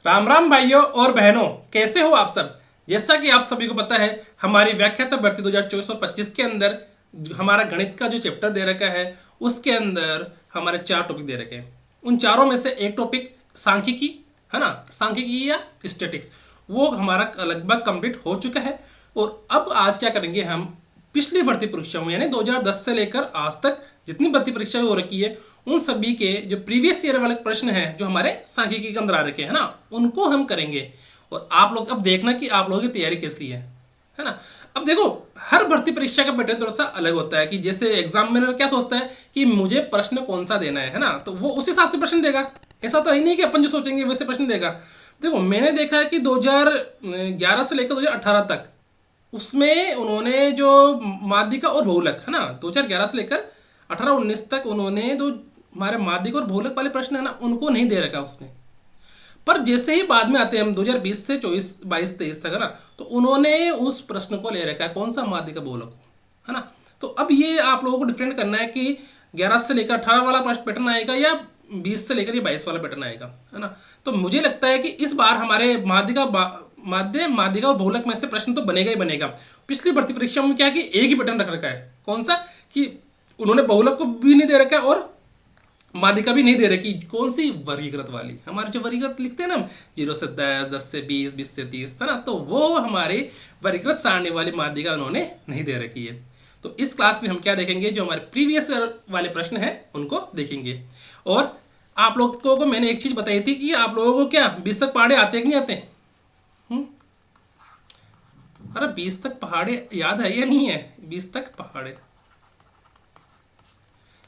राम राम भाइयों और बहनों, कैसे हो आप सब। जैसा कि आप सभी को पता है, हमारी व्याख्याता भर्ती 2024 और 25 के अंदर हमारा गणित का जो चैप्टर दे रखा है उसके अंदर हमारे 4 टॉपिक दे रखे हैं। उन चारों में से एक टॉपिक सांख्यिकी है ना, सांख्यिकी या स्टैटिक्स, वो हमारा लगभग कंप्लीट हो चुका है। और अब आज क्या करेंगे, हम पिछली भर्ती परीक्षाओं यानी 2010 से लेकर आज तक जितनी भर्ती परीक्षाएं हो रखी है उन सभी के जो प्रीवियस ईयर वाले प्रश्न हैं जो हमारे सांख्यिकी के अंदर आ रखे हैं ना, उनको हम करेंगे। और आप लोग अब देखना कि आप लोगों की तैयारी कैसी है ना। अब देखो, हर भर्ती परीक्षा का पैटर्न थोड़ा सा अलग होता है कि जैसे एग्जामिनर क्या सोचता है कि मुझे प्रश्न कौन सा देना है ना, तो वो उस हिसाब से प्रश्न देगा। ऐसा तो है नहीं कि अपन जो सोचेंगे वैसे प्रश्न देगा। देखो, मैंने देखा है कि 2011 से लेकर 2018 तक उसमें उन्होंने जो माध्यिका और बहुलक है ना, 2011 से लेकर 18-19 तक उन्होंने जो हमारे माध्यिका और बहुलक वाले प्रश्न है ना, उनको नहीं दे रखा उसने। पर जैसे ही बाद में आते हैं हम 2020 से 22-23 तक है ना, तो उन्होंने उस प्रश्न को ले रखा है, कौन सा माध्यिका बहुलक को है ना। तो अब ये आप लोगों को डिफरेंट करना है कि 11 से लेकर 18 वाला प्रश्न पैटर्न आएगा या 20 से लेकर ये 22 वाला पैटर्न आएगा, है ना। तो मुझे लगता है कि इस बार हमारे माध्यिका और बहुलक में से प्रश्न तो बनेगा ही बनेगा। पिछली भर्ती परीक्षा में क्या है कि एक ही पैटर्न रख रखा है, कौन सा, कि उन्होंने बहुलक को भी नहीं दे रखा है और माध्यिका भी नहीं दे रखी। कौन सी, वर्गीकृत वाली। हमारे जो वर्गीकृत लिखते हैं ना, 0 से 10, 10 से 20, 20 से 30 था ना, तो वो हमारे वर्गीकृत सारणी वाली माध्यिका उन्होंने नहीं दे रखी है। तो इस क्लास में हम क्या देखेंगे, जो हमारे प्रीवियस वाले प्रश्न हैं उनको देखेंगे। और आप लोगों को मैंने एक चीज बताई थी कि आप लोगों को क्या 20 तक पहाड़े आते कि नहीं आते। अरे 20 तक पहाड़े याद है या नहीं है, 20 तक पहाड़े,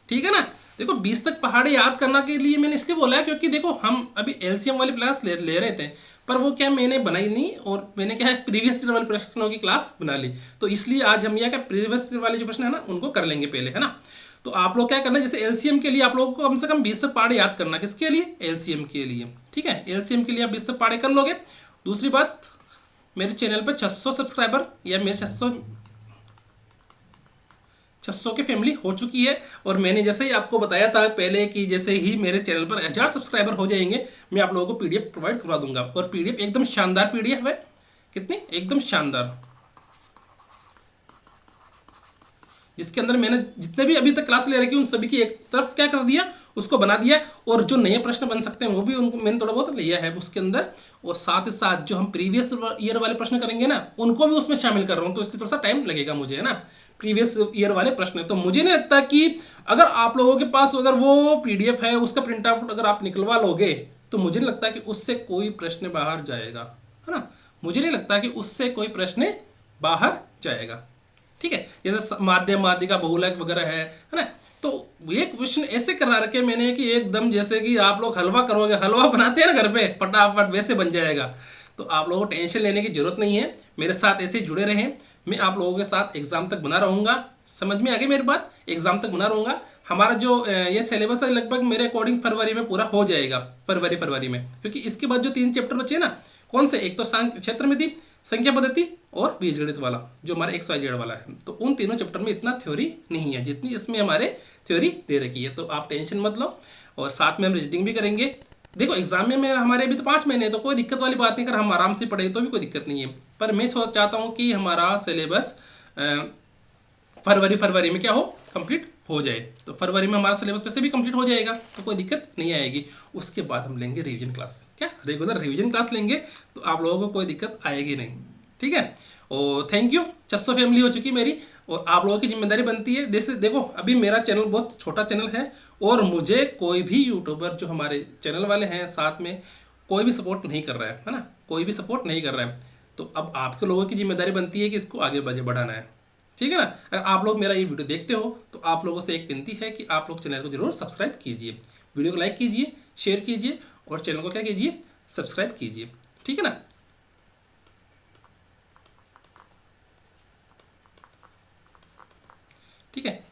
ठीक है ना। देखो, 20 तक पहाड़े याद करना के लिए मैंने इसलिए बोला है क्योंकि देखो हम अभी एलसीएम वाली क्लास ले रहे थे, पर वो क्या मैंने बनाई नहीं और मैंने क्या है प्रीवियस ईयर वाले प्रश्नों की क्लास बना ली। तो इसलिए आज हम यह क्या प्रीवियस ईयर वाले जो प्रश्न है ना उनको कर लेंगे पहले, है ना। तो आप लोग क्या करना है, जैसे एलसीएम के लिए आप लोगों को कम से कम 20 तक पहाड़े याद करना, किसके लिए, एलसीएम के लिए, ठीक है। एलसीएम के लिए आप 20 तक पहाड़े कर लोगे। दूसरी बात, मेरे चैनल पर 600 सब्सक्राइबर या मेरे 600 की फैमिली हो चुकी है। और मैंने जैसे ही आपको बताया था पहले कि जैसे ही मेरे चैनल पर 1000 सब्सक्राइबर हो जाएंगे मैं आप लोगों को पीडीएफ प्रोवाइड करवा दूंगा। और पीडीएफ एकदम शानदार पीडीएफ है। कितनी, एकदम शानदार, जिसके अंदर मैंने जितने भी अभी तक क्लास ले रखी उन सभी की एक तरफ क्या कर दिया, उसको बना दिया। और जो नए प्रश्न बन सकते हैं वो भी उनको मैंने थोड़ा बहुत लिया है उसके अंदर। और साथ ही साथ जो हम प्रीवियस ईयर वाले प्रश्न करेंगे ना, उनको भी उसमें शामिल कर रहा हूँ। तो इसलिए थोड़ा सा टाइम लगेगा मुझे, है ना। प्रीवियस ईयर वाले प्रश्न, तो मुझे नहीं लगता कि अगर आप लोगों के पास अगर वो पीडीएफ है उसका प्रिंट आउट अगर आप निकलवा लोगे तो मुझे नहीं लगता कि उससे कोई प्रश्न बाहर जाएगा, है ना। मुझे नहीं लगता कि उससे कोई प्रश्न बाहर जाएगा, ठीक है। जैसे माध्यम, माध्यिका, बहुलक वगैरह है ना। तो ये क्वेश्चन ऐसे करा रखे मैंने कि एकदम जैसे कि आप लोग हलवा करोगे, हलवा बनाते हैं ना घर पे, फटाफट वैसे बन जाएगा। तो आप लोगों को टेंशन लेने की जरूरत नहीं है, मेरे साथ ऐसे ही जुड़े रहें। मैं आप लोगों के साथ एग्जाम तक बना रहूँगा। समझ में आ गई मेरी बात, एग्जाम तक बना रहूँगा। हमारा जो ये सिलेबस है लगभग मेरे अकॉर्डिंग फरवरी में पूरा हो जाएगा, फरवरी में। क्योंकि इसके बाद जो 3 चैप्टर बचे ना, कौन से, एक तो क्षेत्र में थी, संख्या पद्धति और बीजगणित वाला जो हमारा XYZ वाला है। तो उन तीनों चैप्टर में इतना थ्योरी नहीं है जितनी इसमें हमारे थ्योरी दे रखी है। तो आप टेंशन मत लो। और साथ में हम रीजनिंग भी करेंगे। देखो, एग्जाम में हमारे अभी तो 5 महीने, तो कोई दिक्कत वाली बात नहीं। अगर हम आराम से पढ़े तो भी कोई दिक्कत नहीं है। पर मैं चाहता हूँ कि हमारा सिलेबस फरवरी में क्या हो, कंप्लीट हो जाए। तो फरवरी में हमारा सिलेबस वैसे भी कंप्लीट हो जाएगा, तो कोई दिक्कत नहीं आएगी। उसके बाद हम लेंगे रिवीजन क्लास, क्या रेगुलर रिवीजन क्लास लेंगे, तो आप लोगों को कोई दिक्कत आएगी नहीं, ठीक है। और थैंक यू, 600 फैमिली हो चुकी मेरी। और आप लोगों की जिम्मेदारी बनती है। जैसे देखो, अभी मेरा चैनल बहुत छोटा चैनल है और मुझे कोई भी यूट्यूबर जो हमारे चैनल वाले हैं साथ में कोई भी सपोर्ट नहीं कर रहा है ना, कोई भी सपोर्ट नहीं कर रहा है। तो अब आपके लोगों की जिम्मेदारी बनती है कि इसको आगे बढ़ाना है, ठीक है ना। अगर आप लोग मेरा ये वीडियो देखते हो तो आप लोगों से एक विनती है कि आप लोग चैनल को जरूर सब्सक्राइब कीजिए, वीडियो को लाइक कीजिए, शेयर कीजिए और चैनल को क्या कीजिए, सब्सक्राइब कीजिए, ठीक है ना। ठीक है,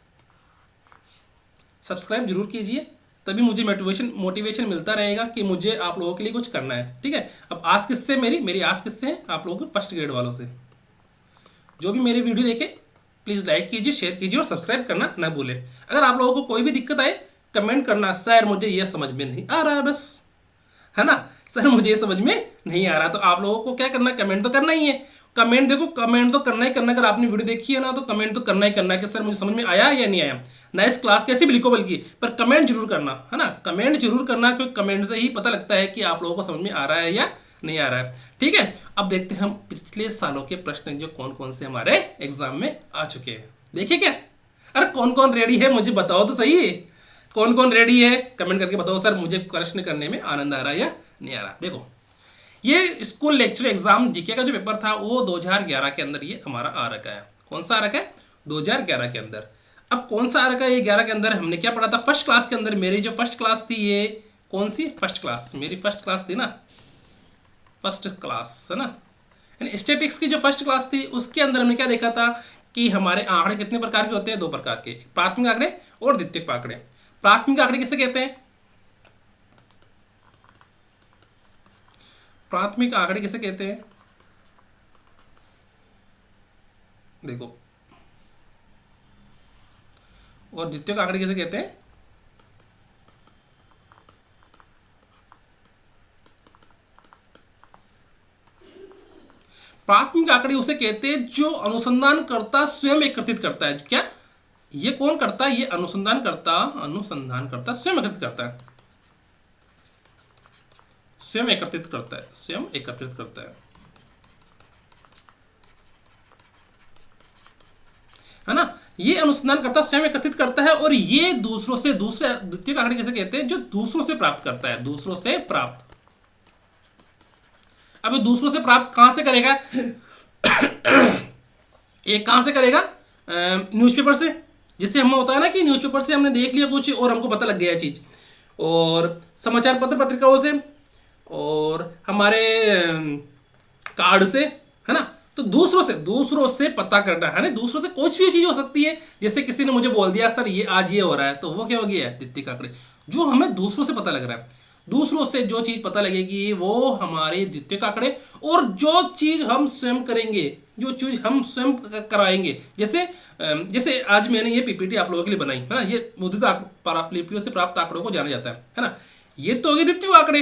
सब्सक्राइब जरूर कीजिए, तभी मुझे मोटिवेशन मिलता रहेगा कि मुझे आप लोगों के लिए कुछ करना है, ठीक है। अब आज किससे मेरी आज किससे है, आप लोगों के फर्स्ट ग्रेड वालों से। जो भी मेरी वीडियो देखे प्लीज़ लाइक कीजिए, शेयर कीजिए और सब्सक्राइब करना ना भूलें। अगर आप लोगों को कोई भी दिक्कत आए कमेंट करना, सर मुझे यह समझ में नहीं आ रहा है बस, है ना। सर मुझे ये समझ में नहीं आ रहा। तो आप लोगों को क्या करना, कमेंट तो करना ही है। कमेंट देखो, कमेंट तो करना ही करना। अगर आपने वीडियो देखी है ना तो कमेंट तो करना ही करना कि सर मुझे समझ में आया या नहीं आया। नाइस क्लास कैसे भी लिखो, बल्कि पर कमेंट जरूर करना है ना, कमेंट जरूर करना, क्योंकि कमेंट से ही पता लगता है कि आप लोगों को समझ में आ रहा है या नहीं आ रहा है। ठीक है, अब देखते हैं हम पिछले सालों के प्रश्न जो कौन कौन से हमारे एग्जाम में आ चुके हैं। देखिए क्या, अरे कौन कौन रेडी है मुझे बताओ तो सही, कौन कौन रेडी है कमेंट करके बताओ सर मुझे प्रश्न करने में आनंद आ रहा है या नहीं आ रहा। देखो ये स्कूल लेक्चर एग्जाम जीके का जो पेपर था वो 2011 के अंदर ये हमारा आ रखा है। कौन सा आ रखा है, 2011 के अंदर। अब कौन सा आ रखा है ये 11 के अंदर, हमने क्या पढ़ा था फर्स्ट क्लास के अंदर। मेरी जो फर्स्ट क्लास थी ये कौन सी फर्स्ट क्लास, मेरी फर्स्ट क्लास थी ना, फर्स्ट क्लास है ना, यानी स्टैटिक्स की जो फर्स्ट क्लास थी उसके अंदर हमने क्या देखा था कि हमारे आंकड़े कितने प्रकार के होते हैं, दो प्रकार के, प्राथमिक आंकड़े और द्वितीयक आंकड़े। प्राथमिक आंकड़े किसे कहते हैं, प्राथमिक आंकड़े किसे कहते हैं, देखो, और द्वितीयक आंकड़े किसे कहते हैं। प्राथमिक आंकड़े उसे कहते हैं जो अनुसंधानकर्ता स्वयं एकत्रित करता है। क्या ये कौन करता है, ये अनुसंधानकर्ता स्वयं एकत्रित करता है, स्वयं एकत्रित करता है, स्वयं एकत्रित करता है ना। ये अनुसंधानकर्ता स्वयं एकत्रित करता है और ये दूसरों से, दूसरे द्वितीयक आंकड़े किसे कहते हैं, जो दूसरों से प्राप्त करता है, दूसरों से प्राप्त। अब दूसरों से प्राप्त कहां से करेगा, एक कहां से करेगा, न्यूज़पेपर से। जिससे हम होता है ना कि न्यूज़पेपर से हमने देख लिया कुछ और हमको पता लग गया चीज, और समाचार पत्र पत्रिकाओं से, और हमारे कार्ड से, है ना। तो दूसरों से पता करना है ना, दूसरों से कुछ भी चीज हो सकती है। जैसे किसी ने मुझे बोल दिया सर ये आज ये हो रहा है, तो वो क्या हो गया है, द्वितीयक आंकड़े। जो हमें दूसरों से पता लग रहा है, दूसरों से जो चीज पता लगेगी वो हमारे द्वितीयक आंकड़े। और जो चीज हम स्वयं करेंगे, जो चीज हम स्वयं कराएंगे, जैसे आज मैंने ये पीपीटी आप लोगों के लिए बनाई है ना, ये मुद्रित लिपियों से प्राप्त आंकड़ों को जाना जाता है ना। ये तो हो गए द्वितीयक आंकड़े,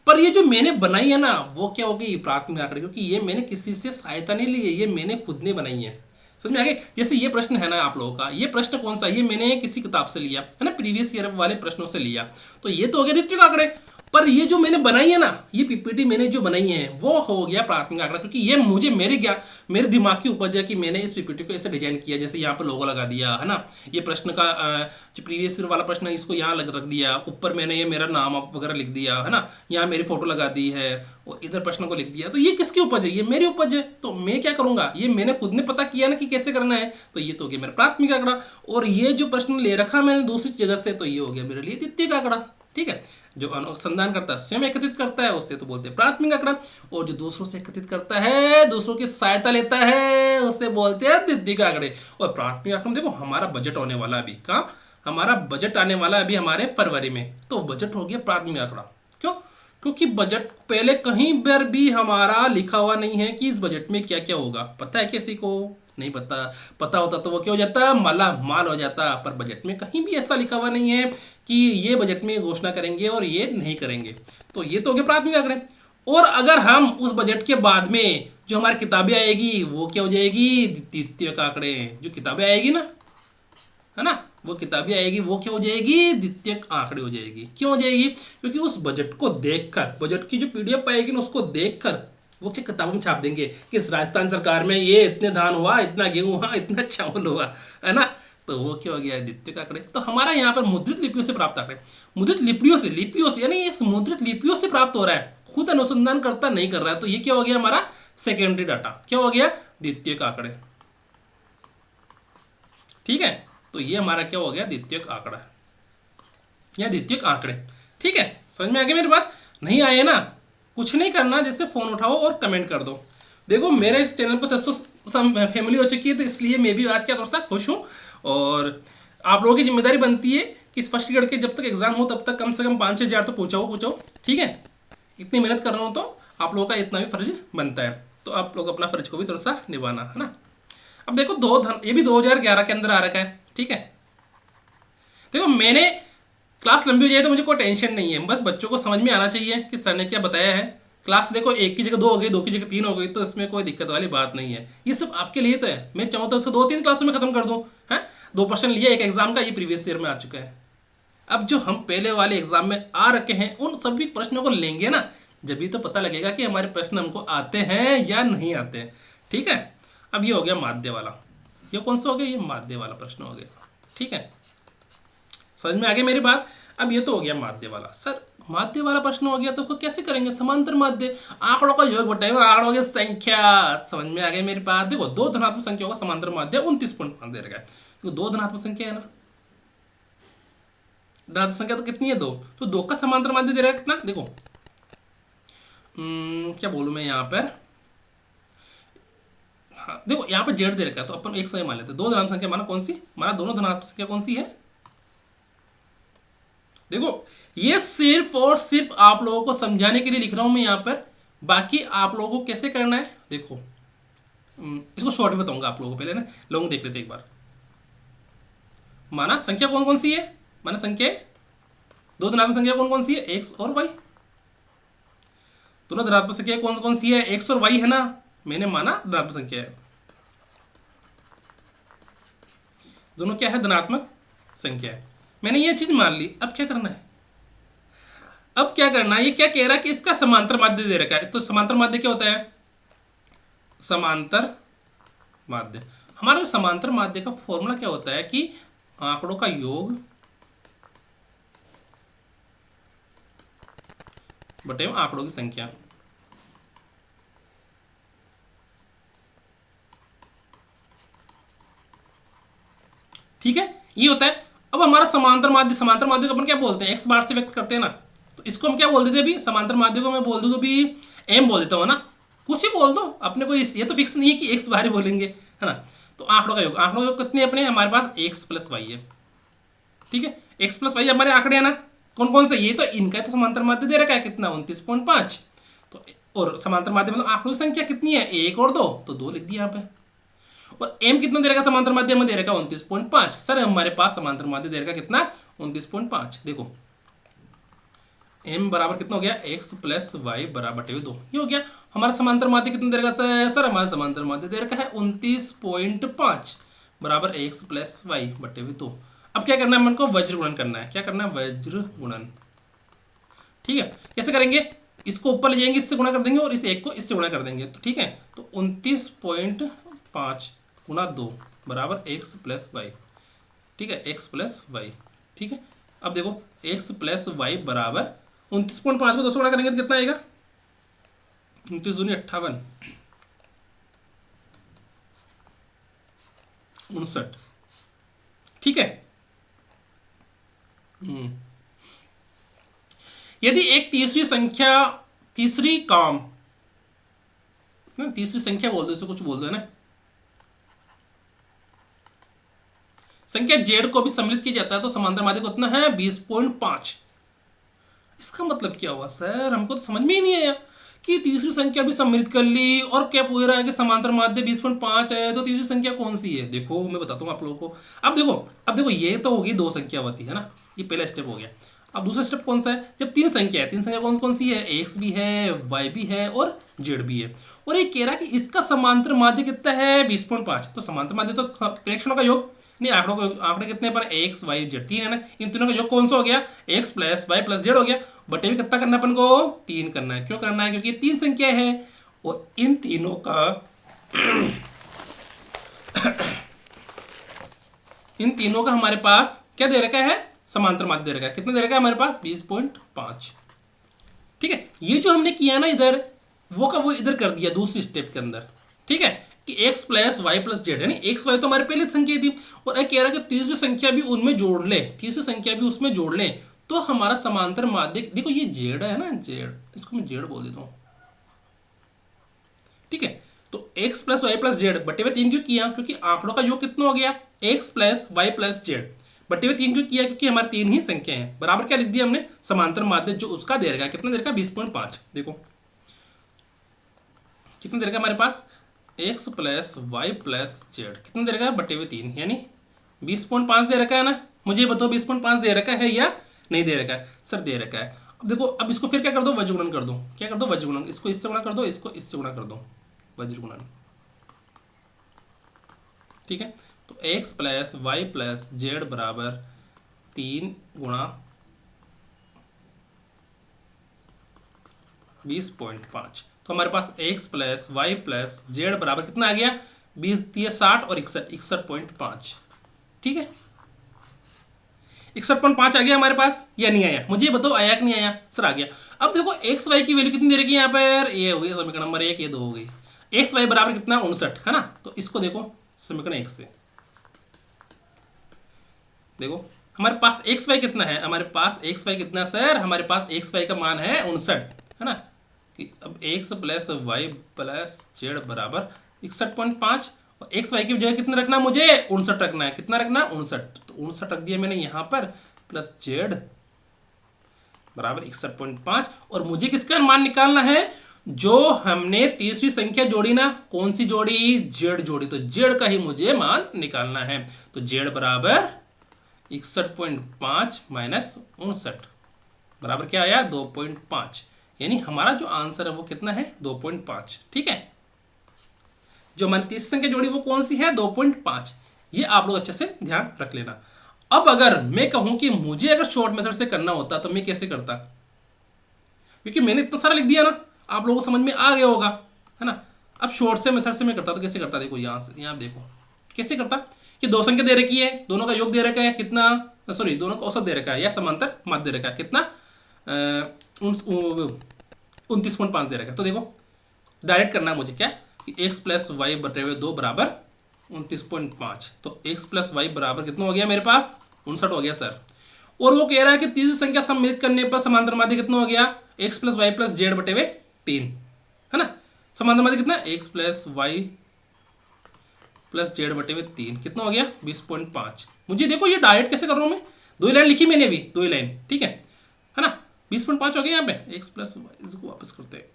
पर ये जो मैंने बनाई है ना वो क्या होगी, प्राथमिक आंकड़े, क्योंकि ये मैंने किसी से सहायता नहीं ली है, ये मैंने खुद ने बनाई है। समझ में आ गए। जैसे ये प्रश्न है ना आप लोगों का, ये प्रश्न कौन सा, ये मैंने किसी किताब से लिया है ना, प्रीवियस ईयर वाले प्रश्नों से लिया। तो ये तो हो गया द्वितीयक आंकड़े, पर ये जो मैंने बनाई है ना, ये पीपीटी मैंने जो बनाई है वो हो गया प्राथमिक आंकड़ा, क्योंकि ये मुझे मेरे दिमाग की उपज है कि मैंने इस पीपीटी को ऐसे डिजाइन किया। जैसे यहाँ पर लोगो लगा दिया है ना, ये प्रश्न का जो प्रीवियस ईयर वाला प्रश्न है इसको यहाँ रख दिया, ऊपर मैंने ये मेरा नाम वगैरह लिख दिया है ना, यहाँ मेरी फोटो लगा दी है और इधर प्रश्न को लिख दिया। तो ये किसकी उपज है, ये मेरी उपज है। तो मैं क्या करूंगा, ये मैंने खुद ने पता किया ना कि कैसे करना है, तो ये तो हो गया मेरा प्राथमिक आंकड़ा। और ये जो प्रश्न ले रखा मैंने दूसरी जगह से, तो ये हो गया मेरे लिए द्वितीयक आंकड़ा। ठीक है, जो अनुसंधान करता है स्वयं एकत्रित करता है उससे तो बोलते हैं प्राथमिक आंकड़ा, और जो दूसरों से एकत्रित करता है, दूसरों की सहायता लेता है, उससे बोलते हैं द्वितीयक आंकड़े। और प्राथमिक आंकड़ा में देखो हमारा बजट होने वाला अभी कहाँ, हमारा बजट आने वाला अभी हमारे फरवरी में, तो बजट हो गया प्राथमिक आंकड़ा। क्यों, क्योंकि बजट पहले कहीं पर भी हमारा लिखा हुआ नहीं है कि इस बजट में क्या क्या होगा। पता है किसी को, नहीं पता, पता होता तो वो क्या हो जाता, माला माल हो जाता। पर बजट में कहीं भी ऐसा लिखा हुआ नहीं है कि ये बजट में घोषणा करेंगे और ये नहीं करेंगे। तो ये तो हो गए प्राथमिक आंकड़े। और अगर हम उस बजट के बाद में जो हमारी किताबें आएगी वो क्या हो जाएगी, द्वितीयक आंकड़े। जो किताबें आएगी ना, है ना, वो किताबें आएगी वो क्या हो जाएगी, द्वितीयक आंकड़े हो जाएगी। क्यों हो जाएगी, क्योंकि उस बजट को देखकर, बजट की जो पीडीएफ आएगी ना उसको देखकर वो क्या किताबों में छाप देंगे कि इस राजस्थान सरकार में ये इतने धान हुआ, इतना गेहूं हुआ, इतना चावल हुआ, है ना। तो वो क्या हो गया, द्वितीयक आंकड़े। तो हमारा यहाँ पर मुद्रित लिपियों से प्राप्त आंकड़े, मुद्रित लिपियों से यानी इस मुद्रित लिपियों से प्राप्त हो रहा है, खुद अनुसंधान करता नहीं कर रहा है। तो ये क्या हो गया हमारा सेकेंडरी डाटा, क्या हो गया, द्वितीयक आंकड़े। ठीक है, तो ये हमारा क्या हो गया, द्वितीयक आंकड़ा या द्वितीयक आंकड़े। ठीक है, समझ में आ गया मेरी बात। नहीं आए ना, कुछ नहीं करना, जैसे फोन उठाओ और कमेंट कर दो। देखो मेरे इस चैनल पर 600 फैमिली हो चुकी है, तो इसलिए मैं भी आज क्या थोड़ा सा खुश हूँ। और आप लोगों की जिम्मेदारी बनती है कि इस फर्स्ट ग्रेड के जब तक एग्जाम हो तब तक कम से कम 5-6 हज़ार तो पूछो। ठीक है, इतनी मेहनत कर रहा हूँ तो आप लोगों का इतना भी फर्ज बनता है, तो आप लोग अपना फर्ज को भी थोड़ा सा निभाना, है ना। अब देखो ये भी 2011 के अंदर आ रखा है। ठीक है, देखो मैंने क्लास लंबी हो जाए तो मुझे कोई टेंशन नहीं है, बस बच्चों को समझ में आना चाहिए कि सर ने क्या बताया है। क्लास देखो एक की जगह 2 हो गई, 2 की जगह 3 हो गई, तो इसमें कोई दिक्कत वाली बात नहीं है। ये सब आपके लिए तो है, मैं चाहूँ तो इसको 2-3 क्लासों में खत्म कर दूँ है। 2 प्रश्न लिया एक एग्जाम का, ये प्रीवियस ईयर में आ चुका है। अब जो हम पहले वाले एग्जाम में आ रखे हैं उन सभी प्रश्नों को लेंगे ना, जब भी तो पता लगेगा कि हमारे प्रश्न हमको आते हैं या नहीं आते हैं। ठीक है, अब ये हो गया माध्य वाला। ये कौन सा हो गया? ये माध्य वाला प्रश्न हो गया। ठीक है, समझ में आ गई मेरी बात। अब ये तो हो गया माध्य वाला। सर माध्य वाला प्रश्न हो गया तो उसको कैसे करेंगे? समांतर माध्य, आंकड़ों का योग बताएंगे, आंकड़ों की संख्या। समझ में आ गई मेरी बात। देखो 2 धनात्मक संख्या का समांतर माध्य 29.5 दे रखा है। तो 2 धनात्मक संख्या है ना, धनात्मक संख्या तो कितनी है? 2। तो 2 का समांतर माध्य दे रहा है कितना? देखो क्या बोलूं मैं यहाँ पर, हाँ देखो यहाँ पर जेड दे रखा है तो अपन एक सही मान लेते हैं। 2 धनात्मक संख्या माना कौन सी? माना दोनों धनात्मक संख्या कौन सी है? देखो ये सिर्फ और सिर्फ आप लोगों को समझाने के लिए लिख रहा हूं मैं यहाँ पर, बाकी आप लोगों को कैसे करना है देखो। इसको शॉर्ट में बताऊंगा आप लोगों को, पहले ना लोग देख लेते एक बार। माना संख्या कौन कौन सी है? माना संख्या 2 धनात्मक संख्या कौन कौन सी है? एक्स और वाई। दोनों धनात्मक संख्या कौन कौन सी है? एक्स और वाई है ना। मैंने माना धनात्मक संख्या है, दोनों क्या है? धनात्मक संख्या है। मैंने ये चीज मान ली। अब क्या करना है? अब क्या करना है? ये क्या कह रहा है कि इसका समांतर माध्य दे रखा है। तो समांतर माध्य क्या होता है? समांतर माध्य, हमारा जो समांतर माध्य का फॉर्मूला क्या होता है कि आंकड़ों का योग बटे आंकड़ों की संख्या। ठीक है, ये होता है। अब हमारा समांतर माध्य को अपन क्या बोलते हैं? एक्स बार से व्यक्त करते हैं ना। तो इसको हम क्या बोल देते हैं अभी? समांतर माध्य को मैं बोल दूं तो भी एम बोल देता हूँ ना, कुछ ही बोल दो अपने को। ये तो फिक्स नहीं है कि एक्स बार ही बोलेंगे, है ना। तो आंकड़ों का योग, आंकड़ों का योग कितने अपने? हमारे पास एक्स प्लस वाई है। ठीक है, एक्स प्लस वाई हमारे आंकड़े हैं ना, कौन कौन से? ये तो इनका तो समांतर माध्य दे रखा है कितना? 29.5। तो और समांतर माध्य मतलब आंकड़ों की संख्या कितनी है? 1 और 2, तो 2 लिख दिया यहाँ पे। और m कितना दे रखा समांतर माध्य में? दे रखा 29.5। सर हमारे पास समांतर माध्य दे रखा कितना? 29.5। देखो m बराबर कितना हो गया? x प्लस वाई बराबर 2। ये हो गया हमारा समांतर माध्य। कितना दे रखा सर? हमारा समांतर माध्य दे रखा है 29.5 बराबर x प्लस वाई बटे 2। अब क्या करना है? मन को वज्र गुणन करना है। क्या करना है? वज्र गुणन। ठीक है, कैसे करेंगे? इसको ऊपर ले जाएंगे, इससे गुणा कर देंगे, और इस एक को इससे गुणा कर देंगे। तो ठीक है, तो 29.5 गुणा 2 बराबर एक्स प्लस वाई। ठीक है, एक्स प्लस वाई। ठीक है, अब देखो एक्स प्लस वाई बराबर 29.5 को 2 से गुणा करेंगे तो कितना आएगा? 29 दूनी 58, 59। ठीक है, यदि एक तीसरी संख्या बोल दो, इसे कुछ बोल दो, है ना। संख्या जेड को भी सम्मिलित किया जाता है तो समांतर माध्य कितना है? 20.5। इसका मतलब क्या हुआ सर? हमको तो समझ में ही नहीं आया कि तीसरी संख्या भी सम्मिलित कर ली और क्या पूछ रहा है कि समांतर माध्य 20.5 है, तो तीसरी संख्या कौन सी है? देखो मैं बताता हूँ आप लोगों को। अब देखो ये तो होगी 2 संख्यावती, है ना, ये पहला स्टेप हो गया। अब दूसरा स्टेप कौन सा है? जब 3 संख्या है, 3 संख्या कौन कौन सी है? एक्स भी है, वाई भी है और जेड भी है। और ये कह रहा है कि इसका समांतर माध्य कितना है? 20.5। तो समांतर माध्य तो प्रेक्षणों का योग नहीं, आंकड़े कितने पर? एक्स वाई जेड 3 है ना, इन तीनों का योग कौन सा हो गया? X plus y plus z हो गया। बटे में कितना करना है अपन को? 3 करना है। क्यों करना है? क्योंकि 3 संख्या है और इन तीनों का हमारे पास क्या दे रखा है? समांतर माध्य दे रखा है। कितना दे रखा है हमारे पास? 20.5। ठीक है, ये जो हमने किया ना इधर, वो इधर कर दिया दूसरी स्टेप के अंदर। ठीक है, कि x plus y plus z है, एक्स वाई तो हमारे पहले संख्या थी, और कह रहा है कि तीसरी संख्या भी उनमें जोड़ ले, तीसरी संख्या भी उसमें जोड़ ले, तो हमारा समांतर माध्य। देखो ये जेड है ना, जेड, इसको मैं जेड बोल देता हूँ। ठीक है, तो x plus y plus z बटे में 3 क्यों किया? क्योंकि आंकड़ों का योग कितना हो गया? x plus y plus z बटे में 3 क्यों किया? क्योंकि हमारे 3 ही संख्या है। बराबर क्या लिख दिया हमने? समांतर माध्य जो उसका दे रखा है, कितना दे रखा है? 20.5। देखो कितना दे रखा है हमारे पास? x plus y plus z कितना दे रखा है? बटे में 3, यानी 20.5 दे रखा है ना। मुझे बताओ 20.5 दे रखा है या नहीं दे रखा है सर, दे रखा है। अब देखो, अब इसको फिर क्या कर दो, वज्र गुणन कर दो। क्या कर दो, वज्र गुणन। इसको इससे गुणा कर दो, इसको इससे गुणा कर दो, वज्र गुणन। ठीक है, तो x plus y plus z बराबर 3 गुणा 20.5। तो हमारे पास x plus y plus z बराबर कितना आ गया, 20 दिए 60 और 61.5। ठीक है, 61.5 आ गया हमारे पास या नहीं आया, मुझे बताओ आया कि नहीं आया। सर आ गया। अब देखो एक्स वाई की वैल्यू कितनी दे रखी है यहाँ पर, ये हो गई समीकरण नंबर 1, ये 2 हो गई। एक्स वाई बराबर कितना, 59 है ना। तो इसको देखो समीकरण 1 से देखो, हमारे पास एक्स वाई कितना है, हमारे पास एक्स वाई कितना सर, हमारे पास एक्स वाई का मान है 59 है ना। कि अब x plus y plus z बराबर 61.5 और एक्स वाई की जगह कितना रखना है, मुझे 59 रखना है। कितना रखना है, 59। तो 59 रख दिया मैंने यहाँ पर, प्लस जेड बराबर 61.5। और मुझे किसका मान निकालना है, जो हमने तीसरी संख्या जोड़ी ना, कौन सी जोड़ी, जेड जोड़ी। तो जेड का ही मुझे मान निकालना है। तो जेड बराबर 61.5 माइनस 59 बराबर क्या आया, 2.5। यानी हमारा जो आंसर है वो कितना है, 2.5। ठीक है, जो हमारी तीसरी संख्या जोड़ी वो कौन सी है, 2.5। ये आप लोग अच्छे से ध्यान रख लेना। अब अगर मैं कहूं कि मुझे अगर शॉर्ट मेथड से करना होता तो मैं कैसे करता, क्योंकि मैंने इतना सारा लिख दिया ना, आप लोगों को समझ में आ गया होगा, है ना। अब शॉर्ट से मेथड से मैं करता तो कैसे करता, देखो यहाँ से, यहाँ देखो कैसे करता कि दो संख्या दे रखी है, दोनों का योग दे रखा है कितना, सॉरी दोनों का औसत दे रखा है या समांतर माध्य दे रखा है कितना, 29.5 दे रखा है। तो देखो डायरेक्ट करना है मुझे क्या, कि एक्स प्लस वाई बटे हुए 2 बराबर 29.5। तो एक्स प्लस वाई बराबर कितना हो गया मेरे पास, 59 हो गया सर। और वो कह रहा है कि तीसरी संख्या सम्मिलित करने पर समांतर माध्य कितना हो गया, x plus y plus z बटे हुए 3 है ना। समांतर माध्य कितना, x plus y plus z बटे हुए 3 कितना हो गया, 20.5। मुझे देखो ये डायरेक्ट कैसे कर रहा हूँ मैं, 2 ही लाइन लिखी मैंने भी, 2 ही लाइन। ठीक है ना, 20.5 हो गया यहाँ पे। एक्स प्लस वाई, इसको वापस करते हैं,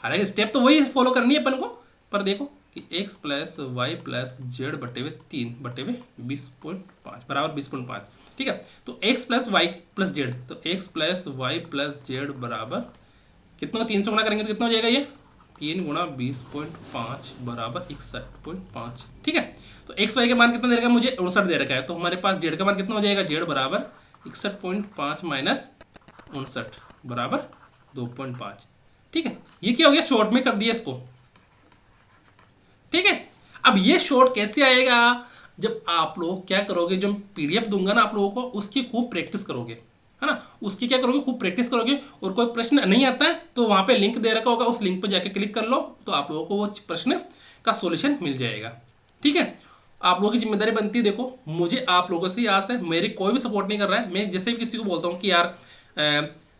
हालांकि स्टेप तो वही फॉलो करनी है अपन को, पर देखो कि x plus y plus z बटे हुए 3 बटे हुए 20.5 बराबर 20.5। ठीक है, तो x plus y plus z, तो x plus y plus z बराबर कितना, 3 से गुणा करेंगे तो कितना हो जाएगा ये, 3 गुणा 20.5 बराबर 61.5। ठीक है, तो एक्स वाई का मान कितना दे रखा है मुझे, 59 दे रखा है। तो हमारे पास जेड का मान कितना हो जाएगा, जेड बराबर 61.5 माइनस 59 बराबर 2.5। ठीक है, ये क्या हो गया, शॉर्ट में कर दिया इसको। ठीक है, अब ये शॉर्ट कैसे आएगा, जब आप लोग क्या करोगे, जो पीडीएफ दूंगा ना आप लोगों को, उसकी खूब प्रैक्टिस करोगे, है ना। उसकी क्या करोगे, खूब प्रैक्टिस करोगे। और कोई प्रश्न नहीं आता है तो वहां पे लिंक दे रखा होगा, उस लिंक पर जाके क्लिक कर लो, तो आप लोगों को वो प्रश्न का सॉल्यूशन मिल जाएगा। ठीक है, आप लोगों की जिम्मेदारी बनती है, देखो मुझे आप लोगों से आस है, मेरी कोई भी सपोर्ट नहीं कर रहा है। मैं जैसे भी किसी को बोलता हूँ कि यार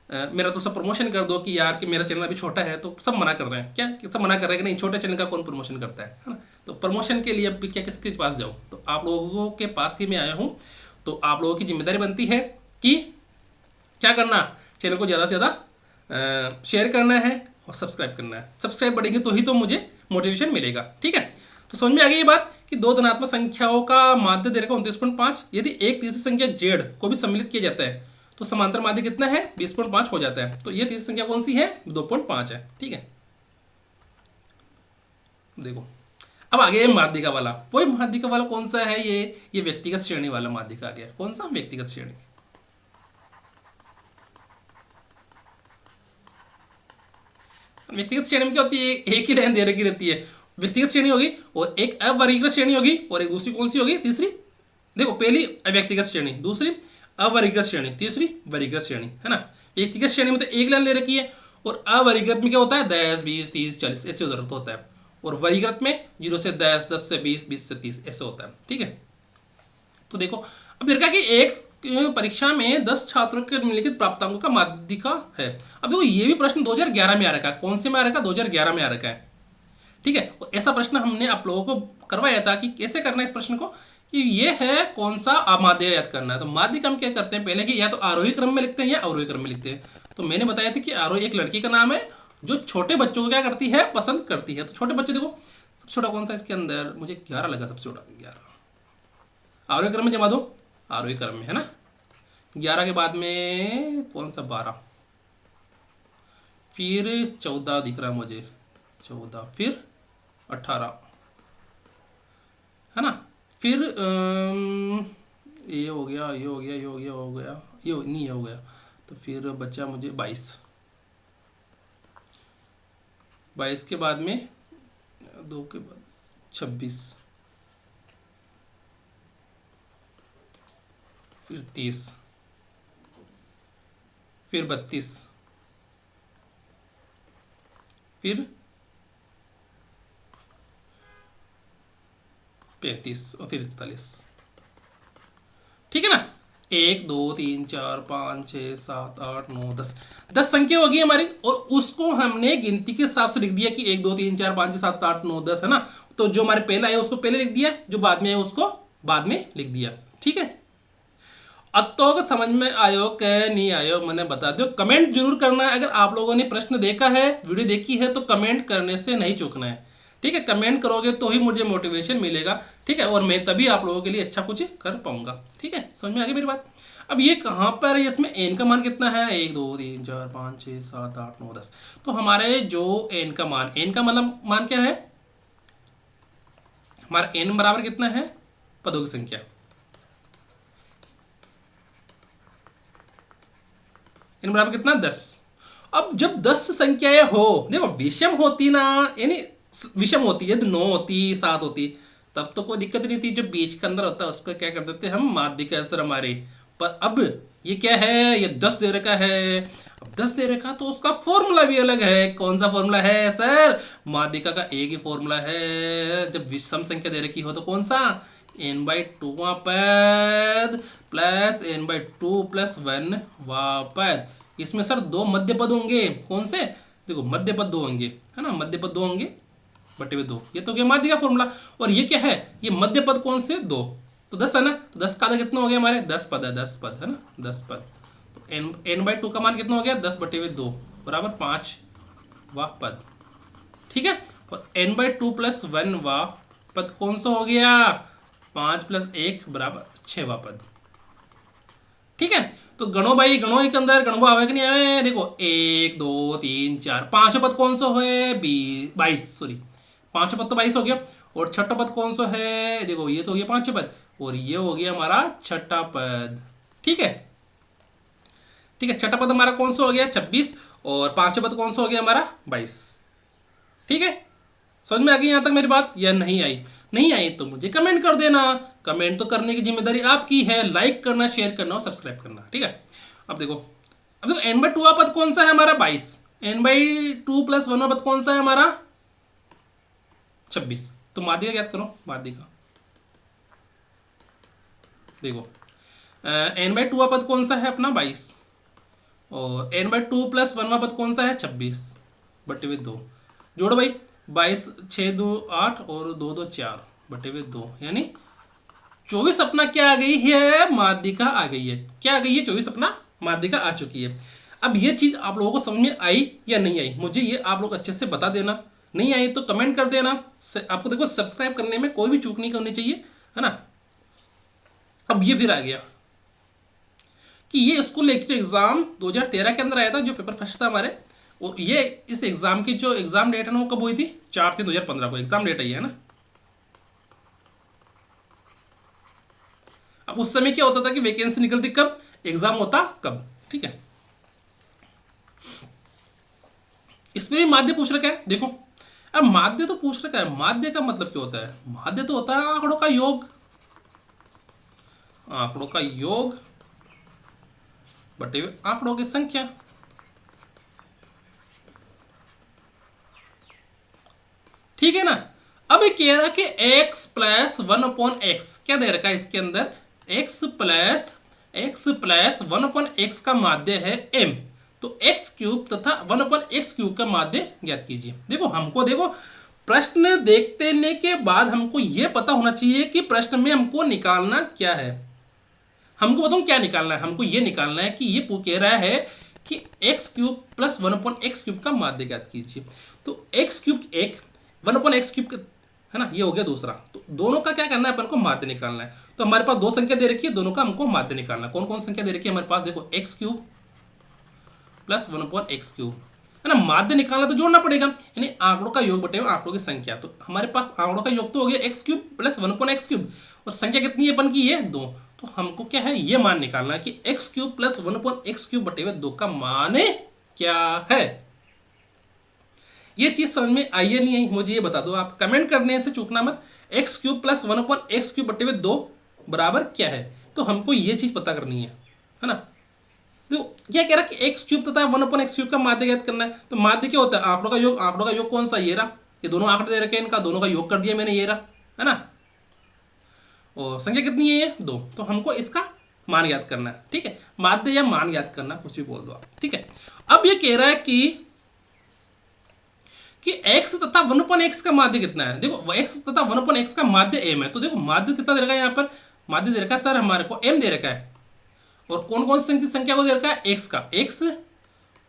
मेरा तो सब प्रमोशन कर दो, कि यार कि मेरा चैनल अभी छोटा है, तो सब मना कर रहे हैं। क्या कि सब मना कर रहे हैं कि नहीं, छोटे चैनल का कौन प्रमोशन करता है ना। तो प्रमोशन के लिए अब क्या किसके पास जाऊँ, तो आप लोगों के पास ही मैं आया हूँ। तो आप लोगों की जिम्मेदारी बनती है कि क्या करना, चैनल को ज़्यादा से ज़्यादा शेयर करना है और सब्सक्राइब करना है। सब्सक्राइब बढ़ेंगे तो ही तो मुझे मोटिवेशन मिलेगा। ठीक है, तो समझ में आ गई ये बात कि दो धनात्मक संख्याओं का माध्य दे रखा 29.5। यदि एक तीसरी संख्या जेड को भी सम्मिलित किया जाता है तो समांतर माध्य कितना है, 20.5 हो जाता है। तो ये तीसरी संख्या कौन सी है, 2.5 है। ठीक है, देखो अब आ गया माध्यिका वाला। वही माध्यिका वाला कौन सा है, ये व्यक्तिगत श्रेणी वाला माध्यिका आ गया। कौन सा, व्यक्तिगत श्रेणी। व्यक्तिगत श्रेणी में क्या होती है, एक ही लाइन दे रखी रहती है। व्यक्तिगत श्रेणी होगी और एक अवर्गीकृत श्रेणी होगी, और एक दूसरी कौन सी होगी, तीसरी। देखो पहली व्यक्तिगत श्रेणी, दूसरी अवर्गीकृत श्रेणी, तीसरी वर्गीकृत श्रेणी, है ना। व्यक्तिगत श्रेणी में तो एक लाइन दे रखी है, और अवर्गीकृत में क्या होता है, 10 20 30 40 ऐसे उधर होता है। और वर्गीकृत में 0 से 10 10 से 20 20 से 30 ऐसे होता है। ठीक है, तो देखो अब देखा कि एक परीक्षा में 10 छात्रों के निम्नलिखित प्राप्तांकों का माध्यिका है। अब देखो ये भी प्रश्न 2011 में आ रखा है। कौन से में आ रखा है, 2011 में आ रखा है। ठीक है, और ऐसा प्रश्न हमने आप लोगों को करवाया था कि कैसे करना है इस प्रश्न को, कि ये है कौन सा माध्य याद करना है। तो माध्यिका हम क्या करते हैं पहले, कि या तो आरोही क्रम में लिखते हैं या अवरोही क्रम में लिखते हैं। तो मैंने बताया था कि आरोही एक लड़की का नाम है जो छोटे बच्चों को क्या करती है, पसंद करती है। तो छोटे बच्चे देखो सबसे छोटा कौन सा इसके अंदर, मुझे 11 लगा सबसे छोटा, 11। आरोही क्रम में जमा दो, आरोही क्रम में, है ना। 11 के बाद में कौन सा 12, फिर 14 दिख रहा है मुझे, 14, फिर 18 है ना, फिर ये हो गया, ये हो गया, ये हो गया, हो गया, नहीं, ये हो गया, तो फिर बचा मुझे 22, 22 के बाद में 2 के बाद 26, फिर 30, फिर 32, फिर 35 और फिर 41। ठीक है ना, 1 2 3 4 5 6 7 8 9 10, 10 संख्या होगी हमारी, और उसको हमने गिनती के हिसाब से लिख दिया कि 1 2 3 4 5 6 7 8 9 10 है ना। तो जो हमारे पहले आया उसको पहले लिख दिया, जो बाद में आया उसको बाद में लिख दिया। ठीक है, अब तो समझ में आयो कि नहीं आयो, मैंने बता दो, कमेंट जरूर करना है। अगर आप लोगों ने प्रश्न देखा है, वीडियो देखी है, तो कमेंट करने से नहीं चूकना है। ठीक है, कमेंट करोगे तो ही मुझे मोटिवेशन मिलेगा। ठीक है, और मैं तभी आप लोगों के लिए अच्छा कुछ कर पाऊंगा। ठीक है, समझ में आ गई मेरी बात। अब ये कहाँ पर है, इसमें एन का मान कितना है, 1 2 3 4 5 6 7 8 9 10। तो हमारे जो एन का मान, एन का मतलब मान क्या है हमारा, एन बराबर कितना है, पदों की संख्या। एन बराबर कितना, 10। अब जब 10 संख्याएं हो, देखो विषम होती ना, यानी विषम होती है, 9 होती, 7 होती, तब तो कोई दिक्कत नहीं थी। जो बीच के अंदर होता है उसको क्या कर देते हम, माध्यिका असर हमारे। पर अब ये क्या है, ये 10 दे रखा है। अब 10 दे रखा तो उसका फॉर्मूला भी अलग है। कौन सा फॉर्मूला है सर, माध्यिका का एक ही फॉर्मूला है। जब विषम संख्या दे रखी हो तो कौन सा, n/2 पद प्लस n/2 प्लस 1 पद। इसमें सर 2 मध्य पद होंगे, कौन से, देखो मध्य पद 2 होंगे, है ना, मध्य पद 2 होंगे बटे में 2, ये तो गया माध्य का फॉर्मूला। और ये क्या है, ये मध्य पद कौन से, 2, तो 10 है ना, तो 10 का आधा कितना हो गया हमारे, 10 पद है, 10 पद है ना, 10 पद। तो n/2 का मान कितना हो गया, 10 बटे में 2 बराबर 5 पद। ठीक है, और n/2 प्लस 1 पद कौन सा हो गया, 5 प्लस 1 बराबर 6 पद। ठीक है, तो गणो भाई, गणो के अंदर गणो आवे कि नहीं आवे, देखो 1 2 3 4, 5 पद कौन सा है, 22, सॉरी 5 पद तो 22 हो गया। और छठा पद कौन सा है, देखो ये तो हो गया 5 पद, और ये हो गया हमारा छठा पद। ठीक है, ठीक है, छठा पद हमारा कौन सा हो गया, 26, और 5 पद कौन सा हो गया हमारा, 22। ठीक है, समझ में आ गई यहां तक मेरी बात, या नहीं आई, नहीं आई तो मुझे कमेंट कर देना। कमेंट तो करने की जिम्मेदारी आपकी है, लाइक करना, शेयर करना और सब्सक्राइब करना। ठीक है, अब देखो n/2 पद कौन सा है हमारा, 22, n/2 प्लस 1 पद कौन सा है हमारा, 26। तो माध्यिका याद करो, माध्यिका देखो n/2 पद कौन सा है अपना, 22, और n/2 प्लस 1 पद कौन सा है, 26 बटे में 2। जोड़ो भाई, 22 6 2 8 और 2 2 4 बटे में 2, यानी 24 अपना क्या आ गई है, माध्यिका आ गई है। क्या आ गई है, 24 अपना माध्यिका आ चुकी है। अब ये चीज आप लोगों को समझ में आई या नहीं आई, मुझे ये आप लोग अच्छे से बता देना। नहीं आई तो कमेंट कर देना। आपको देखो सब्सक्राइब करने में कोई भी चूक नहीं करनी चाहिए, है ना। अब ये फिर आ गया कि ये स्कूल एग्जाम 2013 के अंदर आया था, जो पेपर फर्स्ट था हमारे। और ये इस एग्जाम की जो एग्जाम डेट है ना, वो कब हुई थी, 4/3/2015 को एग्जाम डेट आई है ना। अब उस समय क्या होता था कि वैकेंसी निकलती कब, एग्जाम होता कब। ठीक है, इसमें भी माध्य पूछ रखा है, देखो। अब माध्य तो पूछ रखा है, माध्य का मतलब क्या होता है, माध्य तो होता है आंकड़ों का योग, आंकड़ों का योग बटे हुए आंकड़ों की संख्या। ठीक है ना। अब कह रहा कि x प्लस 1/x, क्या दे रखा है इसके अंदर, x प्लस 1/x का माध्य है m, तो x³ तथा 1/x³ का माध्य ज्ञात कीजिए। देखो हमको, देखो प्रश्न देखने के बाद हमको यह पता होना चाहिए कि प्रश्न में हमको निकालना क्या है। हमको बताऊं क्या निकालना है, हमको यह निकालना है कि ये कह रहा है कि x³ प्लस 1/x³ का माध्य ज्ञात कीजिए। तो x³ 1, 1/x³ है ना, ये हो गया दूसरा। तो दोनों का क्या करना है, अपन को माध्य निकालना है। तो हमारे पास दो संख्या दे रखी है, दोनों का हमको माध्य निकालना है। कौन कौन संख्या दे रखी है हमारे पास, देखो x cube plus 1/x cube, है ना। माध्य निकालना तो जोड़ना पड़ेगा, यानी आंकड़ों का योग बटे आंकड़ों की संख्या। तो हमारे पास आंकड़ों का योग तो हो गया x cube plus 1/x cube, और संख्या कितनी है अपन की, ये 2। तो हमको क्या है, ये मान निकालना है कि x cube plus 1/x cube बटे हुए 2 का मान क्या है। ये चीज समझ में आई है नहीं आई, मुझे ये बता दो आप, कमेंट करने से चूकना मत। X cube plus 1/x cube बटे हुए 2 बराबर क्या है, तो हमको ये चीज पता करनी है ना। तो क्या कह रहा है कि एक्स क्यूब तथा 1/x क्यूब का माध्य ज्ञात करना है। तो माध्य क्या होता है, आंकड़ों का योग। आंकड़ों का योग कौन सा, ये रहा, ये दोनों आंकड़े दे रखे हैं, इनका दोनों का योग कर दिया मैंने, ये रहा, है ना। और संख्या कितनी है, ये 2। तो हमको इसका मान ज्ञात करना है, ठीक है। माध्य या मान ज्ञात करना, कुछ भी बोल दो आप, ठीक है। अब ये कह रहा है कि x तथा 1/x का माध्य कितना है। देखो x तथा 1/x का माध्य m है। तो देखो माध्य कितना दे रखा है, यहाँ पर माध्य दे रखा है सर हमारे को m दे रखा है। और कौन कौन सी संख्या को दे रखा है, x का, x।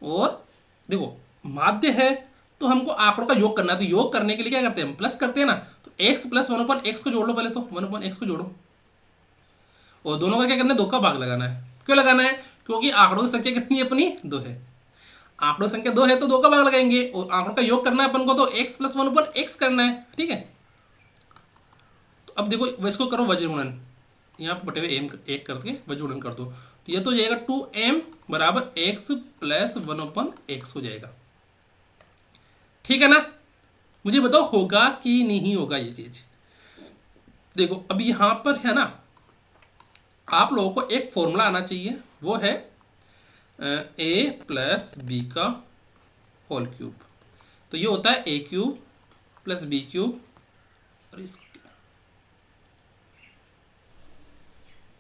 और देखो माध्य है तो हमको आंकड़ों का योग करना है। तो योग करने के लिए क्या करते हैं, हम प्लस करते हैं ना। तो x प्लस 1/x को जोड़ लो पहले, तो 1/x को जोड़ो, और दोनों का क्या करना है, 2 का भाग लगाना है। क्यों लगाना है, क्योंकि आंकड़ों की संख्या कितनी है अपनी, 2 है। आंकड़ों की संख्या 2 है तो 2 का भाग लगाएंगे, और आंकड़ों का योग करना है अपन को, तो x प्लस 1/x करना है, ठीक है। तो अब देखो इसको करो वज्रगुणन, यहाँ पर बटे हुए m एक करके वज्रगुणन कर दो। तो ये तो जाएगा 2m बराबर x प्लस 1/x हो जाएगा, ठीक है ना। मुझे बताओ होगा कि नहीं होगा ये चीज। देखो अब यहाँ पर है ना, आप लोगों को एक फॉर्मूला आना चाहिए, वो है a प्लस बी का होल क्यूब। तो ये होता है a cube plus b cube, और इसको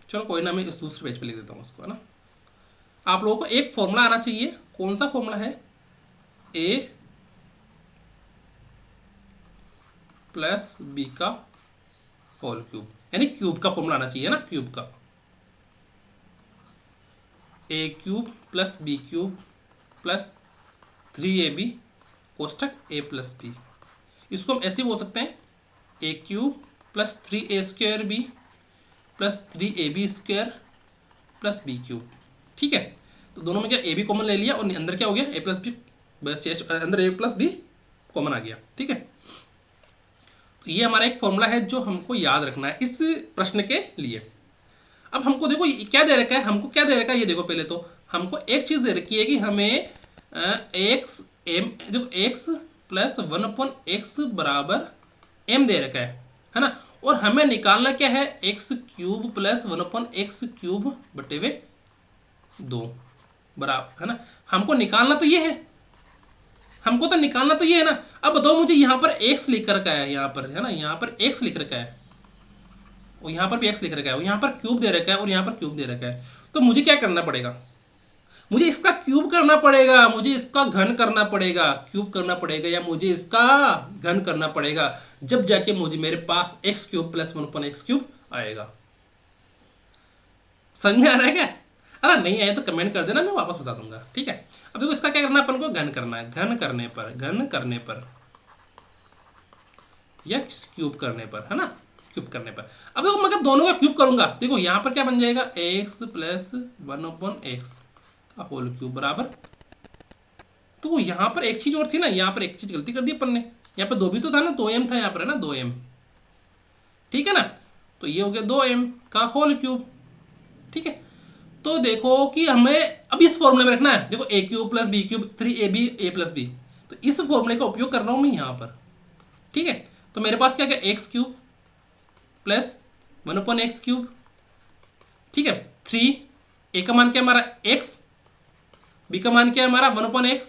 चलो कोई ना, मैं इस दूसरे पेज पे लिख देता हूँ उसको, है ना। आप लोगों को एक फॉर्मूला आना चाहिए, कौन सा फॉर्मूला है, a प्लस बी का होल क्यूब, यानी क्यूब का फॉर्मूला आना चाहिए ना, क्यूब का। a cube plus b cube plus 3ab कोष्टक a प्लस बी। इसको हम ऐसे बोल सकते हैं, a cube plus 3a² b plus 3ab square plus b cube, ठीक है। तो दोनों में क्या a भी कॉमन ले लिया, और अंदर क्या हो गया, a प्लस बी, बस अंदर a प्लस बी कॉमन आ गया, ठीक है। तो ये हमारा एक फॉर्मूला है जो हमको याद रखना है इस प्रश्न के लिए। अब हमको देखो क्या दे रखा है, हमको क्या दे रखा है, ये देखो पहले तो हमको एक चीज दे रखी है कि हमें एक्स एम, देखो एक्स प्लस 1/x बराबर m दे रखा है ना। और हमें निकालना क्या है, x cube plus 1/x cube बटे हुए 2 बराबर, है ना। हमको निकालना तो ये है, हमको तो निकालना तो ये है ना। अब बताओ मुझे, यहाँ पर x लिख रखा है, यहाँ पर है ना, यहाँ पर x लिख रखा है, और यहाँ पर भी x लिख रखा है, और यहाँ पर क्यूब दे रखा है, और यहाँ पर क्यूब दे रखा है। तो मुझे क्या करना पड़ेगा, मुझे इसका क्यूब करना पड़ेगा, मुझे इसका घन करना पड़ेगा, क्यूब करना पड़ेगा, या मुझे इसका घन करना पड़ेगा, जब जाके मुझे मेरे पास x cube plus 1/x cube आएगा। समझ में आ रहा है क्या? अरे नहीं आया तो कमेंट कर देना, मैं वापस बता दूंगा, ठीक है। अब देखो इसका क्या करना है, अपन को घन करना है, घन करने पर या क्यूब करने पर, है ना, क्यूब करने पर। अब देखो मगर दोनों का क्यूब करूंगा, देखो यहाँ पर क्या बन जाएगा, x प्लस 1/x का होल क्यूब बराबर। तो यहाँ पर एक चीज और थी ना, यहाँ पर एक चीज गलती कर दी अपन ने, यहाँ पर 2 भी तो था ना, 2m था यहाँ पर, है ना, 2m, ठीक है ना। तो ये हो गया 2m का होल क्यूब, ठीक है। तो देखो कि हमें अब इस फॉर्मूले में रखना है, देखो a cube plus b cube 3ab a plus b, तो इस फॉर्मूले का उपयोग कर रहा हूं मैं यहाँ पर, ठीक है। तो मेरे पास क्या क्या, x cube plus 1/x cube, ठीक है, 3 a का मान क्या हमारा x, b का मान क्या है हमारा 1/x,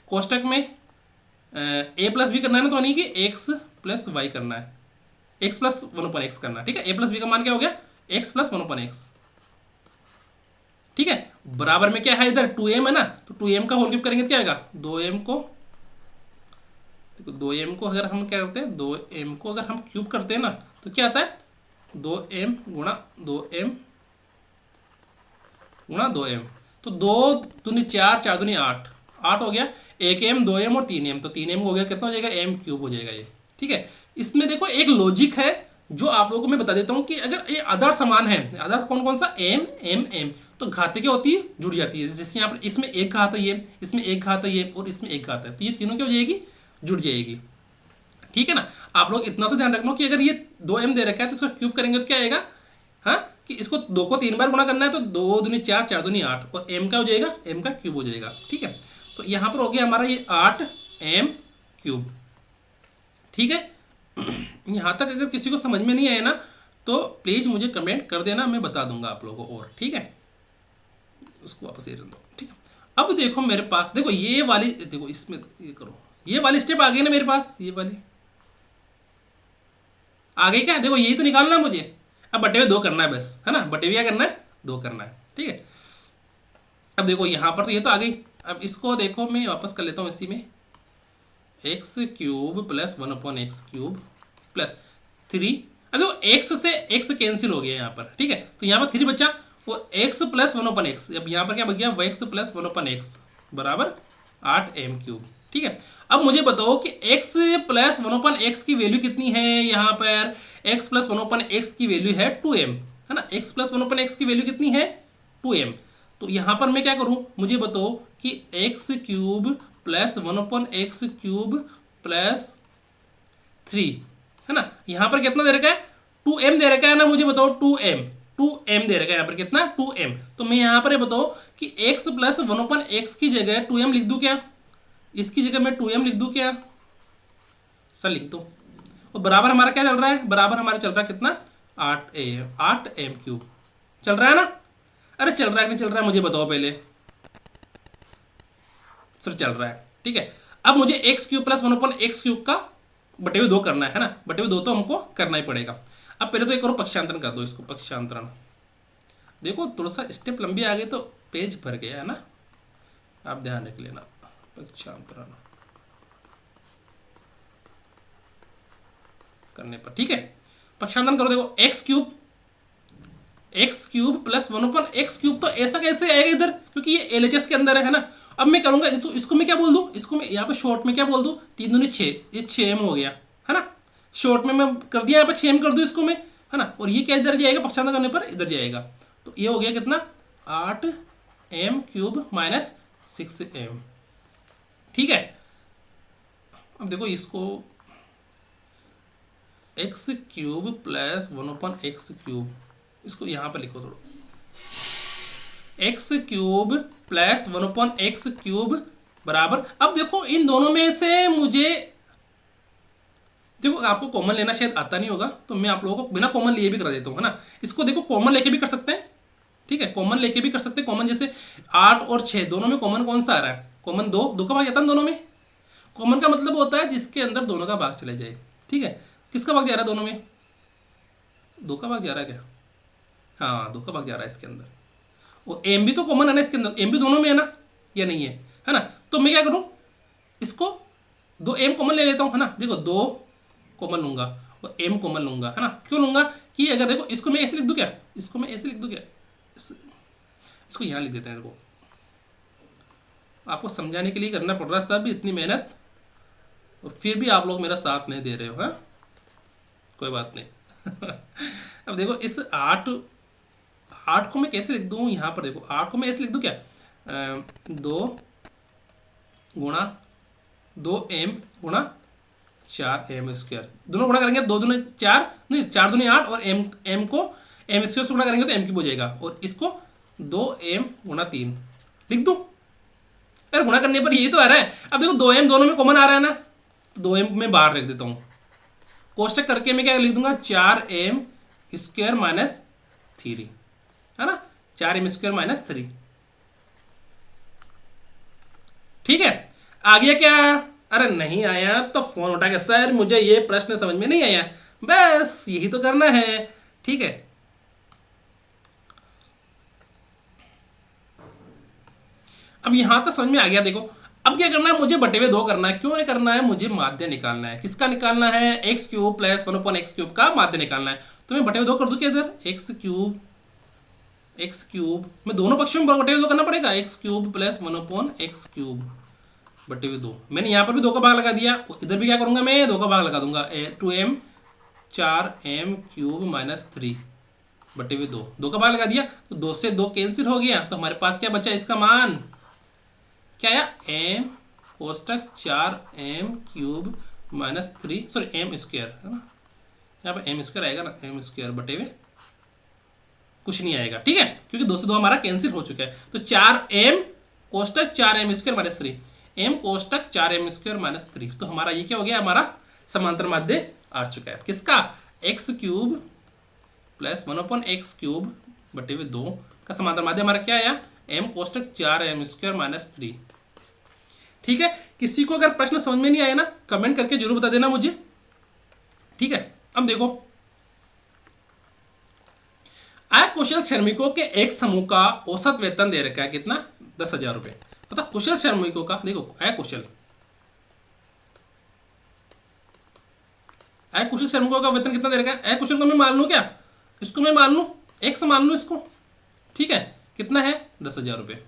कोष्टक में a प्लस बी करना है ना, तो नहीं कि x प्लस वाई करना है, x प्लस 1/x करना है, ठीक है। a प्लस बी का मान क्या हो गया, x प्लस 1/x, ठीक है। बराबर में क्या है इधर 2m है ना, तो 2m का होल क्यूब करेंगे तो क्या आएगा, 2m को, देखो 2m को अगर हम क्या करते हैं, 2m को अगर हम क्यूब करते हैं ना, तो क्या आता है 2m गुणा 2m गुणा 2m, तो 2 दूनी 4, 4 दूनी 8, 8 हो गया, 1m 2m और 3m, तो 3m हो गया, कितना हो जाएगा, m क्यूब हो जाएगा ये, ठीक है। इसमें देखो एक लॉजिक है जो आप लोगों को मैं बता देता हूं कि अगर ये आधार समान है, आधार कौन कौन सा, एम एम एम, तो घातें क्या होती है, जुड़ जाती है। जैसे यहाँ पर इसमें एक घात है ये, इसमें एक घात है ये, और इसमें एक घात है, तो ये तीनों क्या हो जाएगी, जुड़ जाएगी। ठीक है ना। आप लोग इतना सा ध्यान रखना कि अगर ये 2m दे रखा है तो इसको क्यूब करेंगे तो क्या आएगा, हाँ, कि इसको 2 को 3 बार गुणा करना है तो 2 दूनी 4, 4 दूनी 8, और m का हो जाएगा, m का क्यूब हो जाएगा। ठीक है, तो यहाँ पर हो गया हमारा ये 8m क्यूब। ठीक है, यहाँ तक अगर किसी को समझ में नहीं आया ना तो प्लीज़ मुझे कमेंट कर देना, मैं बता दूंगा आप लोगों को। और ठीक है, उसको वापस ये दो। ठीक है, अब देखो मेरे पास, देखो ये वाली, देखो इसमें ये करो, ये वाली स्टेप आ गई ना मेरे पास, ये वाली आ गई क्या, देखो यही तो निकालना है मुझे। अब बटे हुए 2 करना है बस, है ना, बटे हुए क्या करना है, 2 करना है। ठीक है, अब देखो यहाँ पर तो ये तो आ गई। अब इसको देखो मैं वापस कर लेता हूँ इसी में, x cube plus 1/x cube plus 3। अब देखो एक्स से एक्स कैंसिल हो गया यहाँ पर। ठीक है, तो यहाँ पर 3 बचा, और x प्लस 1/x, अब यहाँ पर क्या बच गया, x प्लस 1/x बराबर 8m क्यूब। ठीक है, अब मुझे बताओ कि x प्लस 1/x की वैल्यू कितनी है, यहाँ पर x प्लस 1/x की वैल्यू है 2m, है ना, x प्लस 1/x की वैल्यू कितनी है, 2m। तो यहाँ पर मैं क्या करूँ, मुझे बताओ कि x cube plus 1/x cube plus 3, है ना, यहाँ पर कितना दे रखा है, 2m दे रखा है ना, मुझे बताओ 2m दे रखा है यहाँ पर कितना, 2m। तो मैं यहाँ पर ये बताओ कि x प्लस 1/x की जगह 2m लिख दूँ क्या, इसकी जगह मैं 2m लिख दूँ क्या, सर लिख दो। और बराबर हमारा क्या चल रहा है, बराबर हमारा चल रहा है कितना, 8m क्यूब चल रहा है ना। अरे चल रहा है कि नहीं चल रहा है मुझे बताओ पहले, सर चल रहा है। ठीक है, अब मुझे x cube plus 1/x cube का बटे हुए 2 करना है ना, बटे हुए 2 तो हमको करना ही पड़ेगा। अब पहले तो एक करो पक्षांतरण कर दो, इसको पक्षांतरण, देखो थोड़ा सा स्टेप लंबी आ गई तो पेज भर गया है ना, आप ध्यान रख लेना। पक्षांतरण करने पर, ठीक है, पक्षांतरण करो, देखो x cube plus 1/x cube, तो ऐसा कैसे आएगा इधर, क्योंकि ये एलएचएस के अंदर है ना। अब मैं करूंगा इसको मैं क्या बोल दूं, इसको मैं यहाँ पे शॉर्ट में क्या बोल दूं, 3 दूनी 6, ये 6m हो गया, है ना, शॉर्ट में मैं कर दिया यहाँ पे 6m कर दूं इसको मैं, है ना, और ये क्या इधर जाएगा, पक्षांतरण करने पर इधर जाएगा, तो ये हो गया कितना, 8m क्यूब माइनस 6m। ठीक है, अब देखो इसको x cube plus 1/x cube, इसको यहाँ पर लिखो थोड़ा, x cube plus 1/x cube बराबर, अब देखो इन दोनों में से मुझे, देखो आपको कॉमन लेना शायद आता नहीं होगा, तो मैं आप लोगों को बिना कॉमन लिए भी करा देता हूँ, है ना। इसको देखो कॉमन लेके भी कर सकते हैं, ठीक है, कॉमन लेके भी कर सकते हैं। कॉमन जैसे 8 और 6 दोनों में कॉमन कौन सा आ रहा है, कॉमन 2 का भाग जाता है दोनों में। कॉमन का मतलब होता है जिसके अंदर दोनों का भाग चले जाए। ठीक है, किसका भाग जा रहा है दोनों में, 2 का भाग जा रहा है क्या, हाँ 2 का भाग जा रहा है इसके अंदर, और एम भी तो कॉमन है ना इसके अंदर, एम भी दोनों में है ना, या नहीं है ना। तो मैं क्या करूँ, इसको 2m कॉमन ले लेता हूँ, है ना, देखो 2 कॉमन लूंगा और m कॉमन लूंगा, है ना। क्यों लूंगा कि अगर देखो इसको मैं ऐसे लिख दूँ क्या, इसको मैं ऐसे लिख दूँ क्या, इसको यहाँ लिख देते हैं। देखो आपको समझाने के लिए करना पड़ रहा है सब इतनी मेहनत, और फिर भी आप लोग मेरा साथ नहीं दे रहे हो, हाँ कोई बात नहीं। अब देखो इस 8 को मैं कैसे लिख दूँ, यहाँ पर देखो 8 को मैं ऐसे लिख दूँ क्या, 2 गुणा 2m गुणा 4m स्क्वायर, दोनों गुणा करेंगे 2 दूनी 4, नहीं 4 दूनी 8, और m को m स्क्वायर से गुणा करेंगे तो m क्यूब हो जाएगा, और इसको 2m गुणा 3 लिख दूँ। अरे गुणा करने पर यही तो आ रहा है। अब देखो 2m दोनों में कॉमन आ रहा है ना, तो 2m में बाहर रख देता हूँ, कोष्टक करके मैं क्या लिख दूंगा, 4m स्क्वायर माइनस 3, है ना, 4m स्क्वायर माइनस 3। ठीक है, आ गया क्या, अरे नहीं आया तो फोन उठा के, सर मुझे ये प्रश्न समझ में नहीं आया, बस यही तो करना है। ठीक है, अब यहां तक समझ में आ गया। देखो अब क्या करना है, मुझे बटे हुए 2 करना है। क्यों नहीं करना है, मुझे माध्य निकालना है। किसका निकालना है, x cube plus 1/x cube का माध्य निकालना है। तो मैं बटे हुए 2 कर दूं क्या इधर, एक्स क्यूब में दोनों पक्षों में बटे हुए 2 करना पड़ेगा, x cube plus 1/x cube बटे हुए 2। मैंने यहाँ पर भी 2 का भाग लगा दिया, इधर भी क्या करूँगा मैं 2 का भाग लगा दूंगा। 2m 4m³ - 3 बटे हुए 2, 2 का भाग लगा दिया तो 2 से 2 कैंसिल हो गया। तो हमारे पास क्या बचा, इसका मान क्या आया, m कोष्टक 4m³ - 3 सॉरी m² है ना, यहाँ पर m² आएगा ना, m² बटे हुए कुछ नहीं आएगा, ठीक है, क्योंकि 2 से 2 हमारा कैंसिल हो चुका है। तो 4m कोष्टक 4m² - 3 m कोष्टक 4m² - 3, तो हमारा ये क्या हो गया, हमारा समांतर माध्य आ चुका है। किसका, x³ + 1/x³ बटे हुए 2 का समांतर माध्य हमारा क्या आया, m कोष्टक 4m² - 3। ठीक है, किसी को अगर प्रश्न समझ में नहीं आया ना, कमेंट करके जरूर बता देना मुझे, ठीक है। अब देखो, कुशल श्रमिकों के एक समूह का औसत वेतन दे रखा है कितना, 10,000 रुपए। पता कुशल श्रमिकों का, देखो कुशल श्रमिकों का वेतन कितना दे रखा है। कुशल को मैं मान लूं क्या, इसको मैं मान लूं, एक से मान लूं इसको, ठीक है, कितना है 10,000 रुपए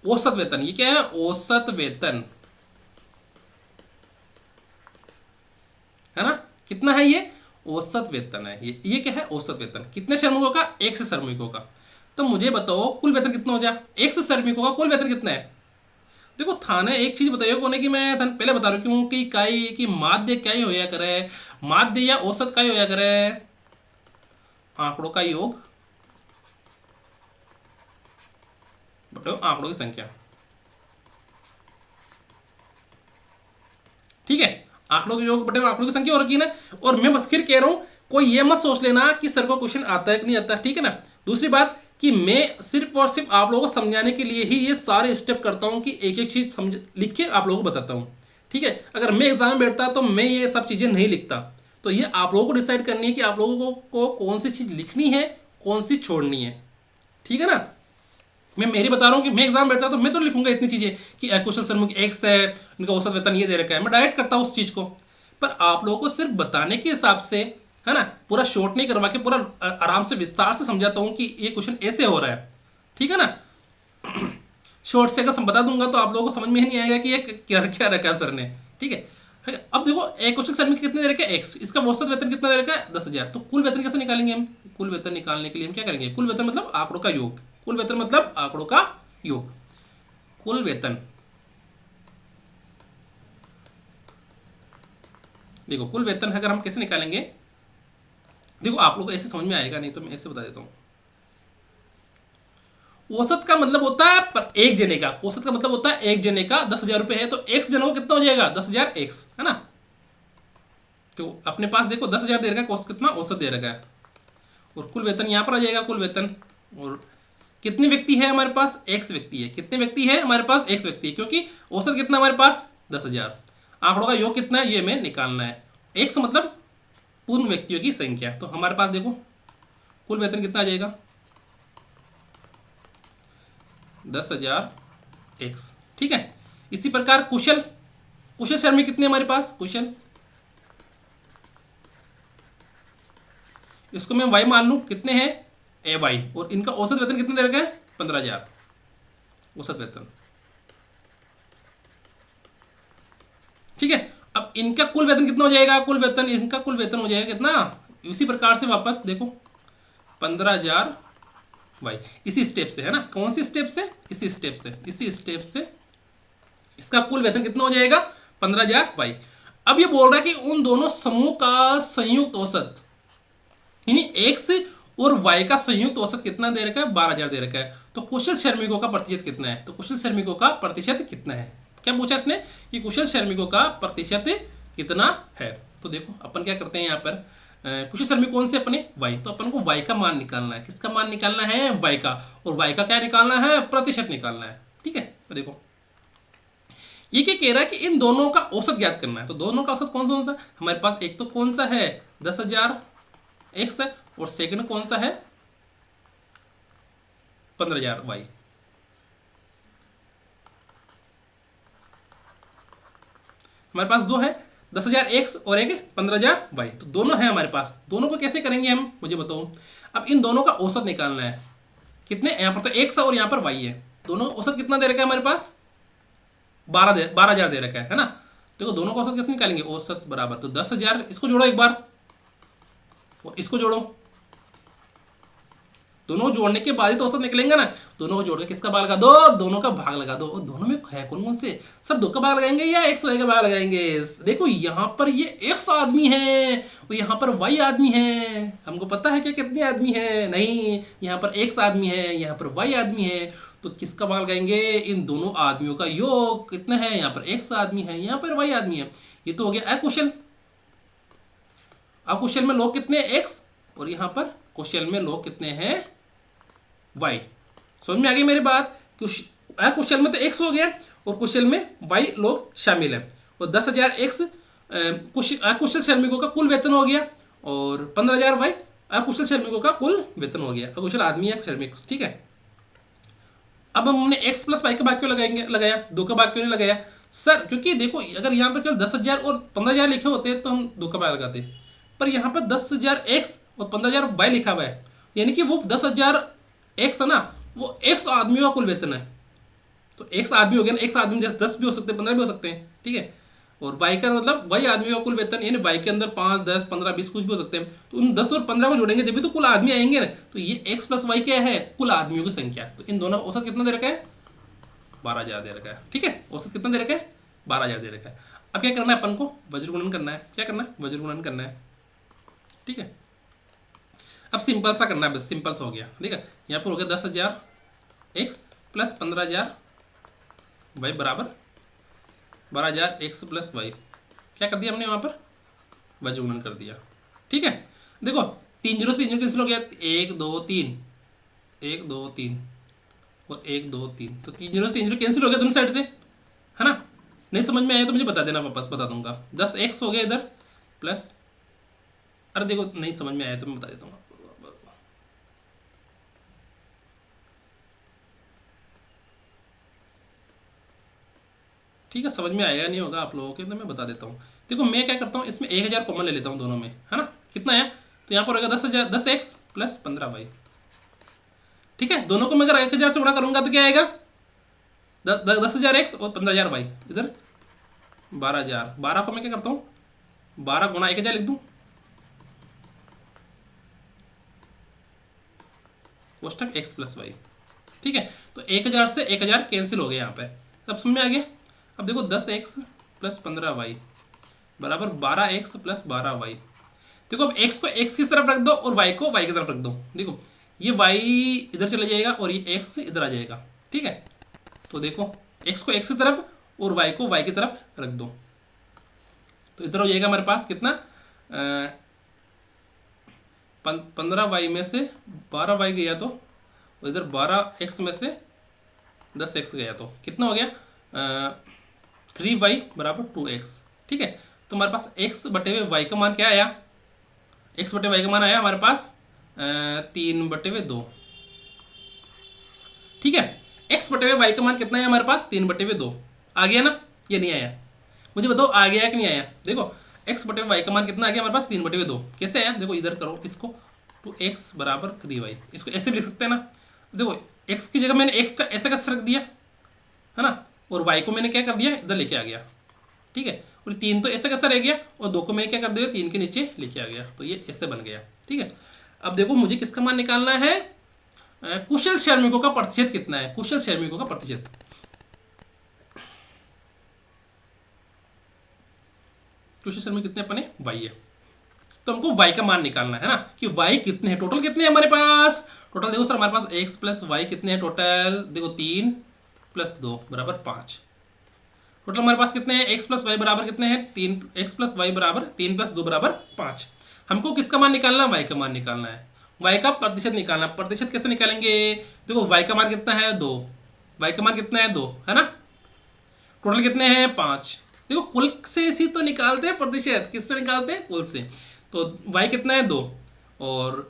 औसत वेतन। ये क्या है, औसत वेतन है ना, कितना है ये, औसत वेतन है ये क्या है, औसत वेतन। कितने श्रमिकों का, एक से श्रमिकों का। तो मुझे बताओ कुल वेतन कितना हो जाए, एक से श्रमिकों का कुल वेतन कितना है। देखो थाने एक चीज बताइए कोने की, मैं पहले बता रहा हूँ क्यों कि इकाई की माध्य क्या ही होया करे, माध्य या औसत का ही होया करे, आंकड़ों का योग बटो आंकड़ों की संख्या, ठीक है, आंकड़ों के योग बटे आंकड़ों की संख्या हो रखी है ना। और मैं फिर कह रहा हूं, कोई ये मत सोच लेना कि सर को क्वेश्चन आता है कि नहीं आता, ठीक है ना। दूसरी बात कि मैं सिर्फ और सिर्फ आप लोगों को समझाने के लिए ही ये सारे स्टेप करता हूं कि एक एक चीज समझ लिख के आप लोगों को बताता हूं, ठीक है। अगर मैं एग्जाम में बैठता तो मैं ये सब चीजें नहीं लिखता। तो ये आप लोगों को डिसाइड करनी है कि आप लोगों को कौन सी चीज लिखनी है, कौन सी छोड़नी है, ठीक है ना। मैं मेरी बता रहा हूँ कि मैं एग्जाम बैठता तो मैं तो लिखूंगा इतनी चीजें कि कुशल श्रमिक एक्स है, इनका औसत वेतन ये दे रखा है, मैं डायरेक्ट करता हूँ उस चीज को। पर आप लोगों को सिर्फ बताने के हिसाब से, है ना, पूरा शॉर्ट नहीं करवा के पूरा आराम से विस्तार से समझाता हूँ कि ये क्वेश्चन ऐसे हो रहा है, ठीक है ना। शॉर्ट से अगर बता दूंगा तो आप लोगों को समझ में ही नहीं आएगा कि ये क्या क्या रखा है सर ने, ठीक है। अब देखो एक क्वेश्चन सर में कितने दे रखा है, एक्स, इसका औसत वेतन कितना दे रखा है 10,000। तो कुल वेतन कैसे निकालेंगे हम, कुल वेतन निकालने के लिए हम क्या करेंगे, कुल वेतन मतलब आंकड़ों का योग, कुल वेतन मतलब आंकड़ों का योग, कुल वेतन, देखो कुल वेतन अगर हम कैसे निकालेंगे, देखो आप लोगों को ऐसे समझ में आएगा नहीं तो मैं ऐसे बता देता हूं। औसत का मतलब होता है पर एक जने का, औसत का मतलब होता है एक जने का 10,000 रुपए है तो एक्स जनों को कितना हो जाएगा 10,000 एक्स, है ना। तो अपने पास देखो 10,000 दे रखा है, औसत कितना औसत दे रखा है, और कुल वेतन यहां पर आ जाएगा कुल वेतन। और कितने व्यक्ति है हमारे पास, एक्स व्यक्ति है, कितने व्यक्ति है हमारे पास, एक्स व्यक्ति है, क्योंकि औसत कितना हमारे पास 10,000, आंकड़ों का योग कितना है ये हमें निकालना है, एक्स मतलब उन व्यक्तियों की संख्या। तो हमारे पास देखो कुल वेतन कितना आ जाएगा 10,000 एक्स, ठीक है। इसी प्रकार कुशल, कुशल श्रमिक कितने हमारे पास, कुशल, इसको मैं वाई मान लूं, कितने हैं ए वाई, और इनका औसत वेतन कितने दे रखा है 15,000 औसत वेतन, ठीक है। अब इनका कुल वेतन कितना हो जाएगा, कुल वेतन, इनका कुल वेतन हो जाएगा कितना, इसी प्रकार से वापस देखो 15,000 वाई, इसी स्टेप से, है ना, कौन सी स्टेप से, इसी स्टेप से, इसी स्टेप से इसका कुल वेतन कितना हो जाएगा 15,000 वाई। अब ये बोल रहा है कि उन दोनों समूह का संयुक्त औसत, यानी एक्स और वाई का संयुक्त औसत कितना दे रखा है 12,000 दे रखा है। तो कुशल श्रमिकों का प्रतिशत कितना है, तो कुशल श्रमिकों का प्रतिशत कितना है, क्या पूछा इसने कि कुशल श्रमिकों का प्रतिशत कितना है। तो देखो अपन क्या करते हैं यहाँ पर, कुशल श्रमिक कौन से अपने वाई, तो अपन को वाई का मान निकालना है, किसका मान निकालना है वाई का, और वाई का क्या निकालना है प्रतिशत निकालना है, ठीक है। तो देखो ये क्या कह रहा है कि इन दोनों का औसत ज्ञात करना है। तो दोनों का औसत कौन सा हमारे पास, एक तो कौन सा है 10,000 एक्स है, और सेकंड कौन सा है 15,000 वाई। हमारे पास दो है 10,000 एक्स और एक 15,000 वाई, तो दोनों है हमारे पास। दोनों को कैसे करेंगे हम, मुझे बताओ। अब इन दोनों का औसत निकालना है, कितने, यहाँ पर तो एक्स और यहाँ पर वाई है, दोनों औसत कितना दे रखा है हमारे पास 12,000 दे रखा है ना। देखो दोनों का औसत कैसे निकालेंगे, औसत बराबर, तो 10,000 इसको जोड़ो एक बार और इसको जोड़ो, दोनों जोड़ने के बाद ही तो औसत निकलेंगे ना। दोनों को जोड़ के किसका भाग लगा दो, दोनों का भाग लगा दो। और दोनों में है कौन कौन से सर, 2 का भाग लगाएंगे या एक्स वाई का भाग लगाएंगे। देखो यहाँ पर ये एक्स आदमी है और यहाँ पर वाई आदमी है। हमको पता है कि कितने आदमी है, नहीं, यहाँ पर एक्स आदमी है, यहाँ पर वाई आदमी है। तो किसका भाग लगाएंगे, इन दोनों आदमियों का योग कितना है, यहाँ पर एक्स आदमी है, यहाँ पर वाई आदमी है। ये तो हो गया क्वेश्चन। अब क्वेश्चन में लोग कितने हैं, एक्स, और यहाँ पर क्वेश्चन में लोग कितने हैं, वाई। समझ में आ गई मेरी बात। क्वेश्चन में तो एक्स हो गया और क्वेश्चन में वाई लोग शामिल हैं। और 10,000 एक्स कुशल श्रमिकों का कुल वेतन हो गया और 15,000 वाई अकुशल श्रमिकों का कुल वेतन हो गया। अकुशल आदमी है, श्रमिक, ठीक है। अब हमने एक्स प्लस वाई का भाग क्यों लगाया, 2 का भाग क्यों नहीं लगाया सर, क्योंकि देखो अगर यहाँ पर केवल 10,000 और 15,000 लिखे होते तो हम 2 का भाग लगाते, पर यहाँ पर 10,000 एक्स और 15,000 वाई लिखा हुआ है, यानी कि वो 10,000 एक्स है ना, वो एक्स आदमियों का कुल वेतन है। तो एक्स आदमी हो गया ना, एक्स आदमी जैसे 10 भी हो सकते हैं, 15 भी हो सकते हैं, ठीक है। और वाई का मतलब वाई आदमी का कुल वेतन, यानी वाई के अंदर 5, 10, 15, 20 कुछ भी हो सकते हैं। तो उन 10 और 15 को जोड़ेंगे जब भी तो कुल आदमी आएंगे ना। तो ये एक्स प्लस वाई क्या है, कुल आदमियों की संख्या। तो इन दोनों औसत कितना दे रखा है, 12,000 दे रखा है, ठीक है। औसत कितना दे रखा है, 12,000 दे रखा है। अब क्या करना है अपन को, वज्र गुणन करना है। क्या करना है, वज्र गुणन करना है, ठीक है। अब सिंपल सा करना है, बस सिंपल सा हो गया, ठीक है। यहाँ पर हो गया 10,000 एक्स प्लस 15,000 वाई बराबर 12,000 एक्स प्लस वाई। क्या कर दिया हमने वहाँ पर, वज्र गुणन कर दिया, ठीक है। देखो 3 जीरो से 3 जीरो कैंसिल हो गया, 1 2 3, 1 2 3 और 1 2 3, तो 3 जीरो से 3 जीरो कैंसिल हो गया दोनों साइड से, है ना। नहीं समझ में आया तो मुझे बता देना, वापस बता दूंगा। 10 एक्स हो गया इधर प्लस, अरे देखो नहीं समझ में आया तो मैं बता देता हूँ। ठीक है, समझ में आएगा नहीं होगा आप लोगों के, तो मैं बता देता हूँ। देखो मैं क्या करता हूँ, इसमें 1,000 कॉमन ले लेता हूँ दोनों में, है ना। कितना है, तो यहाँ पर होगा 10,000, 10 एक्स प्लस 15 वाई, ठीक है। दोनों को मैं अगर 1,000 से गुणा करूंगा तो क्या आएगा, 10,000 एक्स और 15,000 वाई, इधर 12,000। 12 को मैं क्या करता हूँ, 12 गुणा 1,000 लिख दूँ, कोष्टक एक्स प्लस वाई, ठीक है। तो 1,000 से 1,000 कैंसिल हो गया यहाँ पे, अब समझ में आ गया। अब देखो 10 एक्स प्लस 15 वाई बराबर 12 एक्स प्लस 12 वाई। देखो अब एक्स को एक्स की तरफ रख दो और वाई को वाई की तरफ रख दो। देखो ये वाई इधर चला जाएगा और ये एक्स इधर आ जाएगा, ठीक है। तो देखो एक्स को एक्स की तरफ और वाई को वाई की तरफ रख दो, तो इधर हो जाएगा हमारे पास कितना, 15 वाई में से 12 वाई गया तो इधर 12 एक्स में से 10 एक्स गया तो कितना हो गया, 3 वाई बराबर 2 एक्स, ठीक है। तो हमारे पास एक्स बटे हुए वाई का मान क्या आया, एक्स बटे वाई का मान आया हमारे पास 3 बटे हुए 2, ठीक है। एक्स बटे हुए वाई का मान कितना है हमारे पास, 3 बटे हुए 2 आ गया ना, ये नहीं आया, मुझे बताओ आ गया कि नहीं आया। देखो एक्स बटे वाई का मान कितना आ गया हमारे पास, 3 बटे हुए 2। कैसे आया, देखो इधर करो इसको, 2x बराबर 3 वाई, इसको ऐसे भी लिख सकते हैं ना। देखो एक्स की जगह मैंने एक्स का ऐसे कैसे रख दिया, है ना, और वाई को मैंने क्या कर दिया, इधर लेके आ गया, ठीक है। और 3 तो ऐसे कैसा रह गया, और 2 को मैं क्या कर दिया, 3 के नीचे लेके आ गया, तो ये ऐसे बन गया, ठीक है। अब देखो मुझे किसका मान निकालना है, कुशल श्रमिकों का प्रतिशत कितना है, कुशल श्रमिकों का प्रतिशत। कुशल श्रमिक कितने अपने, वाई है, तो हमको y का मान निकालना है ना, कि y कितने हैं, टोटल कितने हैं हमारे पास। टोटल देखो सर हमारे पास x प्लस वाई कितने हैं टोटल, देखो 3 प्लस 2 बराबर 5। टोटल हमारे पास कितने हैं, x प्लस वाई बराबर कितने हैं, 3, x प्लस वाई बराबर 3 प्लस 2 बराबर 5। हमको किसका मान निकालना है, y का मान निकालना है, y का प्रतिशत निकालना है। प्रतिशत कैसे निकालेंगे, देखो y का मान कितना है 2, y का मान कितना है 2, है ना। टोटल कितने हैं 5। देखो कुल से इसी तो निकालते हैं प्रतिशत, किससे निकालते हैं, कुल से। तो y कितना है 2 और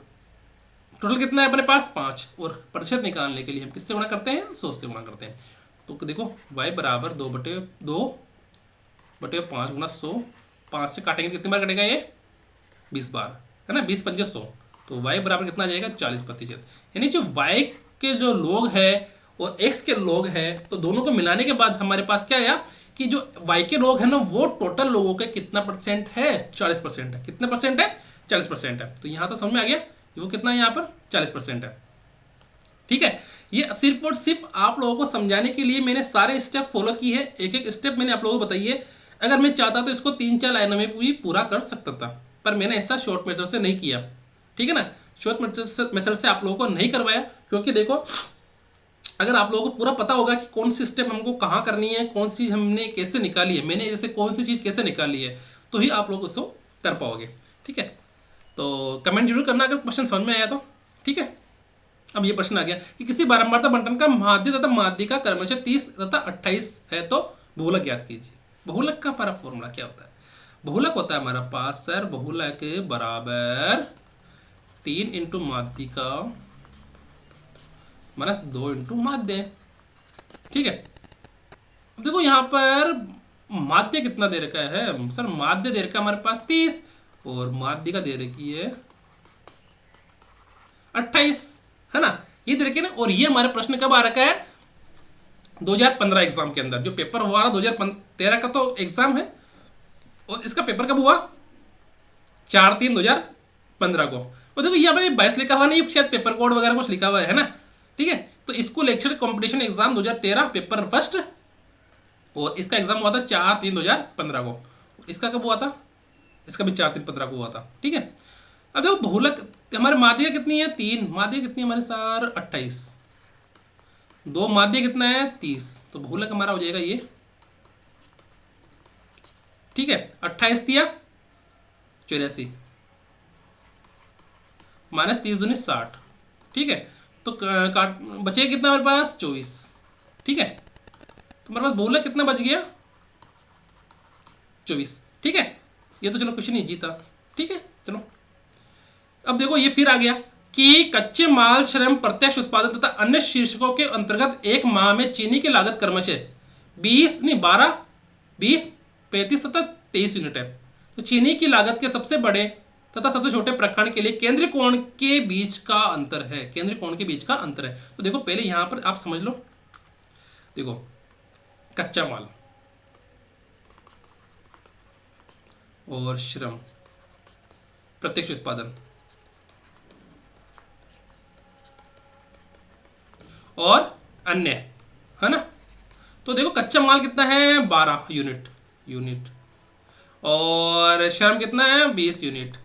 टोटल कितना है अपने पास 5, और प्रतिशत निकालने के लिए हम किससे गुणा करते हैं, 100 से गुणा करते हैं। तो देखो y बराबर 2 बटे 5 गुणा 100, 5 से काटेंगे कितनी बार कटेगा ये, 20 बार, है ना, 20 × 100। तो y बराबर कितना आ जाएगा, 40%। यानी जो y के जो लोग हैं और x के लोग है, तो दोनों को मिलाने के बाद हमारे पास क्या आया कि जो y के लोग है ना वो टोटल लोगों के कितना परसेंट है, 40% है। कितने परसेंट है, 40% है। तो यहाँ तो समझ में आ गया वो कितना है, यहाँ पर 40% है। ठीक है, ये सिर्फ और सिर्फ आप लोगों को समझाने के लिए मैंने सारे स्टेप फॉलो की है, एक एक स्टेप मैंने आप लोगों को बताई है। अगर मैं चाहता तो इसको 3-4 लाइनों में भी पूरा कर सकता था, पर मैंने ऐसा शॉर्ट मेथड से नहीं किया। ठीक है ना, शॉर्ट मेथड से आप लोगों को नहीं करवाया, क्योंकि देखो अगर आप लोगों को पूरा पता होगा कि कौन सी स्टेप हमको कहाँ करनी है, कौन सी हमने कैसे निकाली है, मैंने जैसे कौन सी चीज़ कैसे निकाली है, तो ही आप लोग उसको कर पाओगे। ठीक है, तो कमेंट जरूर करना अगर क्वेश्चन समझ में आया तो। ठीक है, अब ये प्रश्न आ गया कि किसी बारंबारता बंटन का माध्य तथा माध्य का क्रमशः 30 तथा 28 है तो बहुलक ज्ञात कीजिए। बहुलक का हमारा फॉर्मूला क्या होता है? बहुलक होता है हमारा पास सर, बहुलक बराबर 3 इंटू माध्य का माइनस 2 इंटू माध्य। ठीक है, अब देखो यहाँ पर माध्य कितना दे रखा है सर, माध्य दे रखा है हमारे पास 30 और माध्य का दे रखी है 28, है ना, ये दे रखी है ना। और ये हमारे प्रश्न कब आ रखा है, 2015 एग्जाम के अंदर। जो पेपर हुआ रहा 2013 का तो एग्जाम है, और इसका पेपर कब हुआ, 4/3/2015 को। और देखो यहाँ पर 22 लिखा हुआ नहीं, शायद पेपर कोड वगैरह कुछ लिखा हुआ है ना। ठीक है, तो इसको lecture competition exam 2013 paper first, और इसका एग्जाम हुआ था 4/3/2015 को। इसका कब हुआ था, इसका भी 4/3/15 को हुआ था। ठीक है, अब देखो बहुलक हमारे माध्य कितनी है, 3, माध्य कितनी है हमारे सार 28, 2 माध्य कितना है 30, तो बहुलक हमारा हो जाएगा ये। ठीक है, 28 दिया 84 माइनस 30 दूनी 60। ठीक है, तो काट बचेगा कितना हमारे पास 24। ठीक है, तो हमारे पास बहुलक कितना बच गया 24। ठीक है, ये तो चलो क्वेश्चन ही जीता। ठीक है, चलो अब देखो ये फिर आ गया कि कच्चे माल, श्रम, प्रत्यक्ष उत्पादन तथा अन्य शीर्षकों के अंतर्गत एक माह में चीनी की लागत क्रमशः 12, 20, 35 तथा 23 यूनिट है। तो चीनी की लागत के सबसे बड़े तथा सबसे छोटे प्रखंड के लिए केंद्रीय कोण के बीच का अंतर है, केंद्रीय कोण के बीच का अंतर है। तो देखो पहले यहां पर आप समझ लो, देखो कच्चा माल और श्रम, प्रत्यक्ष उत्पादन और अन्य, है ना। तो देखो कच्चा माल कितना है 12 यूनिट, और श्रम कितना है 20 यूनिट,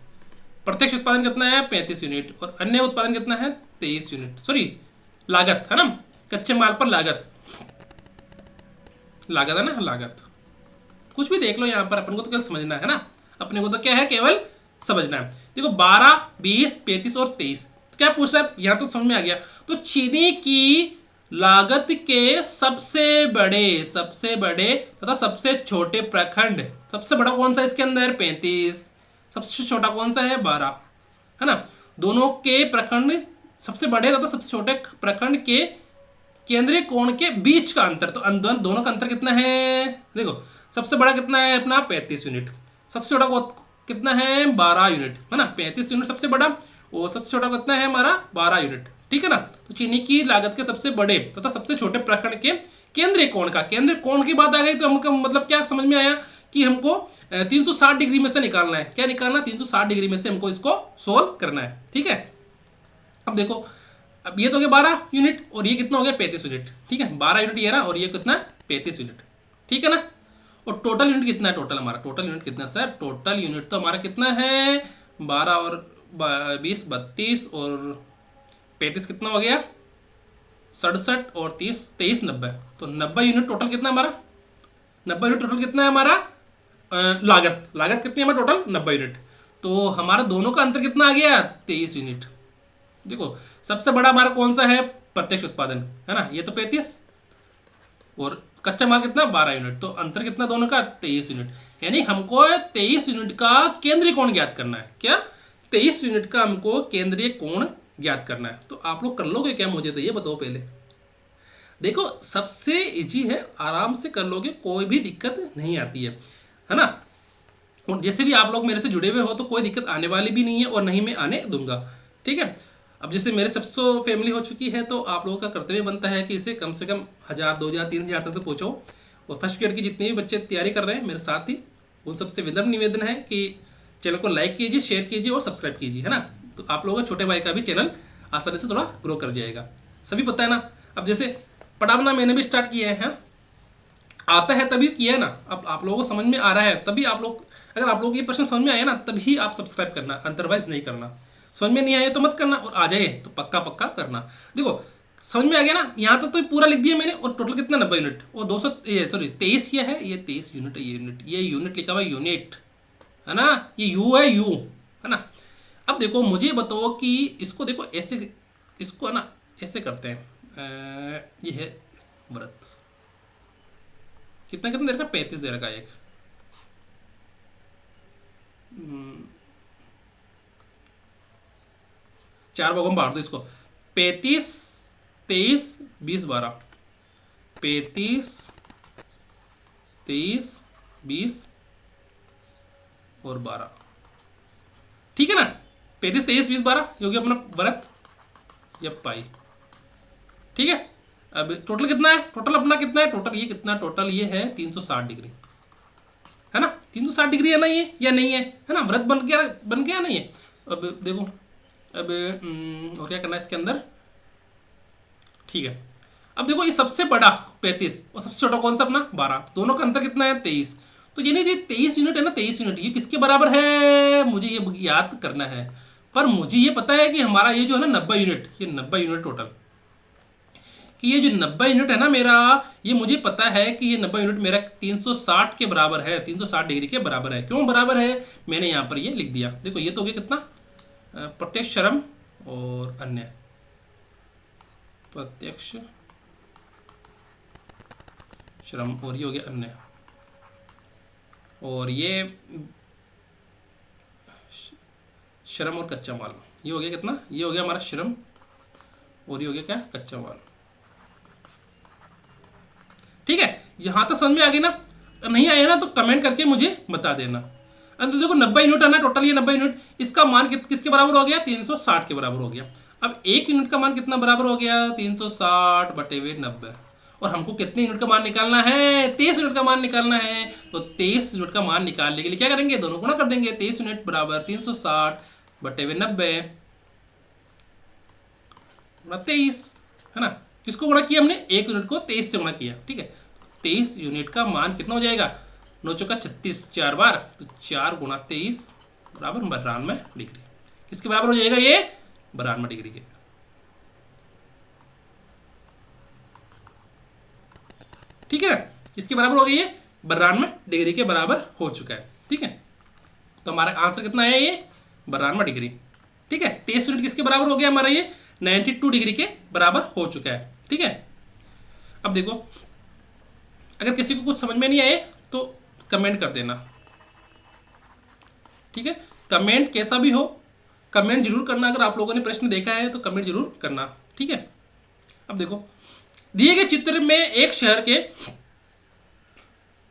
प्रत्यक्ष उत्पादन कितना है 35 यूनिट, और अन्य उत्पादन कितना है 23 यूनिट। सॉरी, लागत है ना, कच्चे माल पर लागत है ना, लागत कुछ भी देख लो यहाँ पर, अपन को तो केवल समझना है ना, अपने को तो क्या है केवल समझना है। देखो 12, 20, 35 और 23, तो क्या पूछ रहा है यहाँ, तो समझ में आ गया। तो चीनी की लागत के सबसे बड़े तथा सबसे छोटे प्रखंड, सबसे बड़ा कौन सा इसके अंदर 35, सबसे छोटा कौन सा है 12, है ना। दोनों के प्रखंड, सबसे बड़े तथा सबसे छोटे प्रखंड के केंद्रीय कोण के बीच का अंतर, तो दोनों का अंतर कितना है, देखो सबसे बड़ा कितना है अपना 35 यूनिट, सबसे छोटा कितना है 12 यूनिट, है ना। 35 यूनिट सबसे बड़ा, और सबसे छोटा कितना है हमारा 12 यूनिट। ठीक है ना, तो चीनी की लागत के सबसे बड़े तथा सबसे छोटे प्रखंड के केंद्रीय कोण का, केंद्रीय कोण की बात आ गई तो हमको मतलब क्या समझ में आया कि हमको 360 डिग्री में से निकालना है। क्या निकालना, 360 डिग्री में से हमको इसको सोल्व करना है। ठीक है, अब देखो अब ये तो हो गया 12 यूनिट, और ये कितना हो गया 35 यूनिट। ठीक है, 12 यूनिट ये रहा, और ये कितना 35 यूनिट। ठीक है ना, और टोटल यूनिट कितना है, टोटल यूनिट कितना है सर, टोटल यूनिट तो हमारा कितना है 12 और 20 32 और 35 कितना हो गया 67 और 30 23 90, तो 90 यूनिट टोटल कितना हमारा, 90 यूनिट टोटल कितना है हमारा लागत कितनी है हमारा टोटल 90 यूनिट। तो हमारा दोनों का अंतर कितना आ गया 23 यूनिट। देखो सबसे बड़ा हमारा कौन सा है, प्रत्यक्ष उत्पादन, है ना, ये तो 35, और कच्चा माल कितना 12 यूनिट, तो अंतर कितना दोनों का 23 यूनिट। यानी हमको 23 यूनिट का केंद्रीय कोण ज्ञात करना है। क्या, 23 यूनिट का हमको केंद्रीय कोण ज्ञात करना है। तो आप लोग कर लोगे क्या, मुझे तो ये बताओ पहले। देखो सबसे इजी है, आराम से कर लोगे, कोई भी दिक्कत नहीं आती है ना। और जैसे भी आप लोग मेरे से जुड़े हुए हो तो कोई दिक्कत आने वाली भी नहीं है, और नहीं मैं आने दूंगा। ठीक है, अब जैसे मेरे 700 फैमिली हो चुकी है, तो आप लोगों का कर्तव्य बनता है कि इसे कम से कम 1000, 2000, 3000 तक तो पहुँचो। और फर्स्ट ग्रेड की जितने भी बच्चे तैयारी कर रहे हैं मेरे साथ ही, उन सबसे विनम्र निवेदन है कि चैनल को लाइक कीजिए, शेयर कीजिए और सब्सक्राइब कीजिए, है ना। तो आप लोगों का छोटे भाई का भी चैनल आसानी से थोड़ा ग्रो कर जाएगा। सभी पता है ना। अब जैसे पढ़ाना मैंने भी स्टार्ट किया है, आता है तभी किया है ना। अब आप लोगों को समझ में आ रहा है तभी आप लोग, अगर आप लोग ये प्रश्न समझ में आया ना तभी आप सब्सक्राइब करना, अदरवाइज नहीं करना। समझ में नहीं आया तो मत करना, और आ जाए तो पक्का पक्का करना। देखो समझ में आ गया ना, यहाँ तक तो पूरा लिख दिया मैंने। और टोटल कितना 90 यूनिट, और 200 सॉरी 23 ये है, ये 23 यूनिट है, ये यूनिट लिखा हुआ यूनिट है ना, ये यू है, यू है ना। अब देखो मुझे बताओ कि इसको देखो ऐसे, इसको है ना ऐसे करते हैं। ये है व्रत, कितना कितना देर का, 35 देर का एक, चार भागों में बांट दो इसको। 35, 23, 20, 12, 35, 23, 20 और 12, ठीक है ना। 35, 23, 20, 12 ये हो गया अपना व्रत या पाई, ठीक है। अब टोटल कितना है, टोटल अपना कितना है, टोटल ये कितना, टोटल ये है 360 डिग्री, है ना। 360 डिग्री है ना ये, या नहीं है ना। व्रत बन गया नहीं है। अब देखो, अब और क्या करना है इसके अंदर, ठीक है। अब देखो ये सबसे बड़ा 35 और सबसे छोटा कौन सा अपना 12, दोनों का अंतर कितना है 23। तो ये नहीं, 23 यूनिट है ना, 23 यूनिट ये किसके बराबर है, मुझे ये याद करना है। पर मुझे ये पता है कि हमारा ये जो है ना 90 यूनिट, ये 90 यूनिट टोटल, कि ये जो 90 यूनिट है ना मेरा, ये मुझे पता है कि ये 90 यूनिट मेरा 360 के बराबर है, 360 डिग्री के बराबर है। क्यों बराबर है, मैंने यहाँ पर ये लिख दिया। देखो ये तो हो गया कितना, प्रत्यक्ष, श्रम और अन्य, प्रत्यक्ष, श्रम और ये हो गया अन्य, और ये श्रम और कच्चा माल, ये हो गया कितना, ये हो गया हमारा श्रम और ये हो गया क्या, कच्चा माल, ठीक है। यहां तक समझ में आ गई ना। नहीं आया ना तो कमेंट करके मुझे बता देना। तो देखो 90 यूनिट है ना टोटल, ये 90 यूनिट, इसका मान किसके बराबर हो गया, 360 के बराबर हो गया। अब एक यूनिट का मान कितना बराबर हो गया, 360 बटे हुए 90। और हमको कितने यूनिट का मान निकालना है, 23 यूनिट का मान निकालना है। तो 23 यूनिट का मान निकालने के लिए क्या करेंगे, दोनों गुणा कर देंगे। 23 यूनिट बराबर 360 बटे हुए 90 23, है ना। किसको गुणा किया हमने, एक यूनिट को 23 से गुणा किया, ठीक है। 23 यूनिट का मान कितना हो जाएगा, 9 चौका 36, 4 बार, तो 4 गुणा 23 बराबर 92 डिग्री। किसके बराबर हो जाएगा ये, 92 डिग्री के, ठीक है ना। इसके बराबर हो गई ये, 92 डिग्री के बराबर हो चुका है, ठीक है। तो हमारा आंसर कितना है, ये 92 डिग्री, ठीक है। 23 यूनिट किसके बराबर हो गया हमारा, ये 92 डिग्री के बराबर हो चुका है, ठीक है। अब देखो अगर किसी को कुछ समझ में नहीं आए तो कमेंट कर देना, ठीक है। कमेंट कैसा भी हो, कमेंट जरूर करना। अगर आप लोगों ने प्रश्न देखा है तो कमेंट जरूर करना, ठीक है। अब देखो दिए गए चित्र में एक शहर के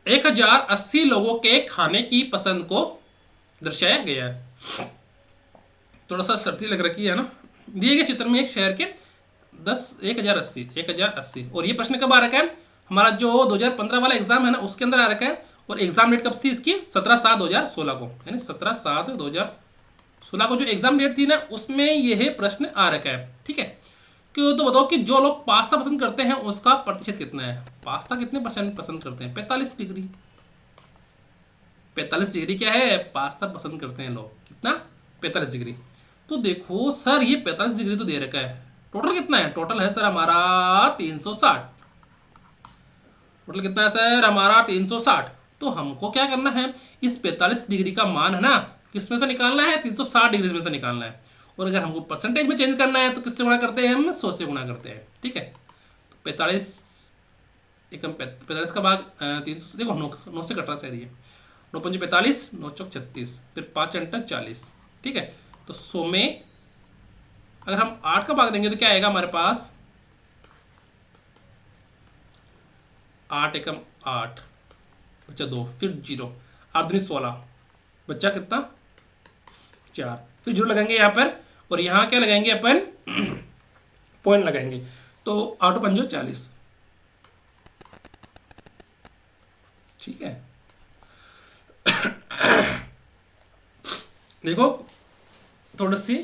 1080 लोगों के खाने की पसंद को दर्शाया गया है। थोड़ा सा सर्दी लग रखी है ना। दिए गए चित्र में एक शहर के 1080 और ये प्रश्न कब आ रखा है, हमारा जो 2015 वाला एग्जाम है ना उसके अंदर आ रखा है। और एग्जाम डेट कब थी इसकी, 17/7/2016 को, यानी 17/7/2016 को जो एग्जाम डेट थी ना उसमें यह प्रश्न आ रखा है, ठीक है। क्यों, तो बताओ कि जो लोग पास्ता पसंद करते हैं उसका प्रतिशत कितना है। पास्ता कितने % पसंद करते हैं, 45 डिग्री। 45 डिग्री क्या है, पास्ता पसंद करते हैं लोग, कितना, 45 डिग्री। तो देखो सर ये 45 डिग्री तो दे रखा है, टोटल कितना है, टोटल है सर हमारा 360। टोटल कितना है सर हमारा 360। तो हमको क्या करना है, इस 45 डिग्री का मान है ना किस में से निकालना है, 360 डिग्री में से निकालना है। और अगर हमको परसेंटेज में चेंज करना है तो किससे गुणा करते हैं, हम 100 से गुणा करते हैं, ठीक है। तो 45 एकम 45 का भाग 300, देखो 9 से कट रहा है ये, 9 पंजे 45, 9 चौक 36, फिर 5 अंटा 40, ठीक है। तो 100 में अगर हम 8 का भाग देंगे तो क्या आएगा हमारे पास, 8 एकम 8 बच्चा 2, फिर 0, 8 दूनी 16, बच्चा कितना 4, फिर 0 लगाएंगे यहाँ पर। और यहाँ क्या लगाएंगे अपन पॉइंट लगाएंगे। तो 8×5 = 40। ठीक है, देखो थोड़ी सी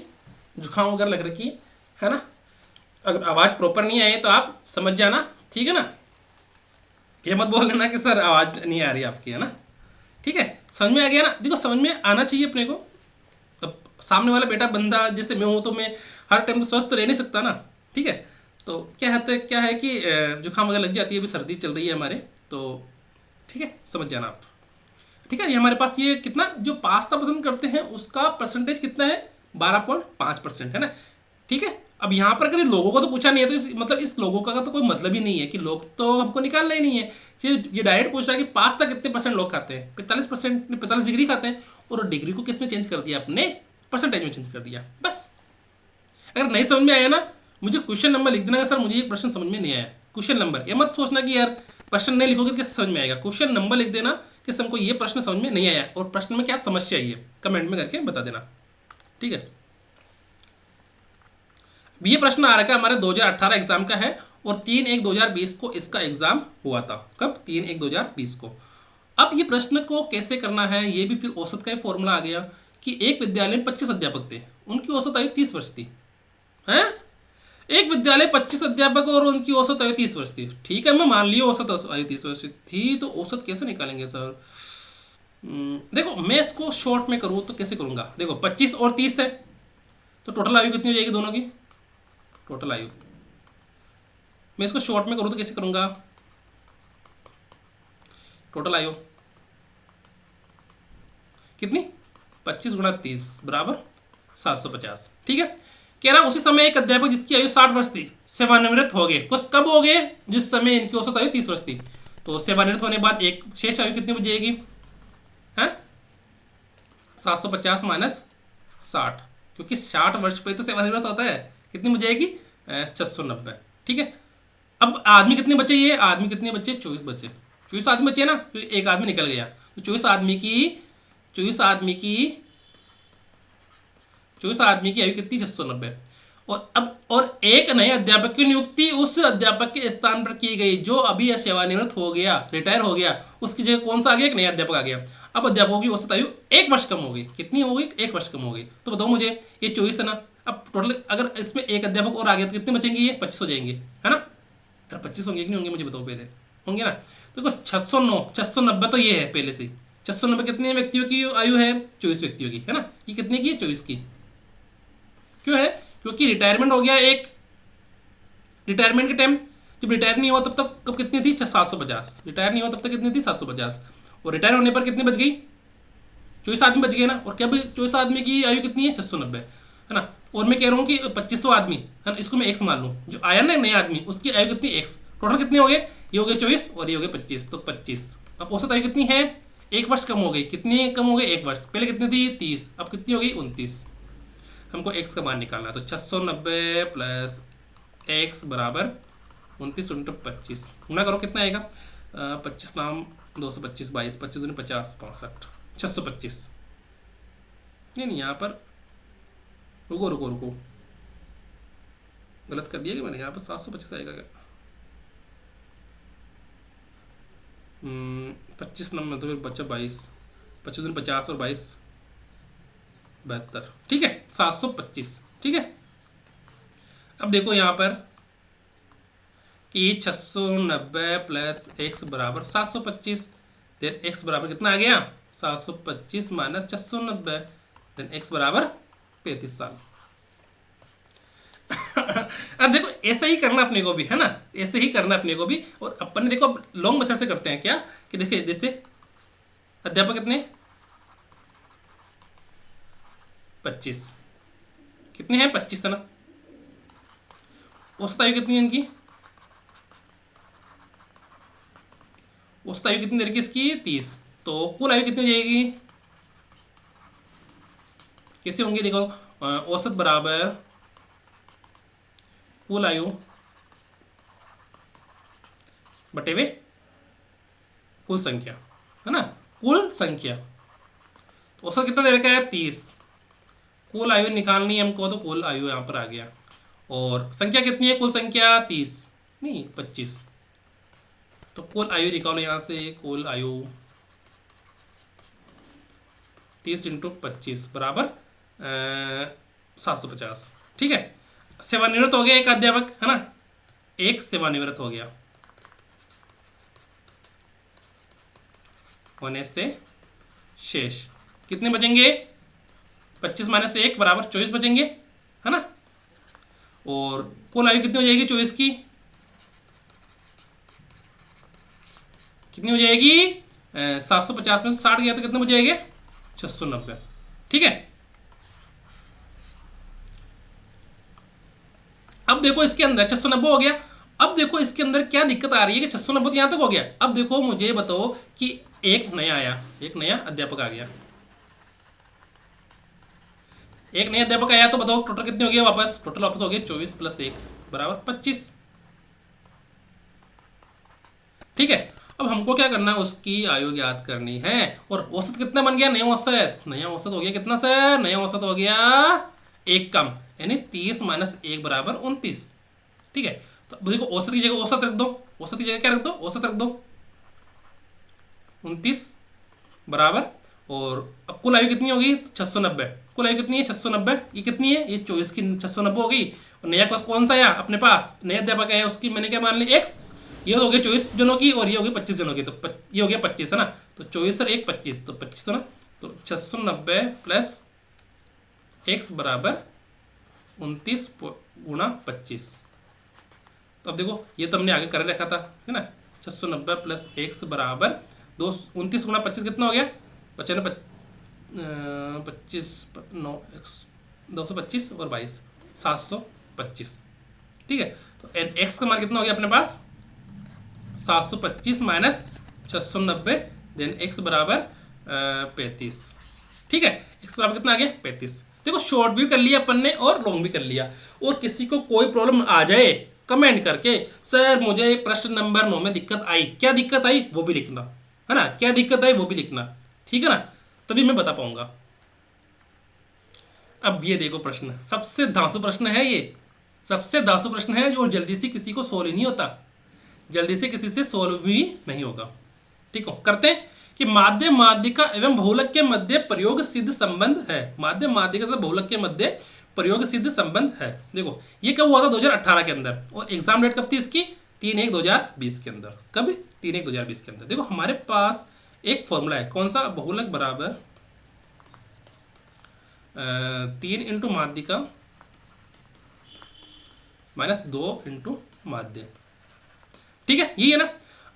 जुकाम वगैरह लग रखी है ना। अगर आवाज़ प्रॉपर नहीं आई तो आप समझ जाना, ठीक है ना। ये मत बोल लेना कि सर आवाज़ नहीं आ रही आपकी, है ना। ठीक है, समझ में आ गया ना। देखो समझ में आना चाहिए अपने को। अब सामने वाला बेटा बंदा जैसे मैं हूँ तो मैं हर टाइम तो स्वस्थ रह नहीं सकता ना। ठीक है, तो क्या है कि जुकाम वगैरह लग जाती है, अभी सर्दी चल रही है हमारे, तो ठीक है समझ जाना आप। ठीक है, ये हमारे पास ये कितना जो पास्ता पसंद करते हैं उसका परसेंटेज कितना है, 12.5% है ना। ठीक है, अब यहाँ पर अगर लोगों को तो पूछा नहीं है तो मतलब इस लोगों का तो कोई मतलब ही नहीं है कि लोग तो हमको निकालना ही नहीं है। ये डायरेक्ट पूछ रहा है कि पास्ता कितने परसेंट लोग खाते हैं, 45%, 45 डिग्री खाते हैं। और डिग्री को किस में चेंज कर दिया, अपने परसेंटेज में चेंज कर दिया बस। अगर नहीं समझ में आया ना, मुझे क्वेश्चन नंबर लिख देना सर मुझे ये प्रश्न समझ में नहीं आया। क्वेश्चन नंबर, ये मत सोचना कि यार प्रश्न नहीं लिखोगे तो कैसे समझ में आएगा। क्वेश्चन नंबर लिख देना कि हमको ये प्रश्न समझ में नहीं आया और प्रश्न में क्या समस्या आई है, कमेंट में करके बता देना। ठीक है, ये प्रश्न आ रखा है हमारे 2018 एग्जाम का है और 3/1/2020 को इसका एग्जाम हुआ था। कब, 3/1/2020 को। अब ये प्रश्न को कैसे करना है, ये भी फिर औसत का ही फॉर्मूला आ गया कि एक विद्यालय में 25 अध्यापक थे, उनकी औसत आयु 30 वर्ष थी। हैं, एक विद्यालय 25 अध्यापक और उनकी औसत आयु 30 वर्ष थी। ठीक है, मैं मान लिया औसत आयु 30 वर्ष थी, तो औसत कैसे निकालेंगे सर। देखो मैं इसको शॉर्ट में करूँ तो कैसे करूँगा। देखो 25 और 30 है तो टोटल आयु कितनी हो जाएगी दोनों की, टोटल आयु। मैं इसको शॉर्ट में करूँ तो कैसे करूँगा, टोटल आयु कितनी, 25 × 30 = 750। ठीक है, कह रहा उसी समय एक अध्यापक जिसकी आयु 60 वर्ष थी सेवानिवृत्त हो गए। कुछ कब हो गए, जिस समय इनकी औसत आयु 30 वर्ष थी। तो सेवानिवृत्त होने के बाद एक शेष आयु कितनी बच जाएगी, है 750 - 60, क्योंकि 60 वर्ष पे तो सेवानिवृत्त होता है। कितनी बच जाएगी, 690। ठीक है, अब आदमी कितने बचे, ये आदमी कितने बचे, 24 बचे। 24 आदमी बचे ना, तो एक आदमी निकल गया। तो 24 आदमी की आयु कितनी, 690। और एक नए अध्यापक की नियुक्ति उस अध्यापक के स्थान पर की गई जो अभी सेवानिवृत्त हो गया, रिटायर हो गया। उसकी जगह कौन सा आ गया, एक नया अध्यापक आ गया। अब अध्यापकों की औसत आयु 1 वर्ष कम हो गई। कितनी हो गई, 1 वर्ष कम हो गई। तो बताओ मुझे, ये 24 है ना, अब टोटल अगर इसमें एक अध्यापक और आ गया तो कितने बचेंगे, ये 25 हो जाएंगे, है ना। अरे 25 होंगे कि नहीं होंगे मुझे बताओ पहले, होंगे ना। देखो 690 तो ये है पहले से। 690 कितने व्यक्तियों की आयु है, 24 व्यक्तियों की, है ना। ये कितने की है, 24 की। क्यों है, क्योंकि रिटायरमेंट हो गया एक, रिटायरमेंट के टाइम जब रिटायर नहीं हुआ तब तक कब कितनी थी, 750। रिटायर नहीं हुआ तब तक कितनी थी, 750। और रिटायर होने पर कितनी बच गई, 24 आदमी बच गए ना। और क्या 24 आदमी की आयु कितनी है, 690, है ना। और मैं कह रहा हूँ कि 2500 आदमी, है ना, इसको मैं एक्स मान लूँ, जो आया ना नया आदमी उसकी आयु कितनी, एक्स। टोटल कितने हो गए, ये हो गए 24 और ये हो गए 25, तो 25। अब औसत आयु कितनी है, 1 वर्ष कम हो गई। कितनी कम हो गई, 1 वर्ष। पहले कितनी थी, 30, अब कितनी हो गई, 29। हमको x का मान निकालना है, तो 690 + x = 29 × 25 गुना करो, कितना आएगा, 25 नाम 225, 22, 25 दूनी 50, 65, 625। नहीं यहाँ पर रुको गलत कर दिया कि मैंने, यहाँ पर 725 आएगा क्या, 25 नंबर तो फिर बच्चा 22, 25 दूनी 50 और 22 72। ठीक है, 725। ठीक है, अब देखो यहाँ पर कि 690 + x = 725। देन x बराबर कितना आ गया, 725 - 690, देन x = 35 साल। अब देखो ऐसे ही करना अपने को भी, है ना, ऐसे ही करना अपने को भी। और अपन देखो लॉन्ग मेथड से करते हैं क्या, कि देखिए जैसे अध्यापक कितने, 25, कितने हैं, 25 है ना। औसत आयु कितनी है इनकी, औसत आयु कितनी देर की इसकी, 30। तो कुल आयु कितनी हो जाएगी, कैसे होंगी, देखो औसत बराबर कुल आयु बटे हुए कुल संख्या, है ना, कुल संख्या। तो औसत कितना दे रखा है, 30। कुल आयु निकालनी है हमको, तो कुल आयु यहाँ पर आ गया। और संख्या कितनी है, कुल संख्या 30 नहीं 25। तो कुल आयु निकालो यहाँ से, कुल आयु 30 इंटू 25 बराबर 750। ठीक है, सेवानिवृत्त हो गया एक अध्यापक, है ना, एक सेवानिवृत्त हो गया होने से शेष कितने बचेंगे, 25 माइनस 1 बराबर 24 बचेंगे, है ना। और कुल आयु कितनी हो जाएगी 24 की, कितनी हो जाएगी 750 में से 60 गया तो कितने बचेंगे 690। ठीक है, अब देखो इसके अंदर 690 हो गया। अब देखो इसके अंदर क्या दिक्कत आ रही है कि 690 तो यहां तक हो गया। अब देखो मुझे बताओ कि एक नया आया, एक नया अध्यापक आ गया, एक नया अध्यापक आया, तो बताओ टोटल कितने हो गया वापस, टोटल वापस हो गया 24 प्लस 1 बराबर 25। ठीक है, अब हमको क्या करना है, उसकी आयु ज्ञात करनी है। और औसत कितना बन गया, नया औसत, नया औसत हो गया कितना सर, नया औसत हो गया एक कम, यानी 30 माइनस 1 बराबर 29। ठीक है, तो देखो औसत की जगह औसत रख दो, औसत की जगह क्या रख दो, औसत रख दो 29 बराबर, और अब कुल आयु कितनी होगी 690, कुल आयु कितनी है 690, ये कितनी है, ये 24 की 690 हो गई। और नया कौन सा आया अपने पास, नया अध्यापक है, उसकी मैंने क्या मान ली एक्स, ये हो गया 24 जनों की और ये हो गई 25 जनों की, तो ये हो गया 25 है ना, तो 24 और 1 25, तो 25 है ना, तो 690 प्लस एक्स बराबर 29 गुणा 25। तो अब देखो ये तो हमने आगे कर रखा था, है ना, 690 प्लस एक्स बराबर 29 गुणा 25 कितना हो गया, 95 25 9 225 और 22 725। ठीक है, तो एक्स का मान कितना हो गया अपने पास 725 माइनस 690, देन एक्स बराबर 35। ठीक है, एक्स बराबर कितना आ गया 35। देखो शॉर्ट भी कर लिया अपन ने और लॉन्ग भी कर लिया। और किसी को कोई प्रॉब्लम आ जाए कमेंट करके, सर मुझे प्रश्न नंबर 9 में दिक्कत आई, क्या दिक्कत आई वो भी लिखना, है ना, क्या दिक्कत आई वो भी लिखना, ठीक है ना, तभी मैं बता पाऊंगा। अब ये देखो प्रश्न सबसे धांसू प्रश्न है, ये सबसे धांसू प्रश्न है जो जल्दी से किसी को सोल्व ही नहीं होता, जल्दी से किसी से सोल्व भी नहीं होगा। ठीक हो, करते हैं कि माध्य माध्यिका एवं बहुलक के मध्य प्रयोग सिद्ध संबंध है, माध्य माध्यिका तथा बहुलक के मध्य प्रयोग सिद्ध संबंध है। देखो ये कब हुआ था 2018 के अंदर, और एग्जाम डेट कब थी इसकी 3/1/2020 के अंदर, कब 3/1/2020 के अंदर। देखो हमारे पास एक फॉर्मूला है, कौन सा, बहुलक बराबर 3 इंटू माध्यिका माइनस 2 इंटू माध्य। ठीक है, यही है ना।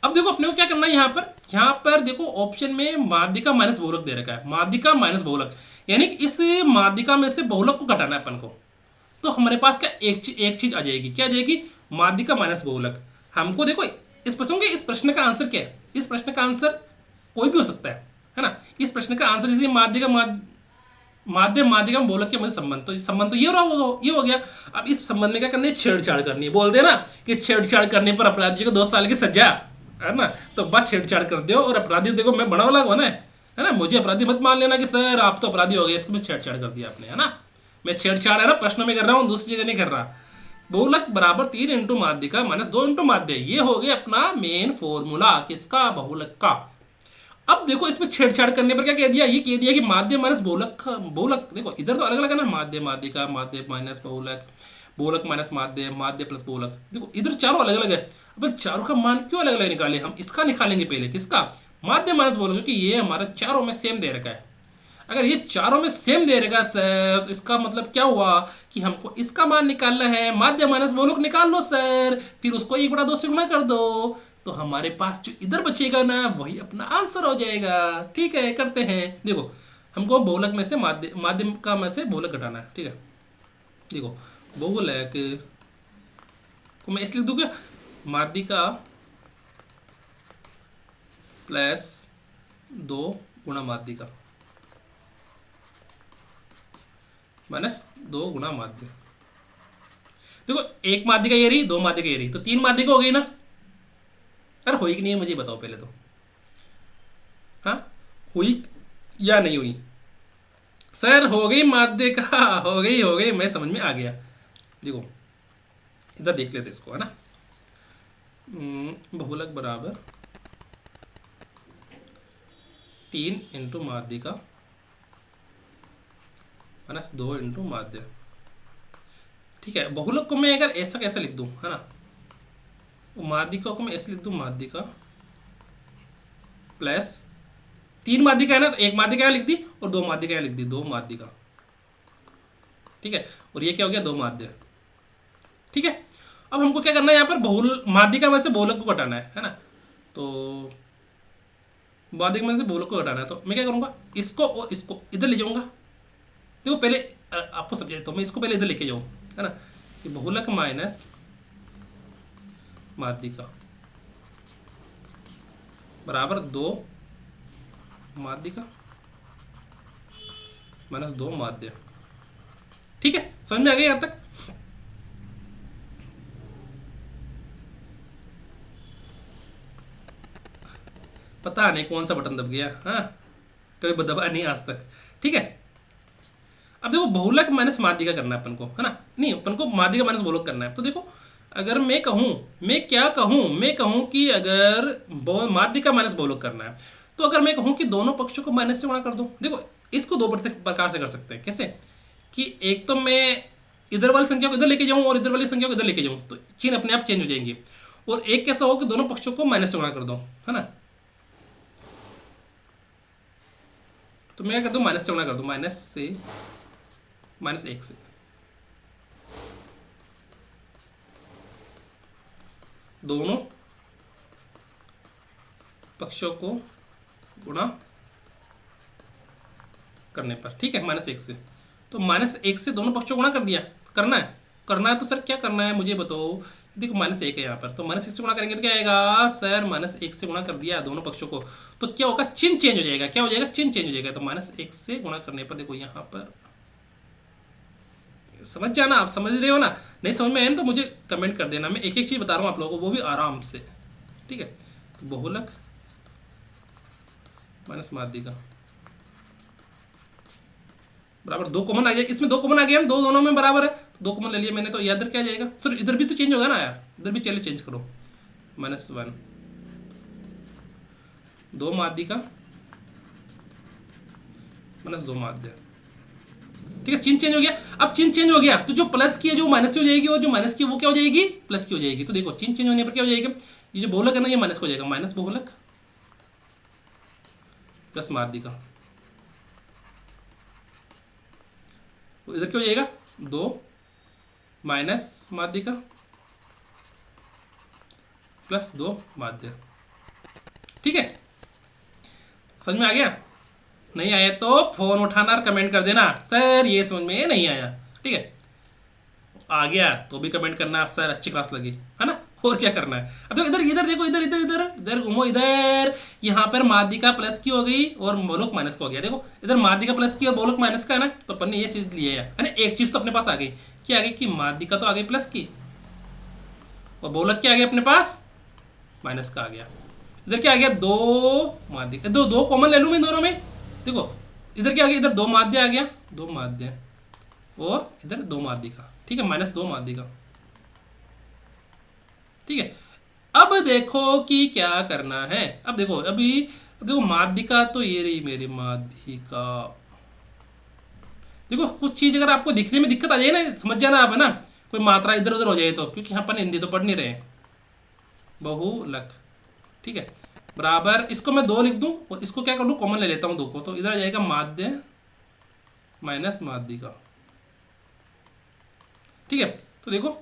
अब देखो अपने को क्या करना है, यहाँ पर देखो ऑप्शन में माध्यिका माइनस बहुलक दे रखा है, माध्यिका माइनस बहुलक, यानी कि इस माध्यिका में से बहुलक को घटाना है अपन को। तो हमारे पास क्या एक चीज आ जाएगी, क्या आ जाएगी, माध्यिका माइनस बहुलक। हमको देखो इस प्रश्न का आंसर क्या है, इस प्रश्न का आंसर कोई भी हो सकता है ना। इस प्रश्न का आंसर इसी माध्यिका माध्य माध्यिका में बहुलक के मध्य संबंध, तो संबंध तो ये हो गया। अब इस संबंध में क्या करनी है, छेड़छाड़ करनी है। बोलते हैं ना कि छेड़छाड़ करने पर अपराधी को 2 साल की सजा, है ना, तो बस छेड़छाड़ कर दो और अपराधी देखो मैं बना वाला ना, है ना, मुझे अपराधी मत मान लेना कि सर आप तो अपराधी हो गए, इसको मैं छेड़छाड़ कर दिया आपने, है ना। मैं छेड़छाड़ है ना प्रश्नों में कर रहा हूँ, दूसरी जगह नहीं कर रहा। बहुलक बराबर 3 इंटू माध्यिका माइनस 2 इंटू माध्य, ये हो गया अपना मेन फॉर्मूला किसका, बहुलक का। अब देखो इसमें छेड़छाड़ करने पर क्या कह दिया, ये कह दिया कि माध्य माइनस बहुलक, बहुलक देखो इधर तो अलग अलग है ना, माध्य माध्यिका, माध्य माइनस बहुलक, बहुलक माइनस माध्य, माध्य प्लस बहुलक, देखो इधर चारों अलग अलग है। अब चारों का मान क्यों अलग अलग निकाले, हम इसका निकालेंगे पहले, किसका, माध्य माइनस बहुलक, क्योंकि ये हमारा चारों में सेम दे रखा है। अगर ये चारों में सेम दे रखा सर, तो इसका मतलब क्या हुआ कि हमको इसका मान निकालना है, माध्य माइनस बहुलक निकाल लो सर, फिर उसको 1/2 से गुणा कर दो, तो हमारे पास जो इधर बचेगा ना वही अपना आंसर हो जाएगा। ठीक है, करते हैं। देखो हमको बहुलक में से माध्यम का में से बहुलक घटाना है। ठीक है, देखो बहुलक को मैं इसलिए दूंगा, माध्यिका प्लस 2 गुणा माध्यिका माइनस 2 गुणा माध्य। देखो एक माध्यिका ये रही, 2 माध्यिका ये रही, तो 3 माध्यिका हो गई ना। अरे हुई कि नहीं है मुझे बताओ पहले तो, हाँ हुई या नहीं हुई, सर हो गई माध्यिका, हो गई मैं समझ में आ गया। देखो इधर देख लेते इसको, है ना। बहुलक बराबर 3 इंटू माध्यिका माइनस 2 इंटू माध्य। ठीक है, बहुलक को मैं अगर ऐसा कैसे लिख दूं, है ना, माध्यिका को मैं ऐसे लिख दूं, माध्यिका प्लस 3 माध्यिका है ना, तो एक माध्यिका यहाँ लिख दी और 2 माध्यिका यहाँ लिख दी, 2 माध्यिका। ठीक है, और ये क्या हो गया, 2 माध्य। ठीक है, अब हमको क्या करना है, यहाँ पर बहुल माध्यिका में से बहुलक को घटाना है ना। तो माध्यिका में से बहुलक को घटाना है, तो मैं क्या करूँगा, इसको और इसको इधर ले जाऊँगा। देखो पहले आपको समझाए तो मैं इसको पहले इधर लेके जाऊँ, है ना, कि बहुलक माइनस माध्यिका बराबर 2 माध्यिका माइनस 2 माध्य। ठीक है, समझ में आ गया यहाँ तक। पता नहीं कौन सा बटन दब गया, हाँ, कभी दबा नहीं आज तक। ठीक है, अब देखो बहुलक माइनस माध्यिका करना है अपन को, है ना, नहीं अपन को माध्यिका माइनस बहुलक करना है। तो देखो अगर मैं कहूँ, मैं क्या कहूँ, मैं कहूँ कि अगर माध्यिका माइनस बहुलक करना है, तो अगर मैं कहूँ कि दोनों पक्षों को माइनस से गुणा कर दो, देखो इसको दो प्रकार से कर सकते हैं। कैसे कि एक तो मैं इधर वाली संख्या को इधर लेके जाऊँ और इधर वाली संख्या को इधर लेके जाऊँ, तो चिन्ह अपने आप चेंज हो जाएंगे। और एक कैसा हो कि दोनों पक्षों को माइनस से गुणा कर दो, है ना। तो मैं क्या कर दूँ, माइनस से गुणा कर दूँ, माइनस से माइनस 1 से, दोनों पक्षों को गुणा करने पर। ठीक है, माइनस 1 से, तो माइनस 1 से दोनों पक्षों को गुणा कर दिया। करना है तो सर क्या करना है मुझे बताओ। देखो माइनस 1 है यहाँ पर, तो माइनस 1 से गुणा करेंगे तो क्या आएगा सर, माइनस 1 से गुणा कर दिया दोनों पक्षों को, तो क्या होगा, चिन्ह चेंज हो जाएगा। क्या हो जाएगा, चिन्ह चेंज हो जाएगा। तो माइनस 1 से गुणा करने पर देखो यहाँ पर, समझ जाना, आप समझ रहे हो ना। नहीं समझ में आए ना तो मुझे कमेंट कर देना, मैं एक एक चीज़ बता रहा हूँ आप लोगों को, वो भी आराम से। ठीक है, तो बहुलक माइनस माध्यिका बराबर 2 कॉमन आ गया, इसमें 2 कॉमन आ गया, दो दोनों में बराबर है, 2 कॉमन ले लिया मैंने, तो इधर क्या जाएगा, तो इधर भी तो चेंज होगा ना यार, इधर भी चलिए चेंज करो, -1 2 माध्यिका माइनस 2 माध्य। ठीक है, चिन्ह चेंज हो गया। अब चिन्ह चेंज हो गया तो जो प्लस की है जो माइनस की हो जाएगी, और जो माइनस की है वो क्या हो जाएगी, प्लस की हो जाएगी। तो देखो चिन्ह चेंज होने पर क्या हो जाएगा, ये जो बहुलक है ना ये माइनस को हो जाएगा, माइनस बहुलक प्लस माध्यिका, तो इधर क्या हो जाएगा, 2 माइनस माध्यिका प्लस 2 माध्य। ठीक है, समझ में आ गया। नहीं आया तो फोन उठाना और कमेंट कर देना, सर ये समझ में नहीं आया। ठीक है, आ गया तो भी कमेंट करना, सर अच्छी क्लास लगी, है ना। और क्या करना है, अब तो इधर इधर देखो, इधर इधर इधर इधर घूमो, इधर यहाँ पर माध्यिका प्लस की हो गई और बहुलक माइनस का हो गया। देखो इधर माध्यिका प्लस की और बहुलक माइनस का है ना, तो अपन ने ये चीज ली है ना। एक चीज तो अपने पास आ गई, क्या आ गई कि माध्यिका तो आ गई प्लस की और बहुलक क्या आ गया अपने पास, माइनस का आ गया। इधर क्या आ गया, 2 माध्यिका, दो कॉमन ले लूँ मैं दोनों में। देखो इधर क्या आ गया, इधर 2 माध्य आ गया, 2 माध्य और इधर 2 माध्यिका। ठीक है, -2 माध्यिका। ठीक है, अब देखो कि क्या करना है। अब देखो देखो माध्यिका तो ये रही मेरी माध्यिका। देखो कुछ चीज अगर आपको दिखने में दिक्कत आ जाए ना, समझ जाना आप, है ना, कोई मात्रा इधर उधर हो जाए तो, क्योंकि यहाँ पर हिंदी तो पढ़ नहीं रहे। बहुलक, ठीक है, बराबर इसको मैं 2 लिख दूं और इसको क्या कर लूँ, कॉमन ले लेता हूँ 2 को, तो इधर आ जाएगा माध्य माइनस माध्यिका। ठीक है, तो देखो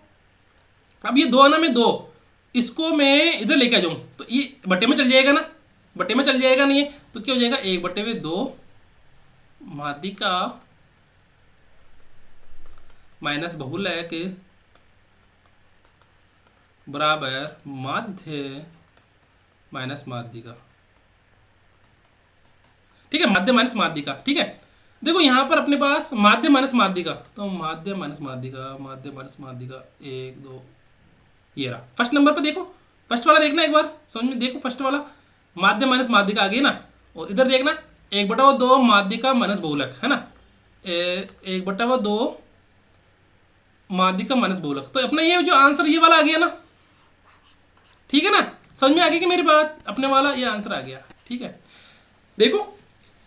अब ये 2 आना में 2, इसको मैं इधर लेके आ जाऊँ तो ये बट्टे में चल जाएगा ना, बट्टे में चल जाएगा नहीं है, तो क्या हो जाएगा, 1/2 माध्यिका माइनस बहुलक बराबर माध्य माइनस माध्यिका। ठीक है, माध्य माइनस माध्यिका। ठीक है, देखो यहां पर अपने पास माध्य माइनस माध्यिका, तो माध्य माइनस माध्यिका, माध्य माइनस माध्यिका 1 2, ये रहा फर्स्ट नंबर पर। देखो फर्स्ट वाला देखना एक बार, समझ में देखो, फर्स्ट वाला माध्य माइनस माध्यिका आ गई ना, और इधर देखना 1/2 माध्यिका माइनस बहुलक, है ना, 1/2 माध्यिका माइनस बहुलक। तो अपना ये जो आंसर ये वाला आ गया ना, ठीक है ना, समझ में आ गई कि मेरी बात, अपने वाला ये आंसर आ गया। ठीक है, देखो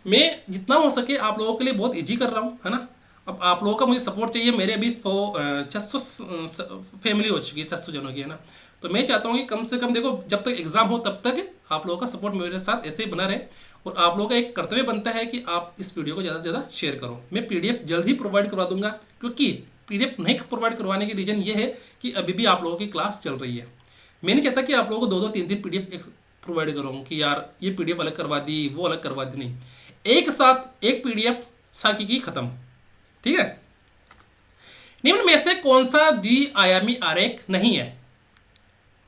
मैं जितना हो सके आप लोगों के लिए बहुत इजी कर रहा हूँ, है ना। अब आप लोगों का मुझे सपोर्ट चाहिए, मेरे अभी 600 फैमिली हो चुकी है, 600 जनों की, है ना। तो मैं चाहता हूँ कि कम से कम देखो जब तक एग्जाम हो तब तक आप लोगों का सपोर्ट मेरे साथ ऐसे ही बना रहे। और आप लोगों का एक कर्तव्य बनता है कि आप इस वीडियो को ज़्यादा से ज़्यादा शेयर करो। मैं पीडीएफ जल्द ही प्रोवाइड करवा दूंगा, क्योंकि पीडीएफ नहीं प्रोवाइड करवाने की रीज़न ये है कि अभी भी आप लोगों की क्लास चल रही है। मैं नहीं चाहता कि आप लोगों को 2-2 3-3 पीडीएफ प्रोवाइड करूँ कि यार ये पीडीएफ अलग करवा दी, वो अलग करवा दी, नहीं, एक साथ एक पीडीएफ सांख्यिकी खत्म। ठीक है, निम्न में से कौन सा द्विआयामी आरेख नहीं है?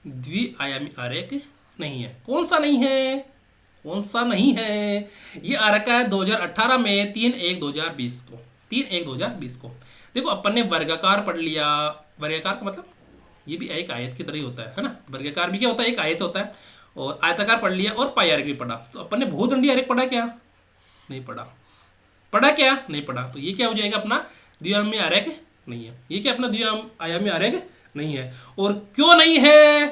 द्विआयामी आरेख नहीं है, कौन सा नहीं है, कौन सा नहीं है? ये आ रखा है 2018 में 3/1/2020 को, 3/1/2020 को। देखो अपन ने वर्गाकार पढ़ लिया, वर्गाकार का मतलब ये भी एक आयत की तरह ही होता है ना। वर्गाकार भी क्या होता है, एक आयत होता है। और आयताकार पढ़ लिया और पाई आरेख भी पढ़ा। तो अपन ने भूदंडीय आरेख पढ़ा क्या? नहीं पढ़ा। पढ़ा क्या? नहीं पढ़ा। तो ये क्या हो जाएगा अपना द्विआयामी आरेख नहीं है। ये क्या अपना द्विआयामी आरेख नहीं है। और क्यों नहीं है,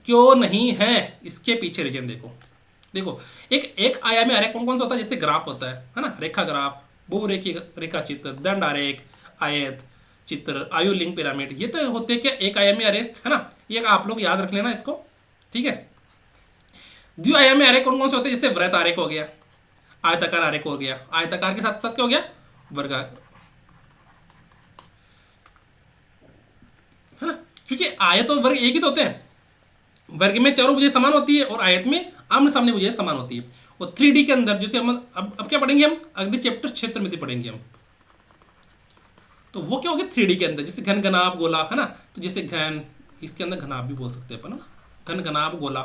क्यों नहीं है, इसके पीछे रीजन देखो। देखो एक आयामी आरेख कौन कौन सा होता है? जैसे ग्राफ होता है ना, रेखा ग्राफ, बहुरेखी रेखा चित्र, दंड आरेख, आयत चित्र, आयु लिंक पिरामिड, ये तो होते क्या एक आयामी आरेख, है ना। ये आप लोग याद रख लेना इसको, ठीक है। द्विआयामी आरेख कौन कौन से होते हैं? जैसे वृत्त आरेख हो गया, आयताकार आरेख हो गया, आयताकार के साथ साथ क्या हो गया, वर्गाकार, है ना। क्योंकि आयत और वर्ग एक ही तो होते हैं। वर्ग में चारों भुजें समान होती है और आयत में आमने सामने भुजें समान होती है। और 3D के अंदर जैसे हम अब क्या पढ़ेंगे, हम अगले चैप्टर क्षेत्रमिति पढ़ेंगे हम। तो वो क्या हो गया 3D के अंदर, जैसे घन घनाभ गोला, है ना। तो जैसे घन, इसके अंदर घनाभ भी बोल सकते हैं अपन, घन घनाभ गोला।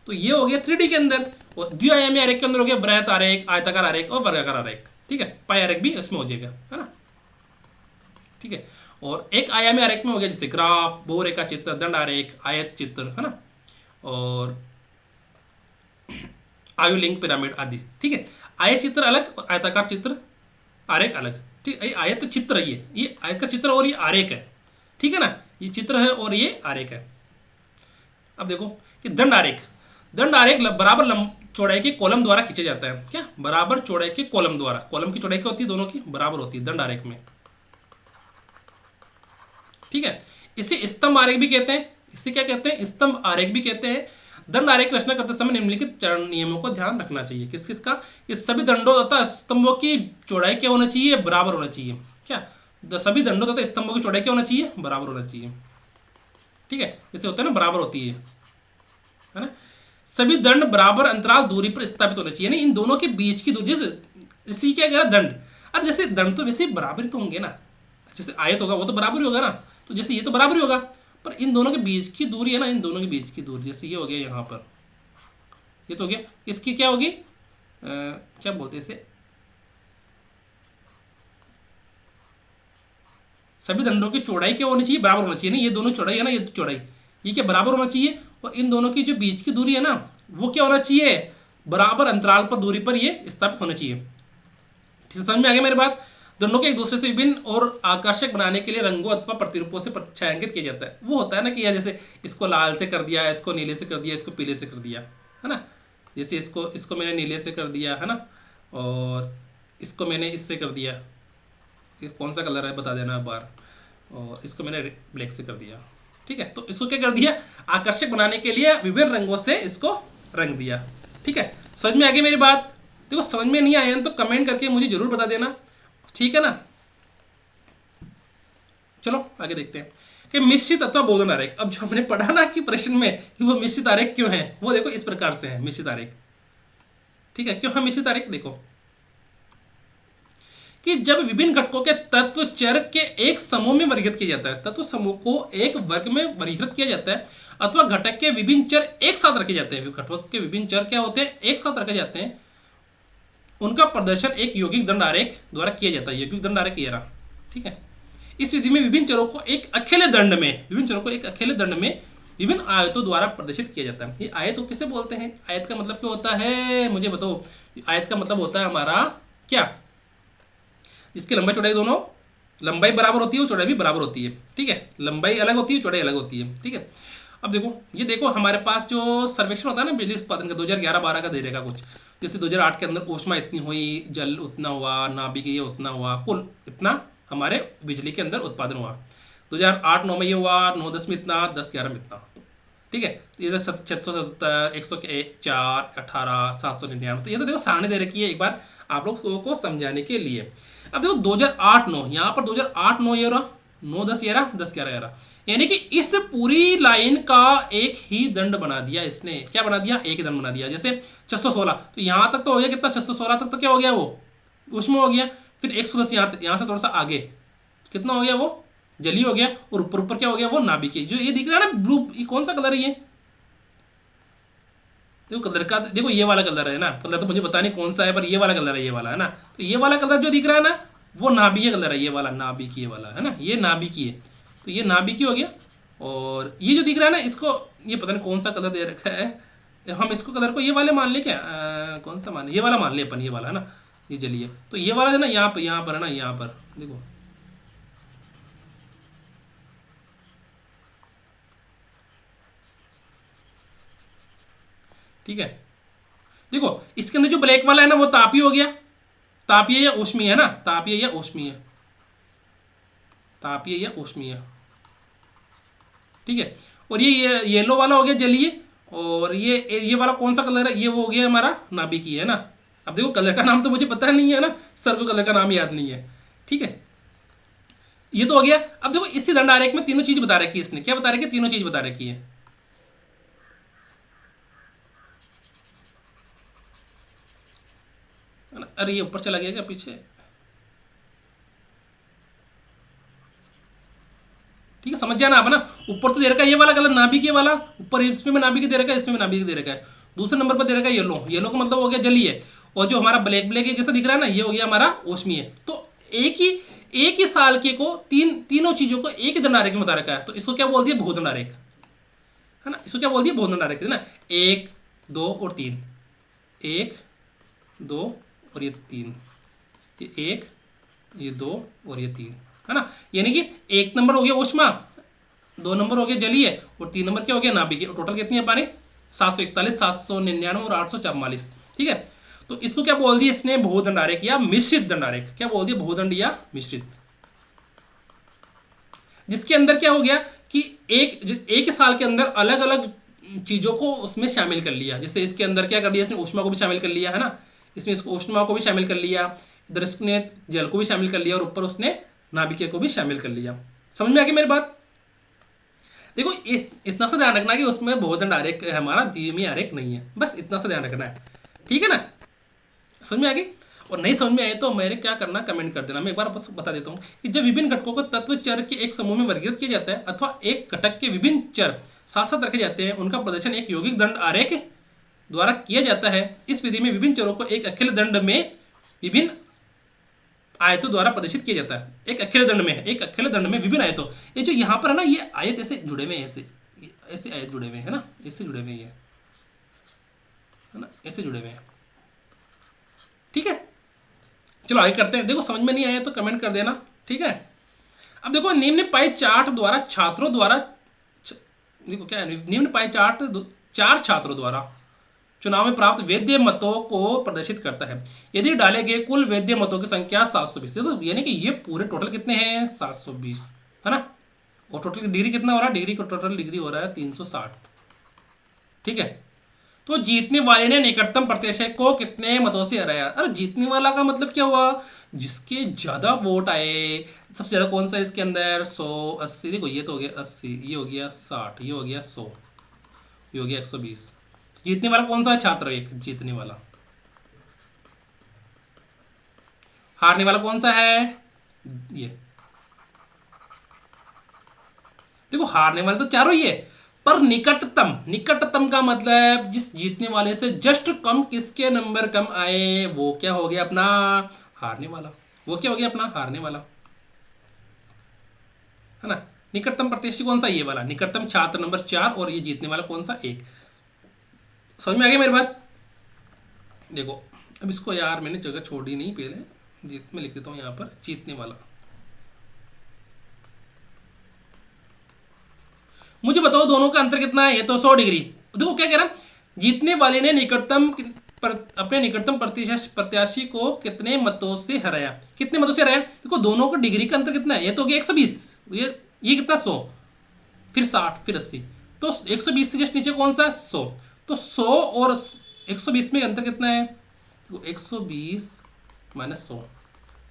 तो ये हो गया 3D के अंदर। और द्विआयामी आरेख के अंदर हो गया वृत्त आरेख, आयताकार आरेख और वर्गाकार आरेख, ठीक है। पाई आरेख भी इसमें हो जाएगा, है ना, ठीक है। और एक आयामी आरेख में हो गया जैसे ग्राफ, बहुरेखा चित्र, दंड आरेख, आयत चित्र, है ना, और आयु लिंक पिरामिड आदि, ठीक है। आयत चित्र अलग और आयताकार चित्र आरेख अलग, ठीक है। आयत चित्र ये आयत का चित्र और ये आरेख है, ठीक है ना। ये चित्र है और ये आरेख है। अब देखो कि दंड आरेख, दंड आरेख बराबर चौड़ाई के कॉलम द्वारा खींचा जाता है। क्या? बराबर चौड़ाई के कॉलम द्वारा। कॉलम की चौड़ाई क्या होती है? दोनों की बराबर होती है दंड आरेख में, ठीक है। इसे स्तंभ आरेख भी कहते हैं। इसे क्या कहते हैं? स्तंभ आरेख भी कहते हैं। दंड आरेख रचना करते समय निम्नलिखित चरण नियमों को ध्यान रखना चाहिए। किस किस का? कि सभी दंडों तथा स्तंभों की चौड़ाई क्या होना चाहिए? बराबर होना चाहिए। क्या? सभी दंडों तथा स्तंभों की चौड़ाई क्या होना चाहिए? बराबर होना चाहिए, ठीक है। जैसे होता है ना, बराबर होती है ना। सभी दंड बराबर अंतराल दूरी पर स्थापित होना चाहिए, यानी इन दोनों के बीच की दूरी, इसी क्या कह रहा दंड। अब जैसे दंड तो वैसे बराबर ही तो होंगे ना, जैसे आयत होगा वो तो बराबर ही होगा ना, तो जैसे ये तो बराबर ही होगा, पर इन दोनों के बीच की दूरी है ना, इन दोनों के बीच की दूरी, जैसे ये हो गया यहाँ पर, ये तो हो गया, इसकी क्या होगी, क्या बोलते हैं इसे, सभी दंडों की चौड़ाई क्या होनी चाहिए? बराबर होना चाहिए। नहीं, ये दोनों चौड़ाई है ना, ये चौड़ाई, ये क्या बराबर होना चाहिए। और इन दोनों की जो बीच की दूरी है ना, वो क्या होना चाहिए? बराबर अंतराल पर दूरी पर ये स्थापित होना चाहिए। समझ में आ गया मेरी बात? दोनों को एक दूसरे से विभिन्न और आकर्षक बनाने के लिए रंगों अथवा प्रतिरूपों से छायांकित किया जाता है। वो होता है ना कि जैसे इसको लाल से कर दिया, इसको नीले से कर दिया, इसको पीले से कर दिया, है ना। जैसे इसको मैंने नीले से कर दिया, है ना, और इसको मैंने इससे कर दिया, ये कौन सा कलर है बता देना बार, और इसको मैंने ब्लैक से कर दिया, ठीक है। तो इसको क्या कर दिया? आकर्षक बनाने के लिए विभिन्न रंगों से इसको रंग दिया, ठीक है। समझ में आ गई मेरी बात? देखो समझ में नहीं आया तो कमेंट करके मुझे जरूर बता देना, ठीक है ना। चलो आगे देखते हैं कि मिश्रित अथवा बहुदंड आरेख। अब जो हमने पढ़ा ना कि प्रश्न में कि वो मिश्रित आरेख क्यों है, वो देखो इस प्रकार से है मिश्रित आरेख, ठीक है। क्यों है मिश्रित आरेख? देखो कि जब विभिन्न घटकों के तत्व चर के एक समूह में वर्गीकृत किया जाता है, तत्व समूह को एक वर्ग में वर्गीकृत किया जाता है, अथवा घटक के विभिन्न चर एक साथ रखे जाते हैं। घटक के विभिन्न चर क्या होते हैं? एक साथ रखे जाते हैं। उनका प्रदर्शन एक यौगिक दंड आरेख द्वारा किया जाता है। यौगिक दंड आरेख ये रहा, ठीक है। इस विधि में विभिन्न चरों को एक अकेले दंड में विभिन्न आयतों द्वारा प्रदर्शित किया जाता है। ये आयत किसे बोलते हैं? आयत का मतलब क्या होता है मुझे बताओ? आयत का मतलब होता है हमारा क्या? जिसकी लंबाई चौड़ाई दोनों लंबाई बराबर होती है और चौड़ाई भी बराबर होती है, ठीक है, लंबाई अलग होती है, चौड़ाई अलग होती है, ठीक है। अब देखो, ये देखो हमारे पास जो सर्वेक्षण होता है ना बिजली उत्पादन का 2011-12 का दे देगा कुछ, जैसे 2008 के अंदर ऊष्मा इतनी हुई, जल उतना हुआ, नाभिक ये उतना हुआ, कुल इतना हमारे बिजली के अंदर उत्पादन हुआ। 2008-9 में ये हुआ, 9-10 में इतना, 10-11 में इतना, ठीक है। तो ये 677, 104, 18, 799, तो ये तो देखो सारणी दे रखी है एक बार आप लोगों को समझाने के लिए। अब देखो 2008-9, यहाँ पर 2008-9 ये रहा, 9-10 ये रहा, 10-11 ये रहा, यानी कि इस पूरी लाइन का एक ही दंड बना दिया इसने। क्या बना दिया? एक ही दंड बना दिया। जैसे 616, तो यहाँ तक तो हो गया कितना, 616 तक तो क्या हो गया वो उसमें हो गया। फिर 110 यहाँ से थोड़ा सा आगे कितना हो गया, वो जली हो गया, और ऊपर ऊपर क्या हो गया, वो नाभिकीय। जो ये दिख रहा है ना ब्लू, ये कौन सा कलर है ये? देखो कलर का, देखो ये वाला कलर है ना, कलर तो मुझे पता नहीं कौन सा है, पर ये वाला कलर है, ये वाला है ना। तो ये वाला कलर जो दिख रहा है ना, वो नाभिकीय कलर है, ये वाला नाभिकीय वाला है ना, ये नाभिकीय। तो ये नाभिकीय हो गया। और ये जो दिख रहा है ना, इसको ये पता नहीं कौन सा कलर दे रखा है, हम इसको कलर को ये वाले मान ले क्या, कौन सा मान, ये वाला मान ले अपन, ये वाला है ना, ये जलिए। तो ये वाला है ना, यहाँ पर है ना, यहाँ पर देखो, ठीक है। देखो इसके अंदर जो ब्लैक वाला है ना, वो तापीय हो गया, तापीय या ऊष्मीय है ना, तापीय या ऊष्मीय, तापीय या ऊष्मीय, ठीक है। और ये येलो वाला हो गया जलीय, और ये वाला कौन सा कलर है, ये वो हो गया हमारा नाभिकीय है ना। अब देखो कलर का नाम तो मुझे पता नहीं है ना, सर को कलर का नाम याद नहीं है, ठीक है। ये तो हो गया। अब देखो इसी दंड आरेख में तीनों चीज बता रखी है इसने, क्या बता रखी है, तीनों चीज बता रखी है। अरे ये ऊपर चला गया क्या पीछे, ठीक है, समझ जाना आप ना। ऊपर तो दे रखा है ये वाला कलर नाभिकीय वाला, ऊपर इसमें नाभिकीय दे रखा है, इसमें नाभिकीय दे रखा है। दूसरे नंबर पर दे रखा है येलो, येलो का मतलब हो गया जलीय, और जो हमारा ब्लैक ब्लैक जैसा दिख रहा है ना, ये हो गया हमारा ऊष्मीय। तो एक ही साल के को तीनों चीजों को एक ही दंडारेख में बता रखा है, तो इसको क्या बोल दिया, भूदंडारेख है ना, इसको क्या बोल दिया, भूदंडारेख है ना। 1, 2 और 3, 1, 2 और ये 3, ये 1, ये 2 और ये 3 है ना। यानी कि 1 नंबर हो गया ऊष्मा, 2 नंबर हो गया जलीय, और 3 नंबर क्या हो गया नाभिकीय। टोटल कितनी है हमारे, 741, 799 और 844, ठीक है। तो इसको क्या बोल दिया इसने, भूदंडारेख या मिश्रित दंडारेख। क्या बोल दिया, भूदंड या मिश्रित। जिसके अंदर क्या हो गया कि एक साल के अंदर अलग अलग चीजों को उसमें शामिल कर लिया। जैसे इसके अंदर क्या कर दिया इसने, ऊष्मा को भी शामिल कर लिया है ना, इसमें इसको ऊष्मा को भी शामिल कर लिया, इधर इसने जल को भी शामिल कर लिया, और ऊपर उसने नाभिकीय को भी शामिल कर लिया। समझ में आ गई मेरी बात? देखो इतना सा ध्यान रखना कि उसमें भूदंड आरेख हमारा द्विमीय आरेख नहीं है, बस इतना सा ध्यान रखना है, ठीक है ना। समझ में आ गई? और नहीं समझ में आए तो मेरे क्या करना, कमेंट कर देना। मैं एक बार बस बता देता हूँ कि जब विभिन्न घटकों को तत्व चर के एक समूह में वर्गीकृत किया जाता है, अथवा एक घटक के विभिन्न चर साथ साथ रखे जाते हैं, उनका प्रदर्शन एक यौगिक दंड आरेख द्वारा किया जाता है। इस विधि में विभिन्न चरों को एक अखिल दंड में विभिन्न आयतों द्वारा प्रदर्शित किया जाता है। एक अखिल दंड में विभिन्न आयतों, ये जो यहाँ पर है ना, ये आयत ऐसे जुड़े हुए हैं, ऐसे आयत जुड़े हुए हैं ना, ऐसे जुड़े हुए हैं, है ना, ऐसे जुड़े हुए हैं, ठीक है। चलो आगे करते हैं। देखो समझ में नहीं आया तो कमेंट कर देना, ठीक है। अब देखो निम्न पाई चार्ट द्वारा छात्रों द्वारा, देखो क्या है, निम्न पाई चार्ट 4 छात्रों द्वारा चुनाव में प्राप्त वैध मतों को प्रदर्शित करता है। यदि डाले गए कुल वैध मतों की संख्या 720, तो यानी कि ये पूरे टोटल कितने हैं, 720 है ना। और टोटल डिग्री कितना हो रहा है, डिग्री का टोटल डिग्री हो रहा है 360, ठीक है। तो जीतने वाले ने निकटतम प्रत्याशी को कितने मतों से हराया। अरे जीतने वाला का मतलब क्या हुआ, जिसके ज्यादा वोट आए। सबसे ज्यादा कौन सा है इसके अंदर, 100, 80, देखो ये तो हो गया 80, ये हो गया 60, ये हो गया 100, ये हो गया 120। जीतने वाला कौन सा है, छात्र एक जीतने वाला। हारने वाला कौन सा है, ये देखो हारने वाले तो चारों ही है, पर निकटतम का मतलब जिस जीतने वाले से जस्ट कम किसके नंबर कम आए, वो क्या हो गया अपना हारने वाला, वो क्या हो गया अपना हारने वाला, है ना। निकटतम प्रत्याशी कौन सा, ये वाला निकटतम छात्र नंबर 4, और ये जीतने वाला कौन सा 1। समझ में आ गई मेरी बात? देखो अब इसको यार मैंने जगह छोड़ी नहीं, पहले जीत में लिख देता हूँ यहाँ पर जीतने वाला, मुझे बताओ दोनों का अंतर कितना है, ये तो 100 डिग्री। देखो क्या कह रहा है, जीतने वाले ने अपने निकटतम प्रत्याशी को कितने मतों से हराया, कितने मतों से हराया। देखो दोनों का डिग्री का अंतर कितना है, ये तो हो गया 120, ये कितना 100, फिर 60, फिर 80, तो 120 से जस्ट नीचे कौन सा 100, तो 100 और 120 में अंतर कितना है, देखो 120 माइनस 100,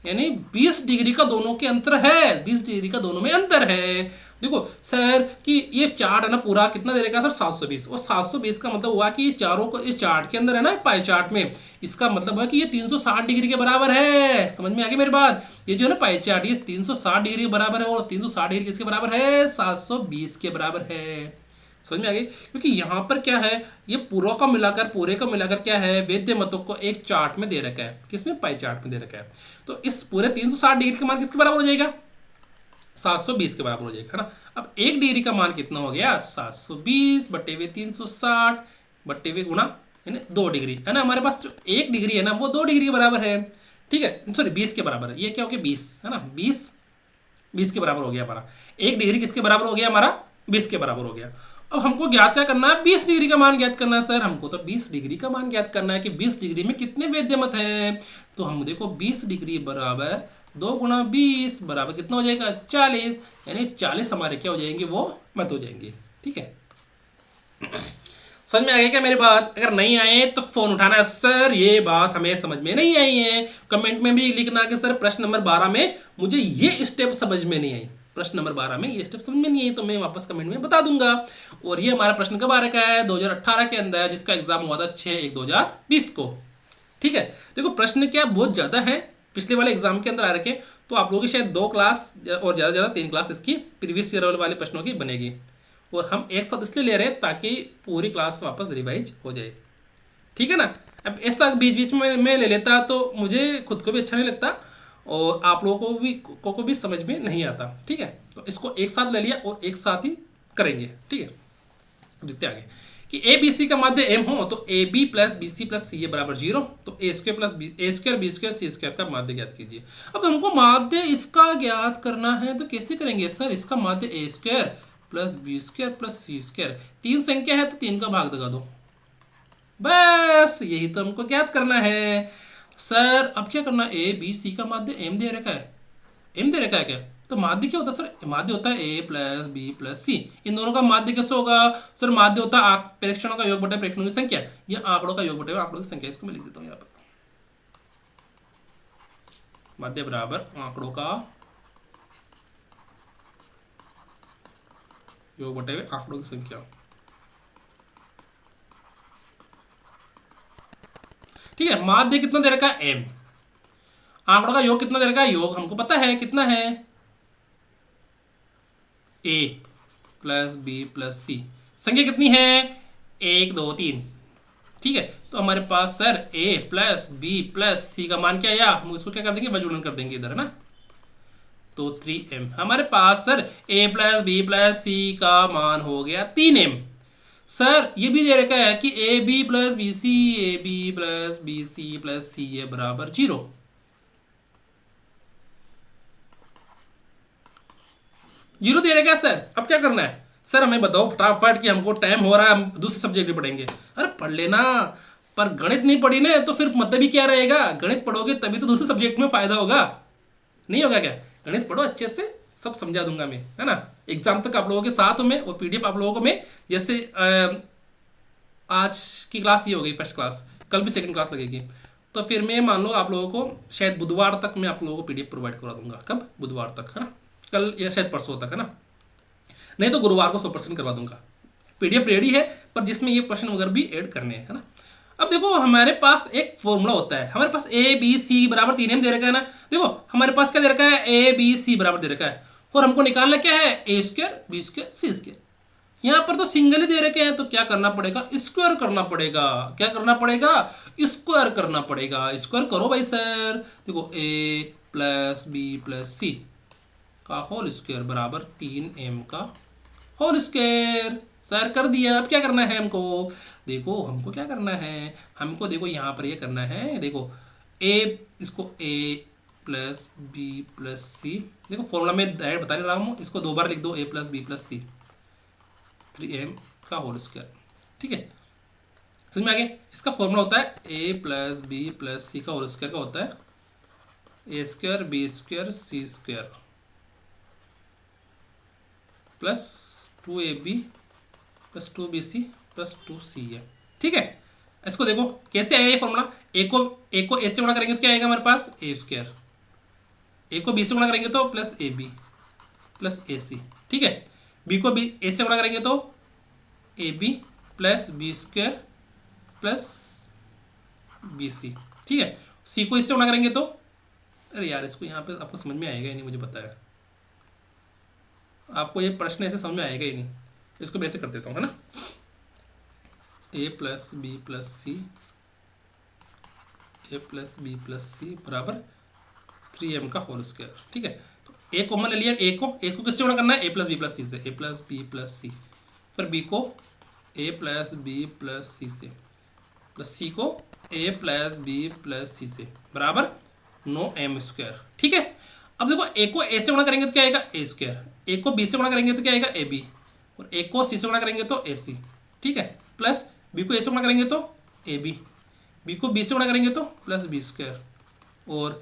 यानी 20 डिग्री का दोनों के अंतर है, 20 डिग्री का दोनों में अंतर है। देखो सर कि ये चार्ट है ना पूरा कितना दे रखा है सर 720, और 720 का मतलब हुआ कि ये चारों को इस चार्ट के अंदर है ना पाई चार्ट में, इसका मतलब है कि ये 360 डिग्री के बराबर है। समझ में आ गई मेरी बात, ये जो है ना पाई चार्ट ये 360 डिग्री के बराबर है, और 360 डिग्री किसके बराबर है, 720 के बराबर है। समझ में आ गई, क्योंकि यहाँ पर क्या है, ये पूरा का मिलाकर पूरे का मिलाकर क्या है, वैध मतों को एक चार्ट में दे रखा है, किसमें, पाई चार्ट में दे रखा है। तो इस पूरे 360 डिग्री का मान किसके बराबर हो जाएगा, 720 के बराबर हो जाएगा, है ना। अब 1 डिग्री का मान कितना हो गया, 720 बटे हुए 360 बटे हुए गुणा, है ना 2 डिग्री, है ना। हमारे पास जो 1 डिग्री है ना वो 2 डिग्री के बराबर है, ठीक है, सॉरी 20 के बराबर है, ये क्या हो गया 20, है ना, 20 के बराबर हो गया हमारा। 1 डिग्री किसके बराबर हो गया हमारा, 20 के बराबर हो गया। अब हमको ज्ञात क्या करना है, 20 डिग्री का मान ज्ञात करना है सर, हमको तो 20 डिग्री का मान ज्ञात करना है कि 20 डिग्री में कितने वैध मत है। तो हम देखो 20 डिग्री बराबर 2 गुणा 20 बराबर कितना हो जाएगा 40, यानी 40 हमारे क्या हो जाएंगे, वो मत हो जाएंगे, ठीक है। समझ में आ गई क्या मेरी बात, अगर नहीं आए तो फोन उठाना है, सर ये बात हमें समझ में नहीं आई है। कमेंट में भी लिखना कि सर प्रश्न नंबर 12 में मुझे ये स्टेप समझ में नहीं आई, प्रश्न नंबर 12 में ये स्टेप समझ में नहीं आई, तो मैं वापस कमेंट में बता दूंगा। और ये हमारा प्रश्न कब आ रखा है, 2018 के अंदर, जिसका एग्जाम हुआ था 6/1/2020 को, ठीक है। देखो प्रश्न क्या बहुत ज़्यादा है, पिछले वाले एग्जाम के अंदर आ रखे, तो आप लोगों की शायद 2 क्लास और ज़्यादा से ज़्यादा 3 क्लास इसकी प्रीवियस ईयर वाले प्रश्नों की बनेगी, और हम एक साथ इसलिए ले रहे हैं ताकि पूरी क्लास वापस रिवाइज हो जाए, ठीक है ना। अब ऐसा बीच बीच में मैं ले लेता तो मुझे खुद को भी अच्छा नहीं लगता, और आप लोगों को भी समझ में नहीं आता, ठीक है। तो इसको एक साथ ले लिया और एक साथ ही करेंगे, ठीक है। देखते आगे कि ए बी सी का माध्य एम हो तो A B plus B C plus C A बराबर 0, तो A square plus A square B square C square का माध्य ज्ञात कीजिए। अब हमको माध्य इसका ज्ञात करना है, तो कैसे करेंगे सर, इसका माध्य A square plus B square plus C square, 3 संख्या है तो 3 का भाग लगा दो, बस यही तो हमको ज्ञात करना है। सर अब क्या करना, ए बी सी का माध्य एम दे रखा है, एम दे रखा है क्या, तो माध्य क्या होता है सर, माध्य होता है ए प्लस बी प्लस सी, इन दोनों का माध्य कैसे होगा सर, माध्य होता है प्रेक्षणों का योग बटे प्रेक्षणों की संख्या, या आंकड़ों का योग बटे आंकड़ों की संख्या, इसको मैं लिख देता हूँ यहाँ पर, माध्य बराबर आंकड़ों का योग बटे आंकड़ों की संख्या, ठीक है। माध्य कितना दे रखा है एम, आंकड़ों का योग कितना दे रखा है, योग हमको पता है कितना है, ए प्लस बी प्लस सी, संख्या कितनी है 1 2 3, ठीक है। तो हमारे पास सर ए प्लस बी प्लस सी का मान क्या आया, हम इसको क्या कर देंगे, वजूलन कर देंगे इधर, है ना, तो 3m। हमारे पास सर ए प्लस बी प्लस सी का मान हो गया 3m। सर ये भी दे रखा है कि A B plus B C, A B plus B C plus C A बराबर 0, जीरो दे रखा है सर। अब क्या करना है सर, हमें बताओ फटाफट कि हमको टाइम हो रहा है, हम दूसरे सब्जेक्ट भी पढ़ेंगे। अरे पढ़ लेना, पर गणित नहीं पढ़ी ना तो फिर मतलब ही क्या रहेगा, गणित पढ़ोगे तभी तो दूसरे सब्जेक्ट में फायदा होगा, नहीं होगा क्या, गणित पढ़ो अच्छे से, सब समझा दूंगा मैं, है ना। एग्जाम तक आप लोगों के साथ हूं मैं, और पीडीएफ आप लोगों को मैं, जैसे आज की क्लास ये हो गई फर्स्ट क्लास, कल भी सेकंड क्लास लगेगी, तो फिर मैं मान लो आप लोगों को शायद बुधवार तक मैं आप लोगों को पीडीएफ प्रोवाइड करा दूंगा, कब, बुधवार तक, है ना, कल या शायद परसों तक, है ना, नहीं तो गुरुवार को 100% करवा दूंगा। पीडीएफ रेडी है, पर जिसमें ये प्रश्न वगैरह भी ऐड करने हैं, है ना। अब देखो हमारे पास एक फॉर्मूला होता है, हमारे पास ए बी सी बराबर 3m दे रखा है ना, देखो हमारे पास क्या दे रखा है, ए बी सी बराबर दे रखा है, और हमको निकालना क्या है, A square B square C square. यहाँ पर तो सिंगल ही दे रखे हैं, तो क्या करना पड़ेगा, स्क्वायर करना पड़ेगा, क्या करना पड़ेगा, स्क्वायर करना पड़ेगा, स्क्वायर करो भाई सर। देखो ए प्लस बी प्लस सी का होल स्क्वायर बराबर 3m का होल स्क्वायर, सर कर दिया। अब क्या करना है हमको, देखो हमको क्या करना है, हमको देखो यहाँ पर ये करना है, देखो ए, इसको ए प्लस बी प्लस सी, देखो फॉर्मूला में डायरेक्ट बता नहीं रहा हूँ, इसको 2 बार लिख दो, ए प्लस बी प्लस सी, 3m का होल स्क्वायर। ठीक है, समझ में आ गया। इसका फॉर्मूला होता है a plus b plus c का होल स्क्वायर का होता है a square B square C square plus 2ab plus 2bc plus 2ca। ठीक है, इसको देखो कैसे आया ये फॉर्मूला। ए को ए से गुणा करेंगे तो क्या आएगा हमारे पास ए स्क्वायर, ए को बी से गुणा करेंगे तो प्लस ए बी प्लस ए सी। ठीक है, बी को बी ए से गुणा करेंगे तो A B plus B square plus B c. ठीक है, सी को इससे गुणा करेंगे तो, अरे यार इसको यहाँ पे आपको समझ में आएगा ही नहीं, मुझे पता है आपको ये प्रश्न ऐसे समझ में आएगा ही नहीं। इसको वैसे कर देता हूँ, है ना। ए प्लस बी प्लस सी, ए प्लस बी प्लस सी बराबर 3m का होल स्क्वायर। ठीक है, तो ए कॉमन ले लिया, ए को किससे गुणा करना है, ए प्लस बी प्लस सी से, ए प्लस बी प्लस सी, फिर बी को ए प्लस बी प्लस सी से, प्लस सी को ए प्लस बी प्लस सी से बराबर 9m स्क्वायर। ठीक है, अब देखो ए को ए से गुणा करेंगे तो क्या आएगा ए स्क्वायर, ए को बी से गुणा करेंगे तो क्या आएगा ए बी, और ए को सी से गुणा करेंगे तो ए सी। ठीक है, प्लस बी को ए से गुणा करेंगे तो ए बी, बी को बी से गुणा करेंगे तो प्लस बी स्क्वायर, और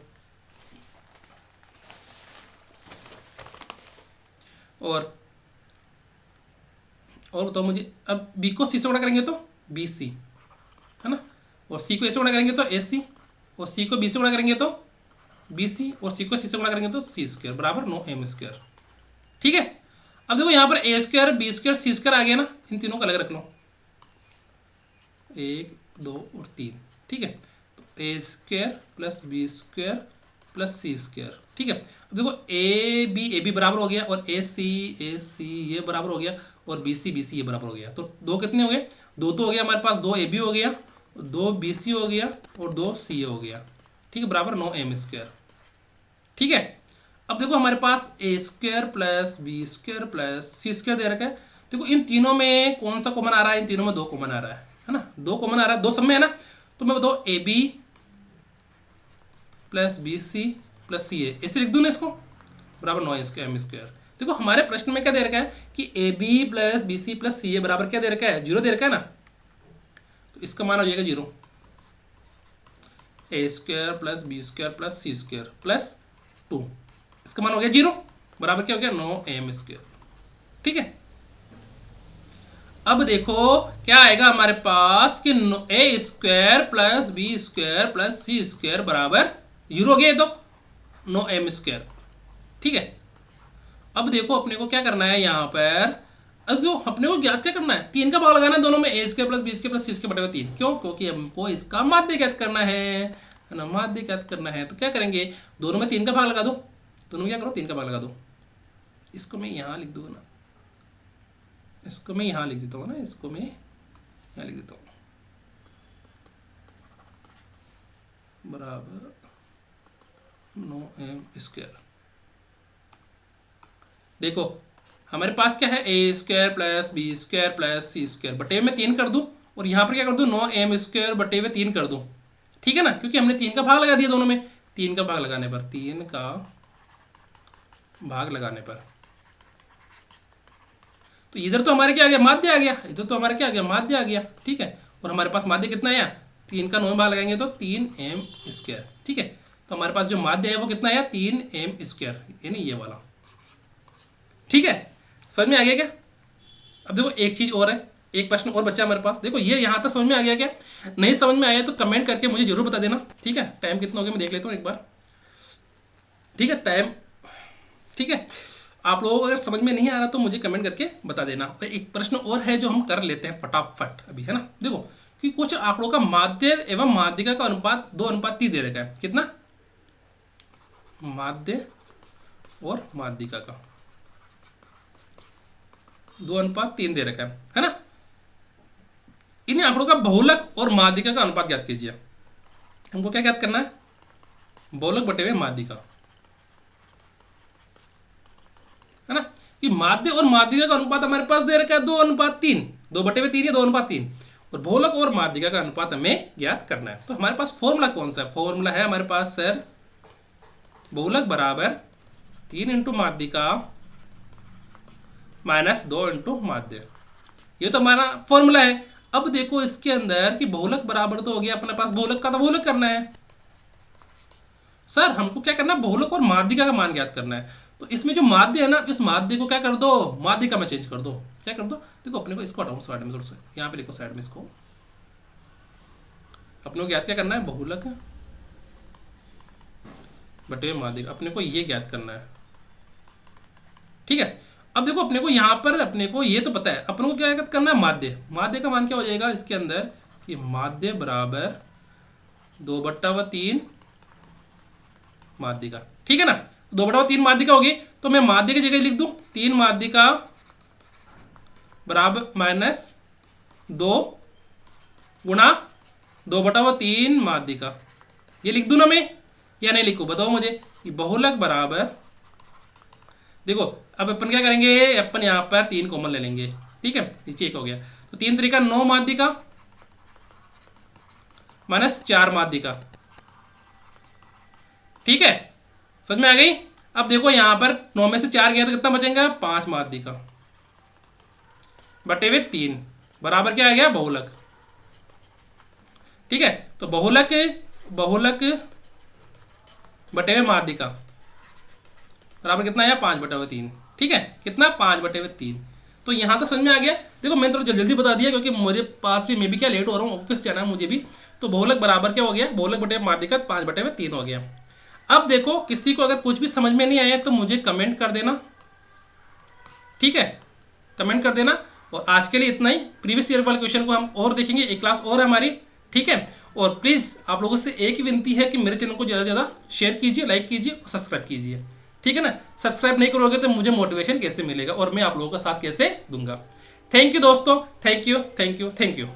बताओ मुझे, अब बी को सी से गुणा करेंगे तो बी सी, है ना, और सी को ए से गुणा करेंगे तो ए सी, और सी को बी से गुणा करेंगे तो बी सी, और सी को सी से गुणा करेंगे तो सी स्क्वायर बराबर 9m स्क्वायर। ठीक है, अब देखो यहाँ पर ए स्क्वायर बी स्क्वायर सी स्क्वायर आ गया ना, इन तीनों को अलग रख लो, 1 2 और 3। ठीक है, तो A square plus B square plus C square. ठीक है, अब देखो ए बी बराबर हो गया, और ए सी ये बराबर हो गया, और बी सी ये बराबर हो गया। तो दो कितने हो गए, दो तो हो गया हमारे पास, 2 ए बी हो गया, 2 बी सी हो गया, और 2 सी हो गया। ठीक है, बराबर 9m स्क्वायर। ठीक है, अब देखो हमारे पास A square plus B square plus C square दे रखा है। देखो इन तीनों में कौन सा कॉमन आ रहा है, इन तीनों में 2 कॉमन आ रहा है ना, 2 कॉमन आ रहा है, 2 सब में है ना। तो मैं बताऊँ A B plus B C plus C A, ऐसे लिख दूँ ना इसको, बराबर 9m स्क्वायर। देखो हमारे प्रश्न में क्या दे रखा है कि A B plus B C plus C A बराबर क्या दे रखा है, 0 दे रखा है ना, तो इसका मान हो जाएगा 0। A square plus B square plus C square plus 2, इसका मान हो गया 0, बराबर क्या हो गया 9m स्क्वायर। ठीक है, अब देखो क्या आएगा हमारे पास कि A square plus B square plus C square बराबर 0 हो गया, तो 9m स्क्वायर। ठीक है, अब देखो अपने को क्या करना है यहाँ पर, जो अपने को ज्ञात क्या करना है, 3 का भाग लगाना है दोनों में, A square plus B square plus C square बटे 3। क्यों, क्योंकि हमको इसका माध्य ज्ञात करना है ना, माध्य ज्ञात करना है। तो क्या करेंगे, दोनों में 3 का भाग लगा दो, दोनों में क्या करो 3 का भाग लगा दो। इसको मैं यहाँ लिख दूंगा ना, इसको मैं यहाँ लिख देता हूँ ना, इसको मैं यहाँ लिख देता हूँ, बराबर 9m स्क्वायर। देखो हमारे पास क्या है, A square plus B square plus C square बटे में 3 कर दूँ, और यहाँ पर क्या कर दूँ 9m स्क्वायर बटे में 3 कर दूँ। ठीक है ना, क्योंकि हमने 3 का भाग लगा दिया दोनों में, 3 का भाग लगाने पर, 3 का भाग लगाने पर, तो इधर तो हमारे क्या आ गया, माध्य आ गया, इधर तो हमारे क्या आ गया, माध्य आ गया। ठीक है, और हमारे पास माध्य कितना आया, 3 का 9 भाग लगाएंगे तो 3m स्क्वायर। ठीक है, तो हमारे पास जो माध्य है वो कितना आया, 3m स्क्वायर, यानी ये वाला। ठीक है, समझ में आ गया क्या। अब देखो एक चीज़ और है, एक प्रश्न और बच्चा हमारे पास। देखो ये यहाँ तक समझ में आ गया क्या, नहीं समझ में आया तो कमेंट करके मुझे जरूर बता देना। ठीक है, टाइम कितना हो गया मैं देख लेता हूँ एक बार। ठीक है, टाइम, ठीक है, आप लोगों को अगर समझ में नहीं आ रहा तो मुझे कमेंट करके बता देना। और एक प्रश्न और है जो हम कर लेते हैं फटाफट अभी, है ना। देखो कि कुछ आंकड़ों का माध्य एवं माध्यिका का अनुपात 2:3 दे रखा है। कितना, माध्य और माध्यिका का 2:3 दे रखा है ना। इन आंकड़ों का बहुलक और माध्यिका का अनुपात ज्ञात कीजिए। हमको क्या ज्ञात करना है, बहुलक बटे हुए माध्यिका, है ना, कि माध्य और माध्यिका का अनुपात हमारे पास दे रखा है 2:3, 2/3 या 2:3, और बहुलक और माध्यिका का अनुपात हमें ज्ञात करना है। तो हमारे पास फॉर्मूला कौन सा है, फॉर्मूला है हमारे पास सर, बहुलक बराबर 3 × माध्यिका -2 × माध्य। ये तो हमारा फॉर्मूला है। अब देखो इसके अंदर कि बहुलक बराबर तो हो गया अपने पास, बहुलक का तो बहुलक करना है। सर हमको क्या करना है, बहुलक और माध्यिका का मान ज्ञात करना है। तो इसमें जो माध्य है ना, इस माध्य को क्या कर दो, माध्यिका में चेंज कर दो। क्या कर दो, देखो अपने को इसको हटाओ साइड में, थोड़ा सा यहाँ पे लिखो साइड में इसको। अपने को ज्ञात क्या करना है, बहुलक बटे माध्यिका, अपने को ये ज्ञात करना है। ठीक है, अब देखो अपने को यहाँ पर अपने को ये तो पता है, अपने को क्या करना है, माध्य। माध्य का मान क्या हो जाएगा इसके अंदर कि माध्य बराबर 2/3 माध्यिका। ठीक है ना, 2/3 माध्यिका होगी, तो मैं माध्य की जगह लिख दूं 3 माध्यिका बराबर -2 गुणा 2/3 माध्यिका। ये लिख दूं ना मैं या नहीं लिखूं, बताओ मुझे। बहुलक बराबर, देखो अब अपन क्या करेंगे, अपन यहाँ पर 3 कॉमन ले लेंगे। ठीक है, नीचे 1 हो गया, तो 3 3 9 माध्यिका -4 माध्यिका। ठीक है, समझ में आ गई। अब देखो यहाँ पर 9 में से 4 गया तो कितना बचेगा, 5 माध्यिका बटे में 3 बराबर क्या आ गया, बहुलक। ठीक है, तो बहुलक बटे में माध्यिका बराबर कितना आया, 5/3। ठीक है, कितना, 5/3। तो यहाँ तो समझ में आ गया। देखो मैंने थोड़ा जल्दी बता दिया क्योंकि मेरे पास भी, मैं भी क्या लेट हो रहा हूँ, ऑफिस जाना है मुझे भी। तो बहुलक बराबर क्या हो गया, बहुलक बटे माध्यिका 5/3 हो गया। अब देखो किसी को अगर कुछ भी समझ में नहीं आया तो मुझे कमेंट कर देना। ठीक है, कमेंट कर देना। और आज के लिए इतना ही। प्रीवियस ईयर वाले क्वेश्चन को हम और देखेंगे, एक क्लास और है हमारी। ठीक है, और प्लीज़ आप लोगों से एक ही विनती है कि मेरे चैनल को ज़्यादा से ज़्यादा शेयर कीजिए, लाइक कीजिए और सब्सक्राइब कीजिए। ठीक है ना, सब्सक्राइब नहीं करोगे तो मुझे मोटिवेशन कैसे मिलेगा और मैं आप लोगों का साथ कैसे दूंगा। थैंक यू दोस्तों, thank you, thank you, thank you.